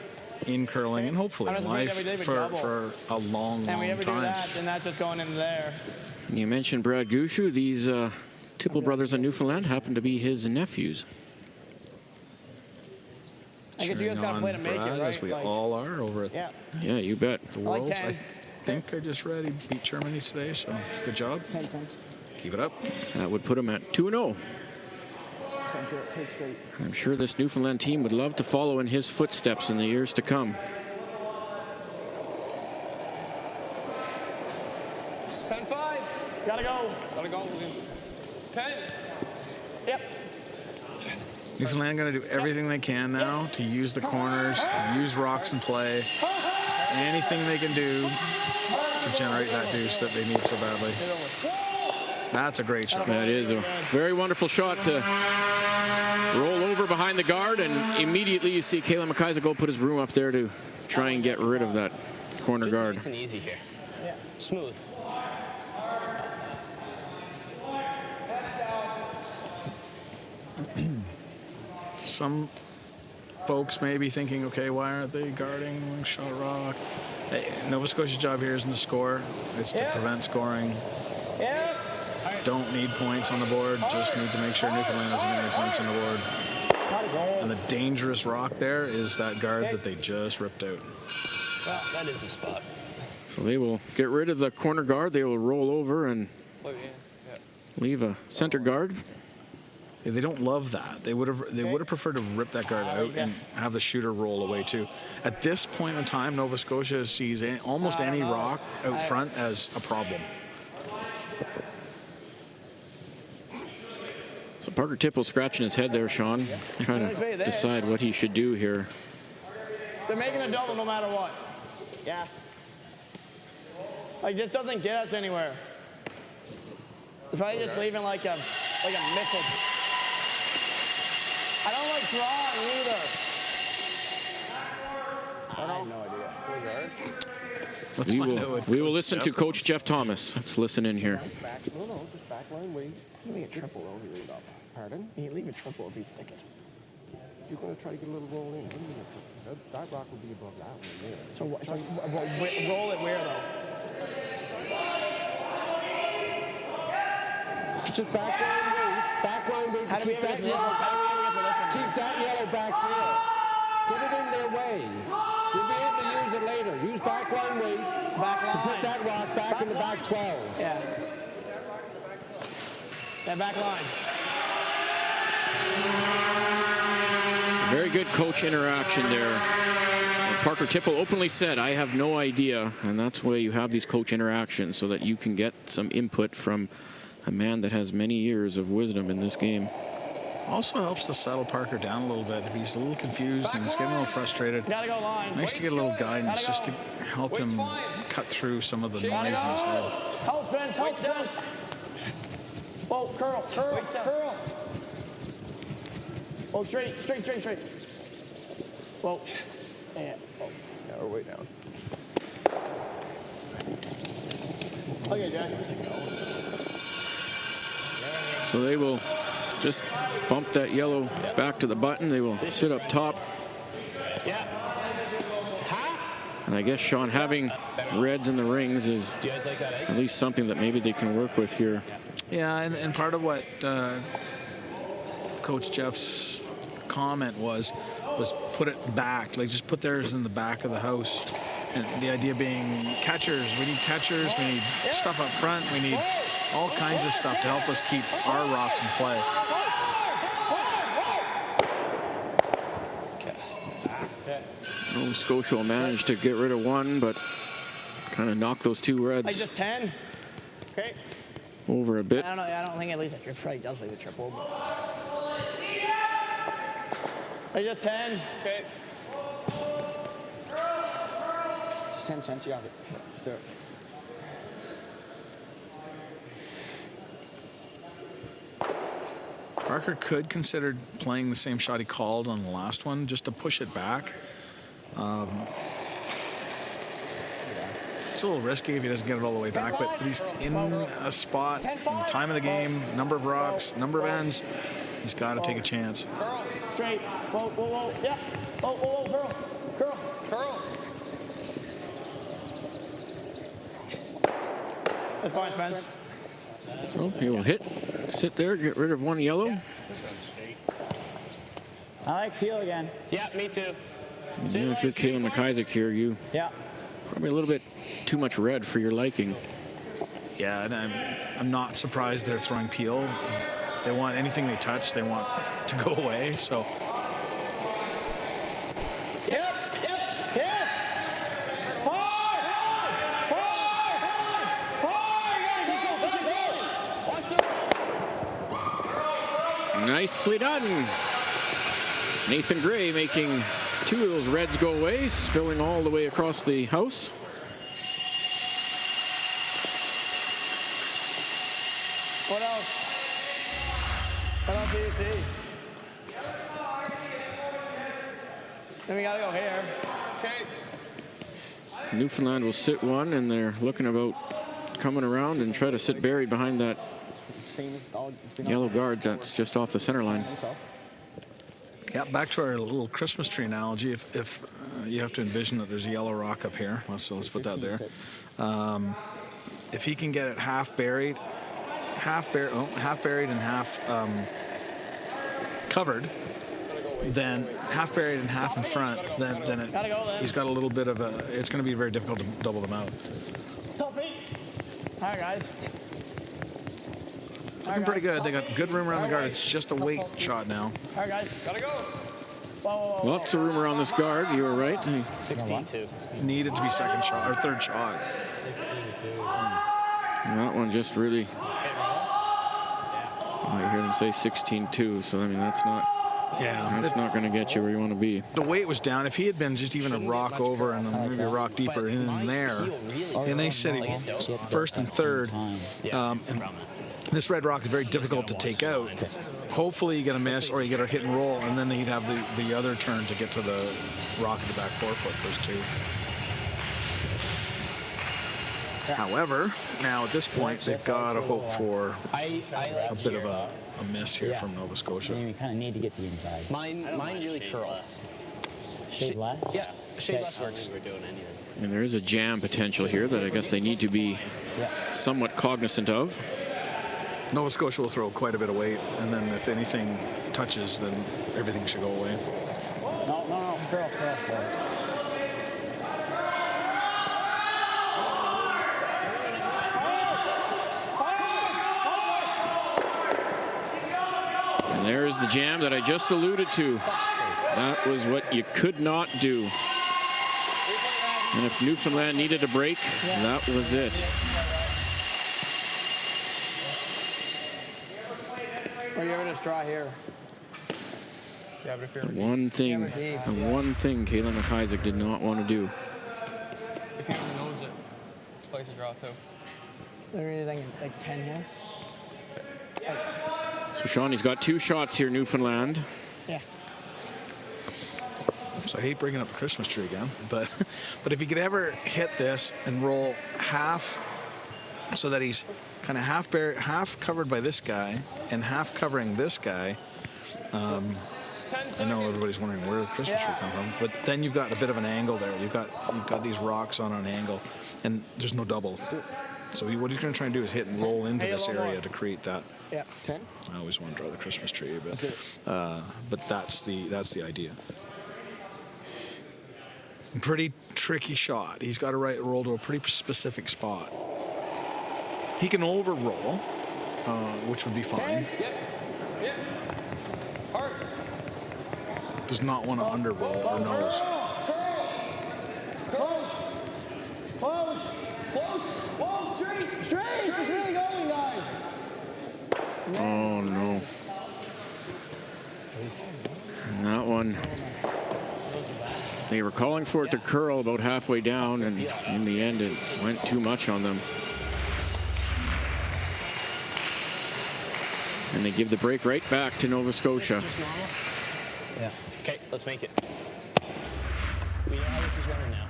Speaker 2: in curling and hopefully in life for a long, long time.
Speaker 4: And that's just going in there.
Speaker 1: You mentioned Brad Gushu. These Tipple brothers in Newfoundland happen to be his nephews.
Speaker 4: I guess you guys got to play to make
Speaker 2: Brad,
Speaker 4: it, right?
Speaker 2: as we all are over at
Speaker 1: Yeah, you bet.
Speaker 2: the Worlds. I think I just read he beat Germany today, so good job. Keep it up.
Speaker 1: That would put him at 2-0. I'm sure this Newfoundland team would love to follow in his footsteps in the years to come.
Speaker 4: 10-5. Gotta go. 10. Yep.
Speaker 2: Newfoundland going to do everything they can now to use the corners, use rocks and play. Anything they can do to generate that deuce that they need so badly. That's a great shot.
Speaker 1: That is a very wonderful shot to roll over behind the guard, and immediately you see Kayla McIsaac go put his broom up there to try and get rid of that corner guard.
Speaker 3: Nice and easy here. Yeah. Smooth.
Speaker 2: Some folks may be thinking, okay, why aren't they guarding shot rock? Hey, Nova Scotia's job here isn't to score. It's to prevent scoring. Don't need points on the board. Just need to make sure Newfoundland doesn't get any points on the board. And the dangerous rock there is that guard that they just ripped out.
Speaker 3: Well, that is a spot.
Speaker 1: So they will get rid of the corner guard. They will roll over and leave a center guard.
Speaker 2: Yeah, they don't love that. They would have preferred to rip that guard out and have the shooter roll away too. At this point in time, Nova Scotia sees almost any rock out front as a problem.
Speaker 1: So Parker Tipple scratching his head there, Sean, trying to decide what he should do here.
Speaker 4: They're making a double no matter what. Yeah. Like, this doesn't get us anywhere. They're probably just leaving like a missile. I don't like drawing either. I have no idea.
Speaker 1: We will listen to Coach Jeff Thomas. Let's listen in here.
Speaker 17: No, just back line weight. You leave a triple over your top. Pardon? You leave a triple if you stick it. You're going to try to get a little roll in. That rock will be above that one. Yeah.
Speaker 4: So roll it where though?
Speaker 17: Just back line weight. Back line weight. Keep that yellow back here. Get it in their way. You'll be able to use it later. Use back line weight to put that rock back in the back 12.
Speaker 4: Yeah. That back line.
Speaker 1: Very good coach interaction there. Parker Tipple openly said, I have no idea. And that's why you have these coach interactions, so that you can get some input from a man that has many years of wisdom in this game.
Speaker 2: Also helps to settle Parker down a little bit. If he's a little confused and he's getting a little frustrated, nice to get a little guidance just to help him cut through some of the noise in his head.
Speaker 4: Help, Vince, help, Vince. Oh, curl. Oh, straight. Whoa. Yeah. Oh, now we're way down. Okay, Jack.
Speaker 1: So they will just bump that yellow back to the button. They will sit up top.
Speaker 4: Yeah.
Speaker 1: And I guess, Sean, having reds in the rings is at least something that maybe they can work with here.
Speaker 2: Yeah, and part of what Coach Jeff's comment was put it back, like just put theirs in the back of the house. And the idea being catchers. We need catchers. We need stuff up front. We need all kinds of stuff to help us keep our rocks in play.
Speaker 1: Nova Scotia will manage to get rid of one, but kind of knock those two reds
Speaker 4: Like just 10. Okay.
Speaker 1: over a bit.
Speaker 4: I don't know. I don't think at least it probably does leave a triple. Like just 10. Okay. Just 10 cents. You got it. Let's do it.
Speaker 2: Parker could consider playing the same shot he called on the last one, just to push it back. It's a little risky if he doesn't get it all the way back, but he's in a spot, in the time of the game, number of rocks, number of ends. He's got to take a chance.
Speaker 4: Curl. Straight. Whoa. Yeah. Whoa. Curl. That's fine, Spence.
Speaker 1: So he will sit there, get rid of one yellow.
Speaker 4: I like Peel again.
Speaker 3: Yeah, me too.
Speaker 1: And if you're Kalen McIsaac here, you probably a little bit too much red for your liking.
Speaker 2: Yeah, and I'm not surprised they're throwing Peel. They want anything they touch, they want to go away. So.
Speaker 1: Nicely done. Nathan Gray making two of those reds go away, spilling all the way across the house.
Speaker 4: What else? What else do you see? Then we gotta go here. Okay.
Speaker 1: Newfoundland will sit one, and they're looking about coming around and try to sit buried behind that yellow guard that's just off the center line.
Speaker 2: Yeah, back to our little Christmas tree analogy. If you have to envision that there's a yellow rock up here, so let's put that there. If he can get it half buried and half covered, then half buried and half in front, then he's got a little bit of a. It's going to be very difficult to double them out.
Speaker 4: Top feet. All right, guys.
Speaker 2: Looking pretty good. They got good room around the guard. It's just a weight shot now.
Speaker 4: All right, guys. Gotta go.
Speaker 1: Lots of room around this guard. You were right.
Speaker 3: 16-2.
Speaker 2: Needed to be second shot or third shot.
Speaker 1: And that one just really. I hear them say 16-2. So I mean that's not.
Speaker 2: Yeah,
Speaker 1: that's not going to get you where you want to be.
Speaker 2: The weight was down. If he had been just even a rock over and then maybe a rock deeper in there, and they said he first and third, and this red rock is very difficult to take out. Hopefully you get a miss or you get a hit and roll, and then he'd have the other turn to get to the rock at the back forefoot for his two. However, now at this point, they've got to hope for a bit of a miss here from Nova Scotia.
Speaker 12: We kind of need to get the inside.
Speaker 3: Mine really curls.
Speaker 12: Shade less?
Speaker 3: Yeah, shade less works.
Speaker 1: And there is a jam potential here that I guess they need to be somewhat cognizant of.
Speaker 2: Nova Scotia will throw quite a bit of weight, and then if anything touches, then everything should go away.
Speaker 12: No, curl.
Speaker 1: And there's the jam that I just alluded to. That was what you could not do. And if Newfoundland needed a break, that was it.
Speaker 4: Or give it a straw here.
Speaker 16: Yeah, but if you're
Speaker 1: The one thing Kayla McIsaac did not want to do.
Speaker 16: if you don't nose it, place a draw too.
Speaker 4: Is there anything like 10 here?
Speaker 1: So Shawnee's got 2 shots here, Newfoundland.
Speaker 4: Yeah.
Speaker 2: So I hate bringing up the Christmas tree again, but if he could ever hit this and roll half so that he's kind of half covered by this guy and half covering this guy. I know everybody's wondering where the Christmas tree comes from, but then you've got a bit of an angle there. You've got these rocks on an angle, and there's no double. So what he's going to try and do is hit and roll into this area to create that.
Speaker 4: Yeah. 10.
Speaker 2: I always want to draw the Christmas tree, but that's the idea. Pretty tricky shot. He's got to roll to a pretty specific spot. He can over-roll, which would be fine.
Speaker 16: Yep. Hard.
Speaker 2: Does not want to under-roll or nose.
Speaker 4: Close. Whoa, straight. It's really going, guys.
Speaker 1: Oh, no. And that one, they were calling for it to curl about halfway down, and in the end, it went too much on them. And they give the break right back to Nova Scotia.
Speaker 3: Yeah. Okay, let's make it. We know how this is running now.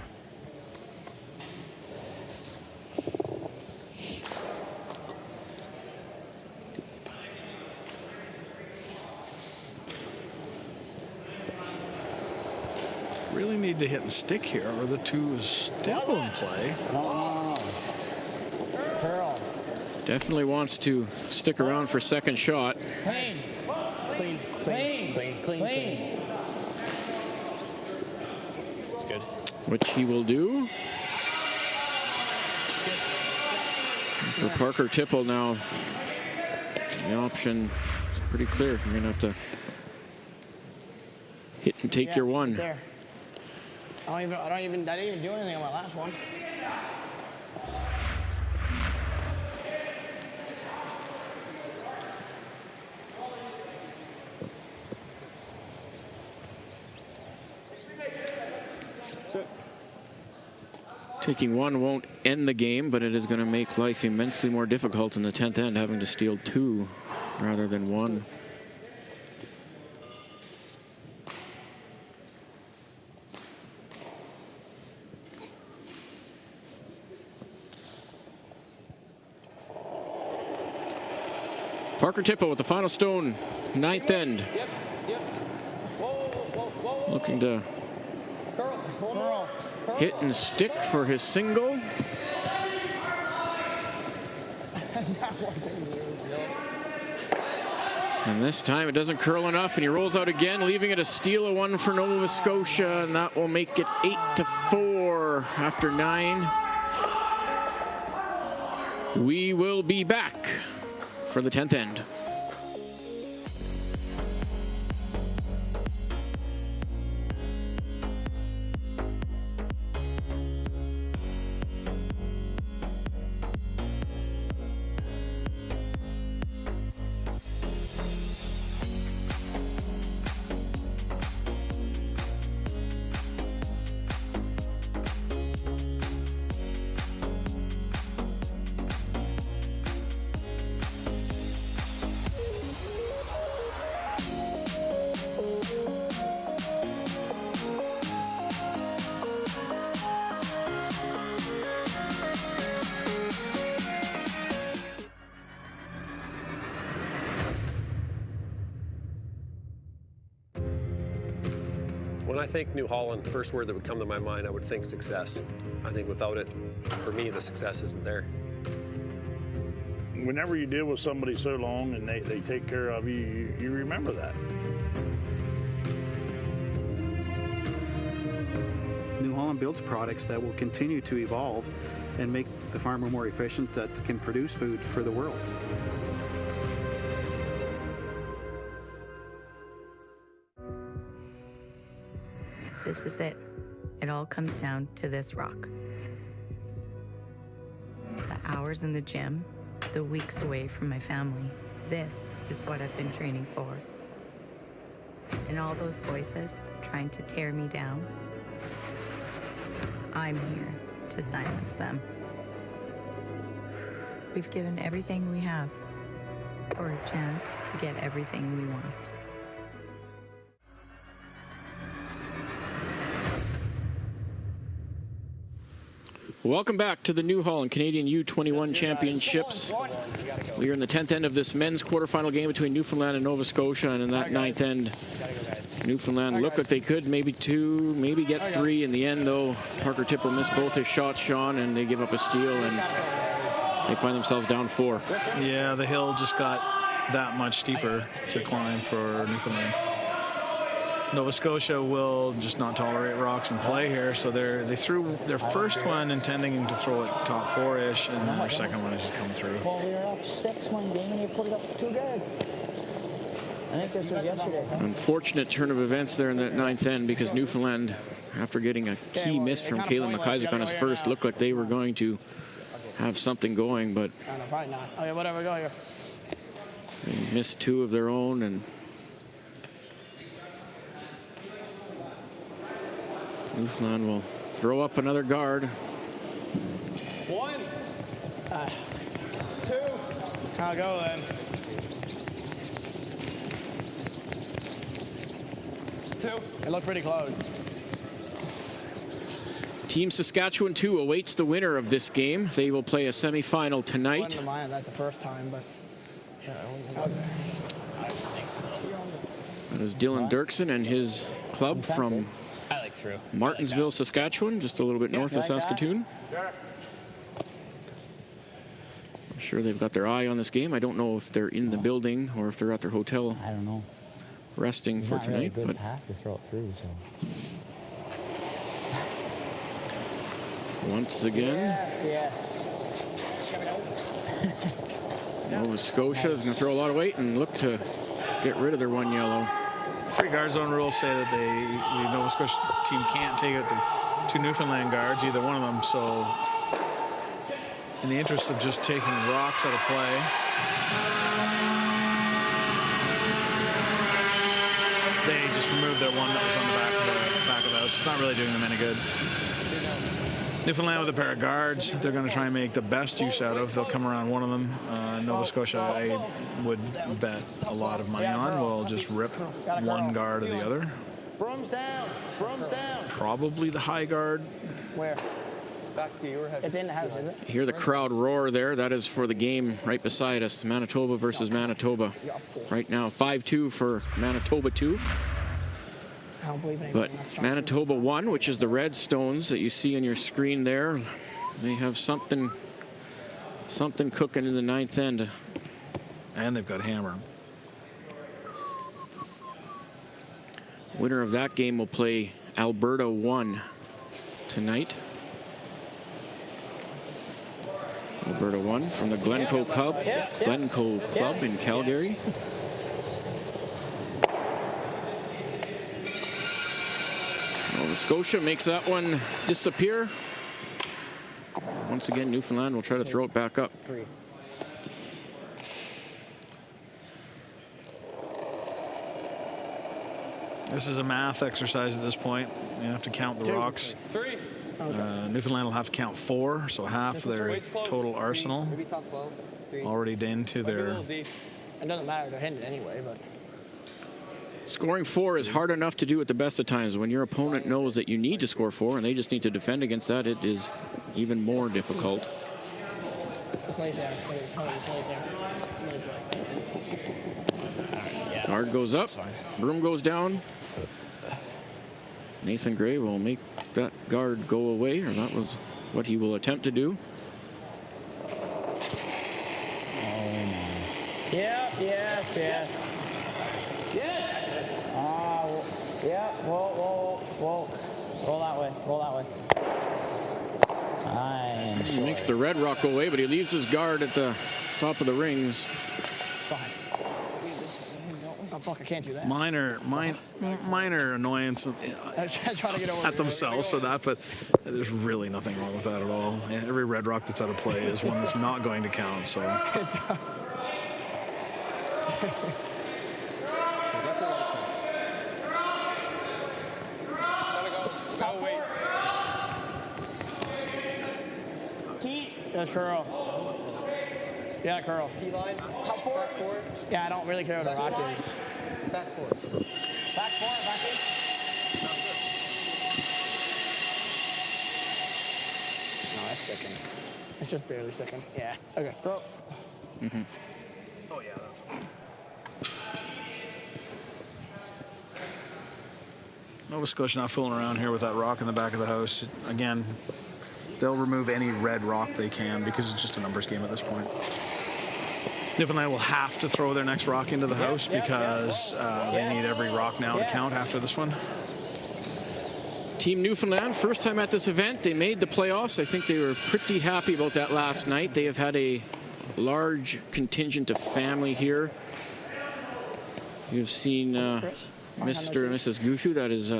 Speaker 2: Really need to hit and stick here, or the 2 is still in play.
Speaker 12: No. Curl.
Speaker 1: Definitely wants to stick around for second shot.
Speaker 12: Clean.
Speaker 3: It's good.
Speaker 1: Which he will do. For Parker Tipple now, the option is pretty clear. You're going to have to hit and take your one.
Speaker 4: There. I didn't even do anything on my last one.
Speaker 1: Taking one won't end the game, but it is going to make life immensely more difficult in the 10th end, having to steal 2 rather than 1. Parker Tipple with the final stone, 9th end. Looking to hit and stick for his single. And this time it doesn't curl enough, and he rolls out again, leaving it a steal of 1 for Nova Scotia, and that will make it 8-4 after 9. We will be back for the 10th end.
Speaker 5: When I think New Holland, the first word that would come to my mind, I would think success. I think without it, for me, the success isn't there.
Speaker 6: Whenever you deal with somebody so long and they take care of you, you remember that.
Speaker 7: New Holland builds products that will continue to evolve and make the farmer more efficient, that can produce food for the world.
Speaker 11: This is it. It all comes down to this rock. The hours in the gym, the weeks away from my family. This is what I've been training for. And all those voices trying to tear me down, I'm here to silence them. We've given everything we have for a chance to get everything we want.
Speaker 1: Welcome back to the New Holland Canadian U21 Championships. We are in the 10th end of this men's quarterfinal game between Newfoundland and Nova Scotia, and in that 9th end, Newfoundland looked like they could maybe get 3. In the end, though, Parker Tipple missed both his shots, Sean, and they give up a steal, and they find themselves down 4.
Speaker 2: Yeah, the hill just got that much steeper to climb for Newfoundland. Nova Scotia will just not tolerate rocks in play here, so they threw their first one intending to throw it top 4-ish, and their second one is just coming through.
Speaker 12: Well, we were up 6 one game, and you put it up 2 good. I think this was yesterday.
Speaker 1: Unfortunate turn of events there in that 9th end, because Newfoundland, after getting a key miss from Caleb McIsaac on his first, looked like they were going to have something going, but
Speaker 4: No, probably not. Okay, whatever, go here.
Speaker 1: they missed 2 of their own, and Newfoundland will throw up another guard.
Speaker 4: 1, 2. I'll go then. 2. It looked pretty close.
Speaker 1: Team Saskatchewan 2 awaits the winner of this game. They will play a semifinal tonight.
Speaker 4: I wouldn't mind that the first time, but
Speaker 1: That is Dylan Dirksen and his club from Martinsville, Saskatchewan, just a little bit north of Saskatoon. I'm sure they've got their eye on this game. I don't know if they're in the building or if they're at their hotel.
Speaker 12: I don't know.
Speaker 1: Resting for tonight.
Speaker 12: Really a good pass to throw it through, so.
Speaker 1: Once again,
Speaker 4: yes.
Speaker 1: Nova Scotia is going to throw a lot of weight and look to get rid of their 1 yellow.
Speaker 2: 3 guard zone rules say that the Nova Scotia team can't take out the 2 Newfoundland guards, either one of them. So, in the interest of just taking rocks out of play, they just removed their one that was on the back of the house. It's not really doing them any good. Newfoundland with a pair of guards, they're going to try and make the best use out of. They'll come around one of them. Nova Scotia, I would bet a lot of money on, will just rip one guard or the other.
Speaker 4: Brooms down. Brooms down.
Speaker 2: Probably the high guard.
Speaker 4: Where? Back to your head. It's in the house, is it?
Speaker 1: Hear the crowd roar there. That is for the game right beside us, Manitoba versus Manitoba. Right now, 5-2 for Manitoba 2.
Speaker 4: I don't believe anything.
Speaker 1: But Manitoba 1, which is the red stones that you see on your screen there, they have something cooking in the 9th end.
Speaker 2: And they've got a hammer.
Speaker 1: Winner of that game will play Alberta 1 tonight. Alberta 1 from the Glencoe Club in Calgary. Nova Scotia makes that one disappear. Once again, Newfoundland will try to throw it back up.
Speaker 2: This is a math exercise at this point. You have to count the rocks. Newfoundland will have to count 4, so half their total arsenal already into their...
Speaker 4: It doesn't matter, they're hitting it anyway, but...
Speaker 1: Scoring 4 is hard enough to do at the best of times. When your opponent knows that you need to score 4 and they just need to defend against that, it is even more difficult. Guard goes up, broom goes down. Nathan Gray will make that guard go away, or that was what he will attempt to do.
Speaker 4: Yeah, yes. Yes! Yeah, whoa. Roll that way.
Speaker 1: He makes the red rock go away, but he leaves his guard at the top of the rings.
Speaker 4: Oh, fuck, I can't do that.
Speaker 2: Minor annoyance at themselves for that, but there's really nothing wrong with that at all. Every red rock that's out of play is one that's not going to count, so...
Speaker 4: Yeah, curl. Yeah, curl.
Speaker 16: T-line. Top 4. Back 4.
Speaker 4: Yeah, I don't really care what the rock is.
Speaker 16: Back 4.
Speaker 4: Back 4, back in. No, that's sickened. It's just barely sickened. Yeah. Okay. Throw.
Speaker 2: Oh, yeah, that's... Nova Scotia not fooling around here with that rock in the back of the house. Again, they'll remove any red rock they can because it's just a numbers game at this point. Newfoundland will have to throw their next rock into the house because they need every rock now to count after this one.
Speaker 1: Team Newfoundland, first time at this event. They made the playoffs. I think they were pretty happy about that last night. They have had a large contingent of family here. You've seen Mr. and Mrs. Gushu, that is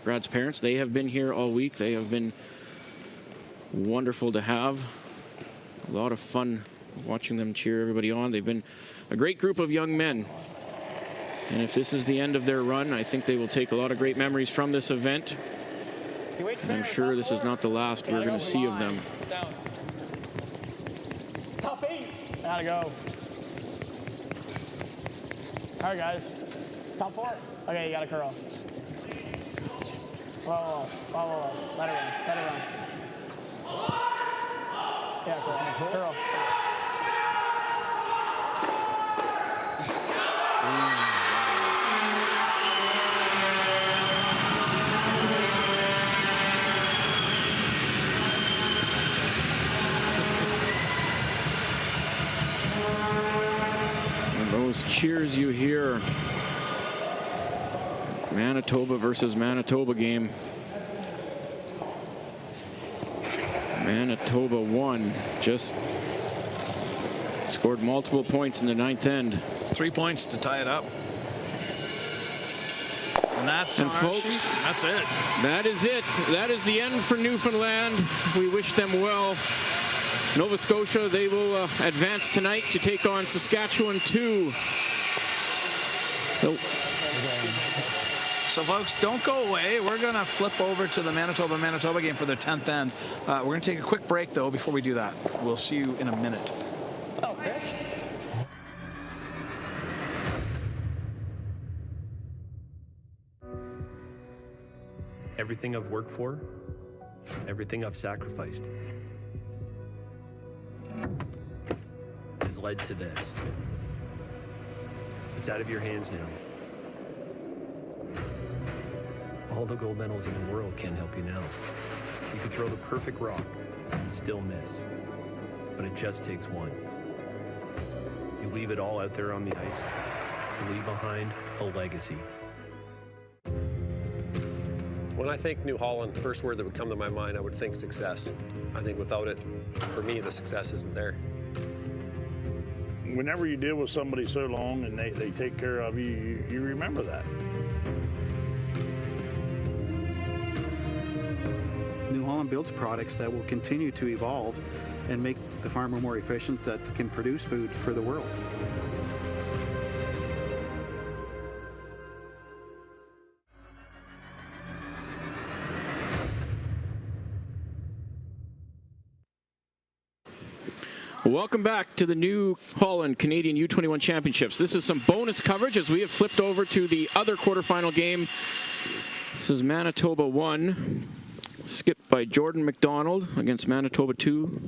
Speaker 1: Brad's parents. They have been here all week. They have been wonderful to have. A lot of fun watching them cheer everybody on. They've been a great group of young men. And if this is the end of their run, I think they will take a lot of great memories from this event. And I'm sure this is not the last we're going to see of them.
Speaker 4: Top 8. Gotta go. All right, guys. Top 4. Okay, you gotta curl. Whoa. Let it run. Yeah, curl.
Speaker 1: And those cheers you hear, Manitoba versus Manitoba game. Manitoba won, just scored multiple points in the 9th end.
Speaker 2: 3 points to tie it up. And that's
Speaker 1: folks,
Speaker 2: that's it.
Speaker 1: That is it. That is the end for Newfoundland. We wish them well. Nova Scotia, they will advance tonight to take on Saskatchewan 2.
Speaker 2: So, folks, don't go away. We're going to flip over to the Manitoba game for their 10th end. We're going to take a quick break, though, before we do that. We'll see you in a minute.
Speaker 4: Oh, Chris.
Speaker 14: Everything I've worked for, everything I've sacrificed, has led to this. It's out of your hands now. All the gold medals in the world can't help you now. You can throw the perfect rock and still miss, but it just takes one. You leave it all out there on the ice to leave behind a legacy.
Speaker 5: When I think New Holland, the first word that would come to my mind, I would think success. I think without it, for me, the success isn't there.
Speaker 6: Whenever you deal with somebody so long and they take care of you, you remember that.
Speaker 7: New Holland builds products that will continue to evolve and make the farmer more efficient, that can produce food for the world.
Speaker 1: Welcome back to the New Holland Canadian U21 Championships. This is some bonus coverage as we have flipped over to the other quarterfinal game. This is Manitoba 1, skipped by Jordan McDonald against Manitoba 2.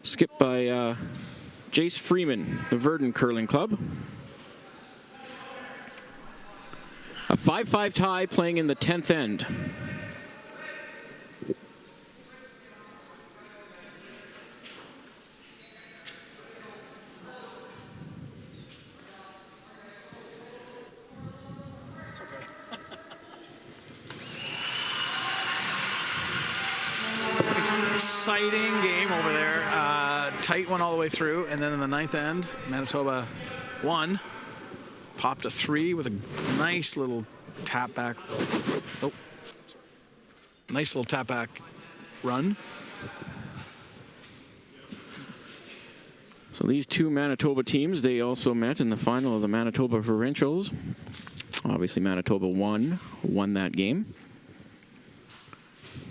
Speaker 1: Skipped by Jace Freeman, the Verdun Curling Club. A 5-5 tie playing in the 10th end.
Speaker 2: Exciting game over there. Tight one all the way through, and then in the 9th end, Manitoba won. Popped a 3 with a nice little tap back. Oh, nice little tap back run.
Speaker 1: So these two Manitoba teams, they also met in the final of the Manitoba Provincials. Obviously, Manitoba won that game.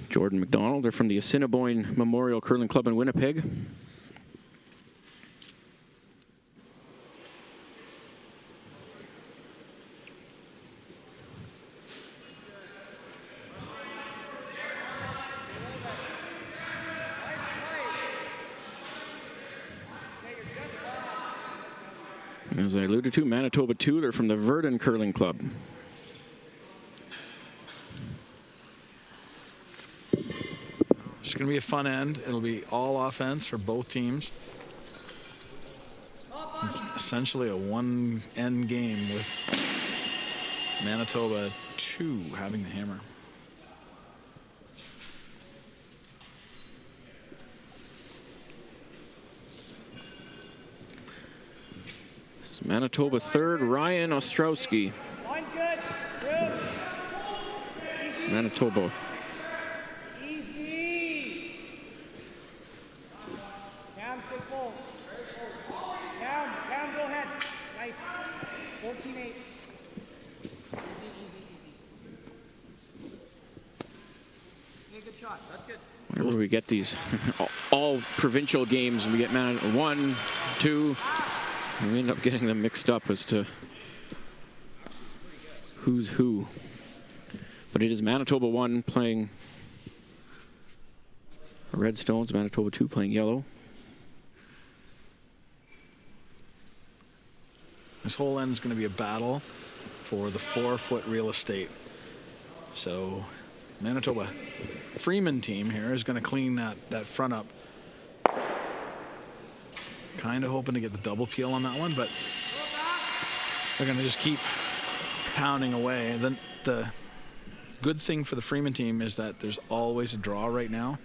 Speaker 1: Jordan McDonald, they're from the Assiniboine Memorial Curling Club in Winnipeg. As I alluded to, Manitoba 2, they're from the Verdun Curling Club.
Speaker 2: It's going to be a fun end. It'll be all offense for both teams. It's essentially a one-end game with Manitoba 2 having the hammer.
Speaker 1: This is Manitoba 3rd, Ryan Ostrowski.
Speaker 4: Line's good. Good. Easy.
Speaker 1: Manitoba.
Speaker 4: Easy. Down, stay full. Down, go ahead. Nice. 14-8. Easy. Yeah, good shot. That's good.
Speaker 1: Whenever we get these all provincial games and we get 1, 2, we end up getting them mixed up as to who's who. But it is Manitoba 1 playing red stones, Manitoba 2 playing yellow.
Speaker 2: This whole end is going to be a battle for the 4-foot real estate. So Manitoba Freeman team here is going to clean that front up. Kind of hoping to get the double peel on that one, but they're going to just keep pounding away. And then the good thing for the Freeman team is that there's always a draw right now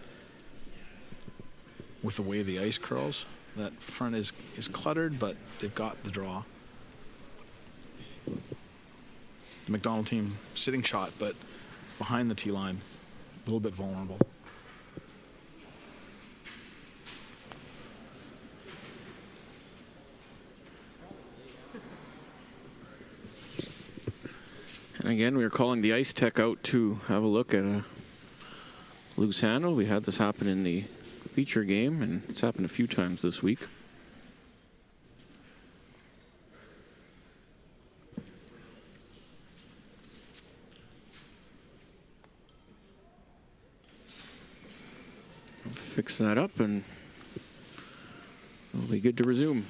Speaker 2: with the way the ice curls. That front is cluttered, but they've got the draw. The McDonald team sitting shot, but behind the tee line, a little bit vulnerable.
Speaker 1: And again, we are calling the ice tech out to have a look at a loose handle. We had this happen in the feature game, and it's happened a few times this week. Fix that up, and we'll be good to resume.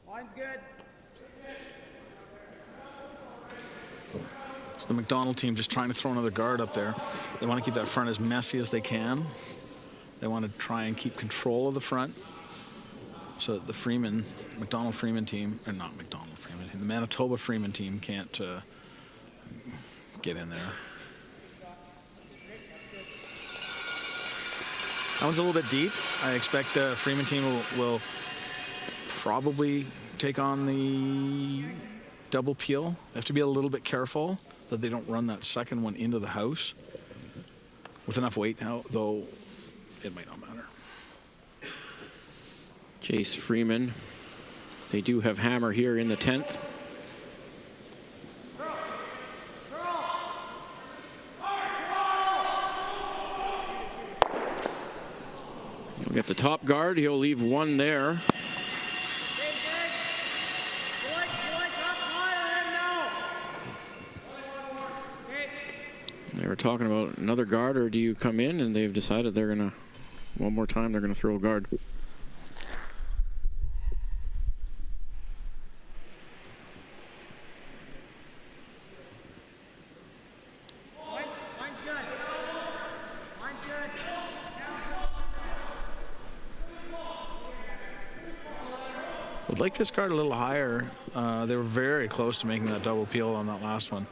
Speaker 4: Line's good.
Speaker 2: So the McDonald team just trying to throw another guard up there. They want to keep that front as messy as they can. They want to try and keep control of the front. So that the McDonald Freeman team, or not McDonald Freeman, the Manitoba Freeman team can't get in there. That one's a little bit deep. I expect the Freeman team will probably take on the double peel. They have to be a little bit careful that they don't run that second one into the house. With enough weight now, though, it might not matter.
Speaker 1: Jace Freeman. They do have Hammer here in the 10th. He'll get the top guard. He'll leave one there. They were talking about another guard, or do you come in? And they've decided they're going to, one more time, they're going to throw a guard.
Speaker 2: Would like this guard a little higher. They were very close to making that double peel on that last one.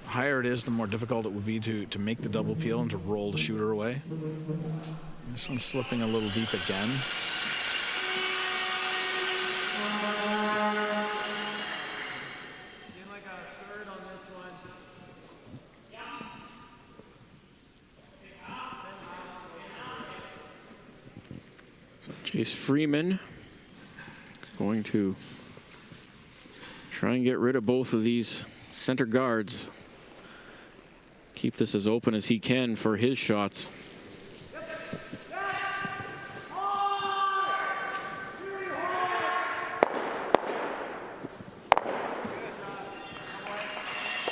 Speaker 2: The higher it is, the more difficult it would be to make the double peel and to roll the shooter away. This one's slipping a little deep again.
Speaker 1: So Jace Freeman going to try and get rid of both of these center guards. Keep this as open as he can for his shots.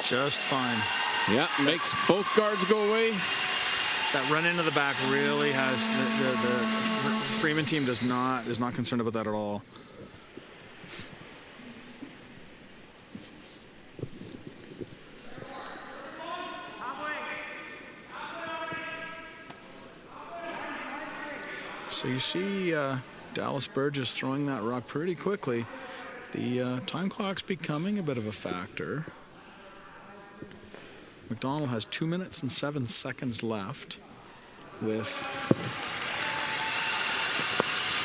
Speaker 2: Just fine.
Speaker 1: Yeah, makes both guards go away.
Speaker 2: That run into the back really has the Freeman team is not concerned about that at all. So you see Dallas Burgess throwing that rock pretty quickly. The time clock's becoming a bit of a factor. McDonald has 2 minutes and 7 seconds left with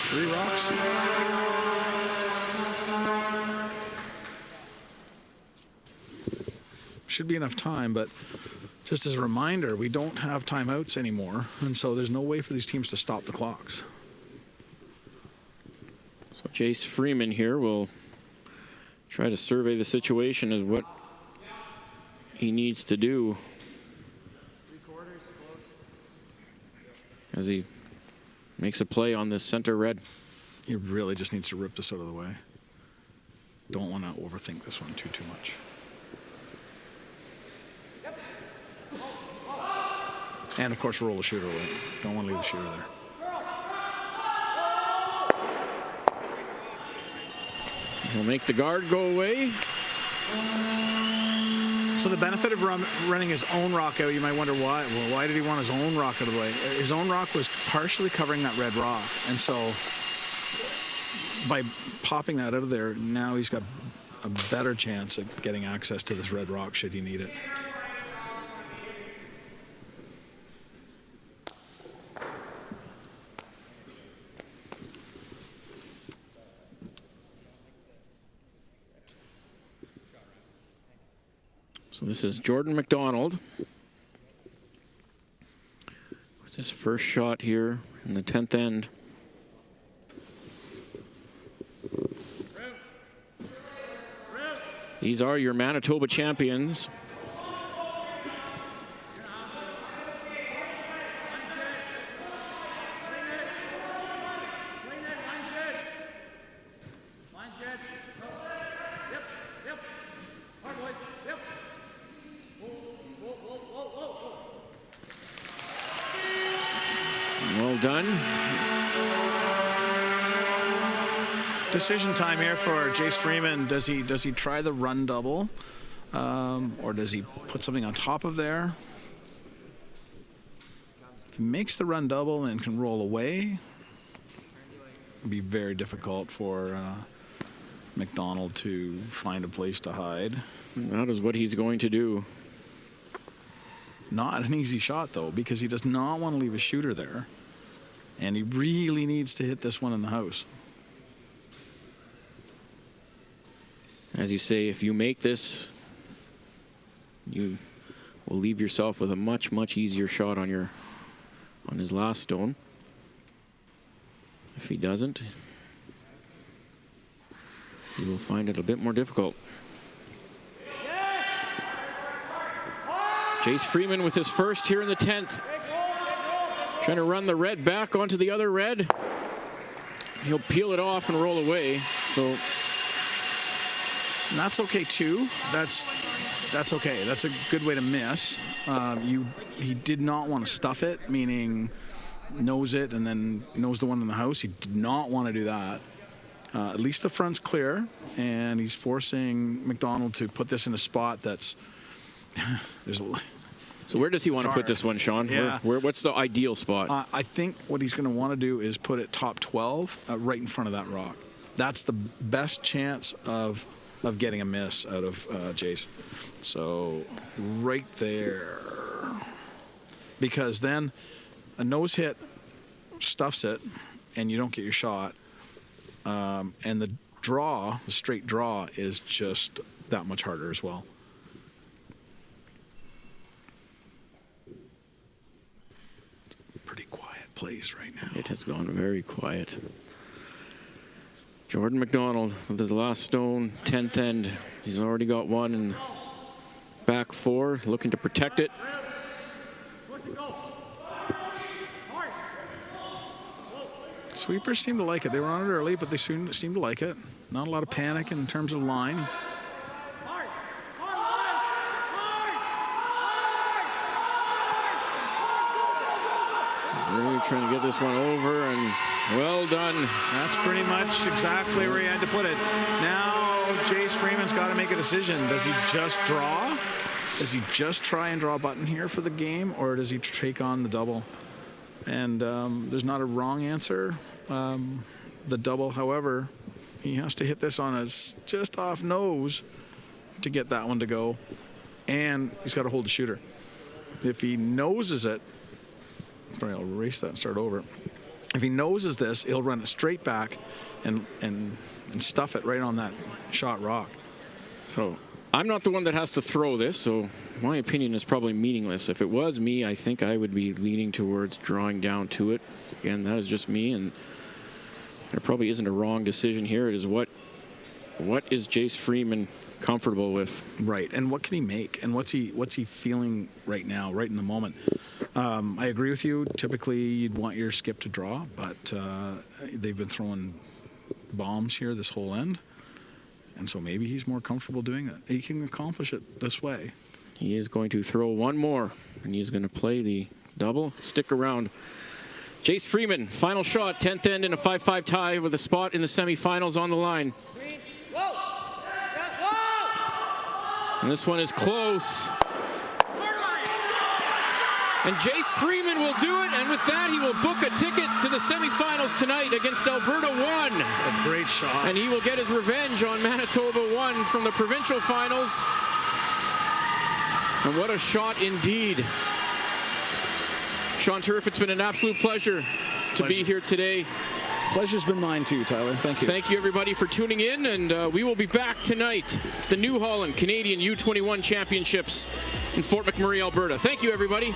Speaker 2: 3 rocks. Should be enough time, but just as a reminder, we don't have timeouts anymore, and so there's no way for these teams to stop the clocks.
Speaker 1: So Jace Freeman here will try to survey the situation as what he needs to do as he makes a play on this center red.
Speaker 2: He really just needs to rip this out of the way. Don't want to overthink this one too much. And of course, roll the shooter away. Don't want to leave the shooter there.
Speaker 1: He'll make the guard go away.
Speaker 2: So the benefit of running his own rock out, you might wonder why. Well, why did he want his own rock out of the way? His own rock was partially covering that red rock. And so by popping that out of there, now he's got a better chance of getting access to this red rock should he need it.
Speaker 1: So this is Jordan McDonald with his first shot here in the 10th end. These are your Manitoba champions. Well done.
Speaker 2: Decision time here for Jace Freeman. Does he try the run double Or does he put something on top of there? If he makes the run double and can roll away, it'd be very difficult for McDonald to find a place to hide.
Speaker 1: That is what he's going to do.
Speaker 2: Not an easy shot, though, because he does not want to leave a shooter there. And he really needs to hit this one in the house.
Speaker 1: As you say, if you make this, you will leave yourself with a much, much easier shot on his last stone. If he doesn't, he will find it a bit more difficult. Jace Freeman with his first here in the 10th. Trying to run the red back onto the other red. He'll peel it off and roll away. So
Speaker 2: and that's okay too. That's okay. That's a good way to miss. He did not want to stuff it, meaning nose it and then nose the one in the house. He did not want to do that. At least the front's clear, and he's forcing McDonald to put this in a spot that's
Speaker 1: So where does he want to put this one, Sean?
Speaker 2: Yeah.
Speaker 1: What's the ideal spot?
Speaker 2: I think what he's going to want to do is put it top 12 right in front of that rock. That's the best chance of getting a miss out of Jace. So right there. Because then a nose hit stuffs it, and you don't get your shot. And the straight draw, is just that much harder as well. Pretty quiet place right now.
Speaker 1: It has gone very quiet. Jordan McDonald with his last stone, 10th end. He's already got one in back four, looking to protect it.
Speaker 2: Sweepers seem to like it. They were on it early, but they seem to like it. Not a lot of panic in terms of line.
Speaker 1: Really trying to get this one over, and well done.
Speaker 2: That's pretty much exactly where he had to put it. Now Jace Freeman's got to make a decision. Does he just draw? Does he just try and draw a button here for the game, or does he take on the double? And there's not a wrong answer. The double, however, he has to hit this on his just off nose to get that one to go, and he's got to hold the shooter. If he noses it, sorry, I'll erase that and start over. If he noses this, he'll run it straight back and stuff it right on that shot rock.
Speaker 1: So I'm not the one that has to throw this, so my opinion is probably meaningless. If it was me, I think I would be leaning towards drawing down to it. Again, that is just me, and there probably isn't a wrong decision here. It is what is Jace Freeman comfortable with?
Speaker 2: Right, and what can he make? And what's he feeling right now, right in the moment? I agree with you. Typically, you'd want your skip to draw, but they've been throwing bombs here this whole end. And so maybe he's more comfortable doing that. He can accomplish it this way.
Speaker 1: He is going to throw one more, and he's going to play the double. Stick around. Jace Freeman, final shot, 10th end in a 5-5 tie with a spot in the semifinals on the line. And this one is close. And Jace Freeman will do it, and with that, he will book a ticket to the semifinals tonight against Alberta 1.
Speaker 2: A great shot.
Speaker 1: And he will get his revenge on Manitoba 1 from the provincial finals. And what a shot indeed. Sean Turf, it's been an absolute pleasure to be here today.
Speaker 2: Pleasure's been mine too, Tyler. Thank you.
Speaker 1: Thank you, everybody, for tuning in, and we will be back tonight. The New Holland Canadian U21 Championships in Fort McMurray, Alberta. Thank you, everybody.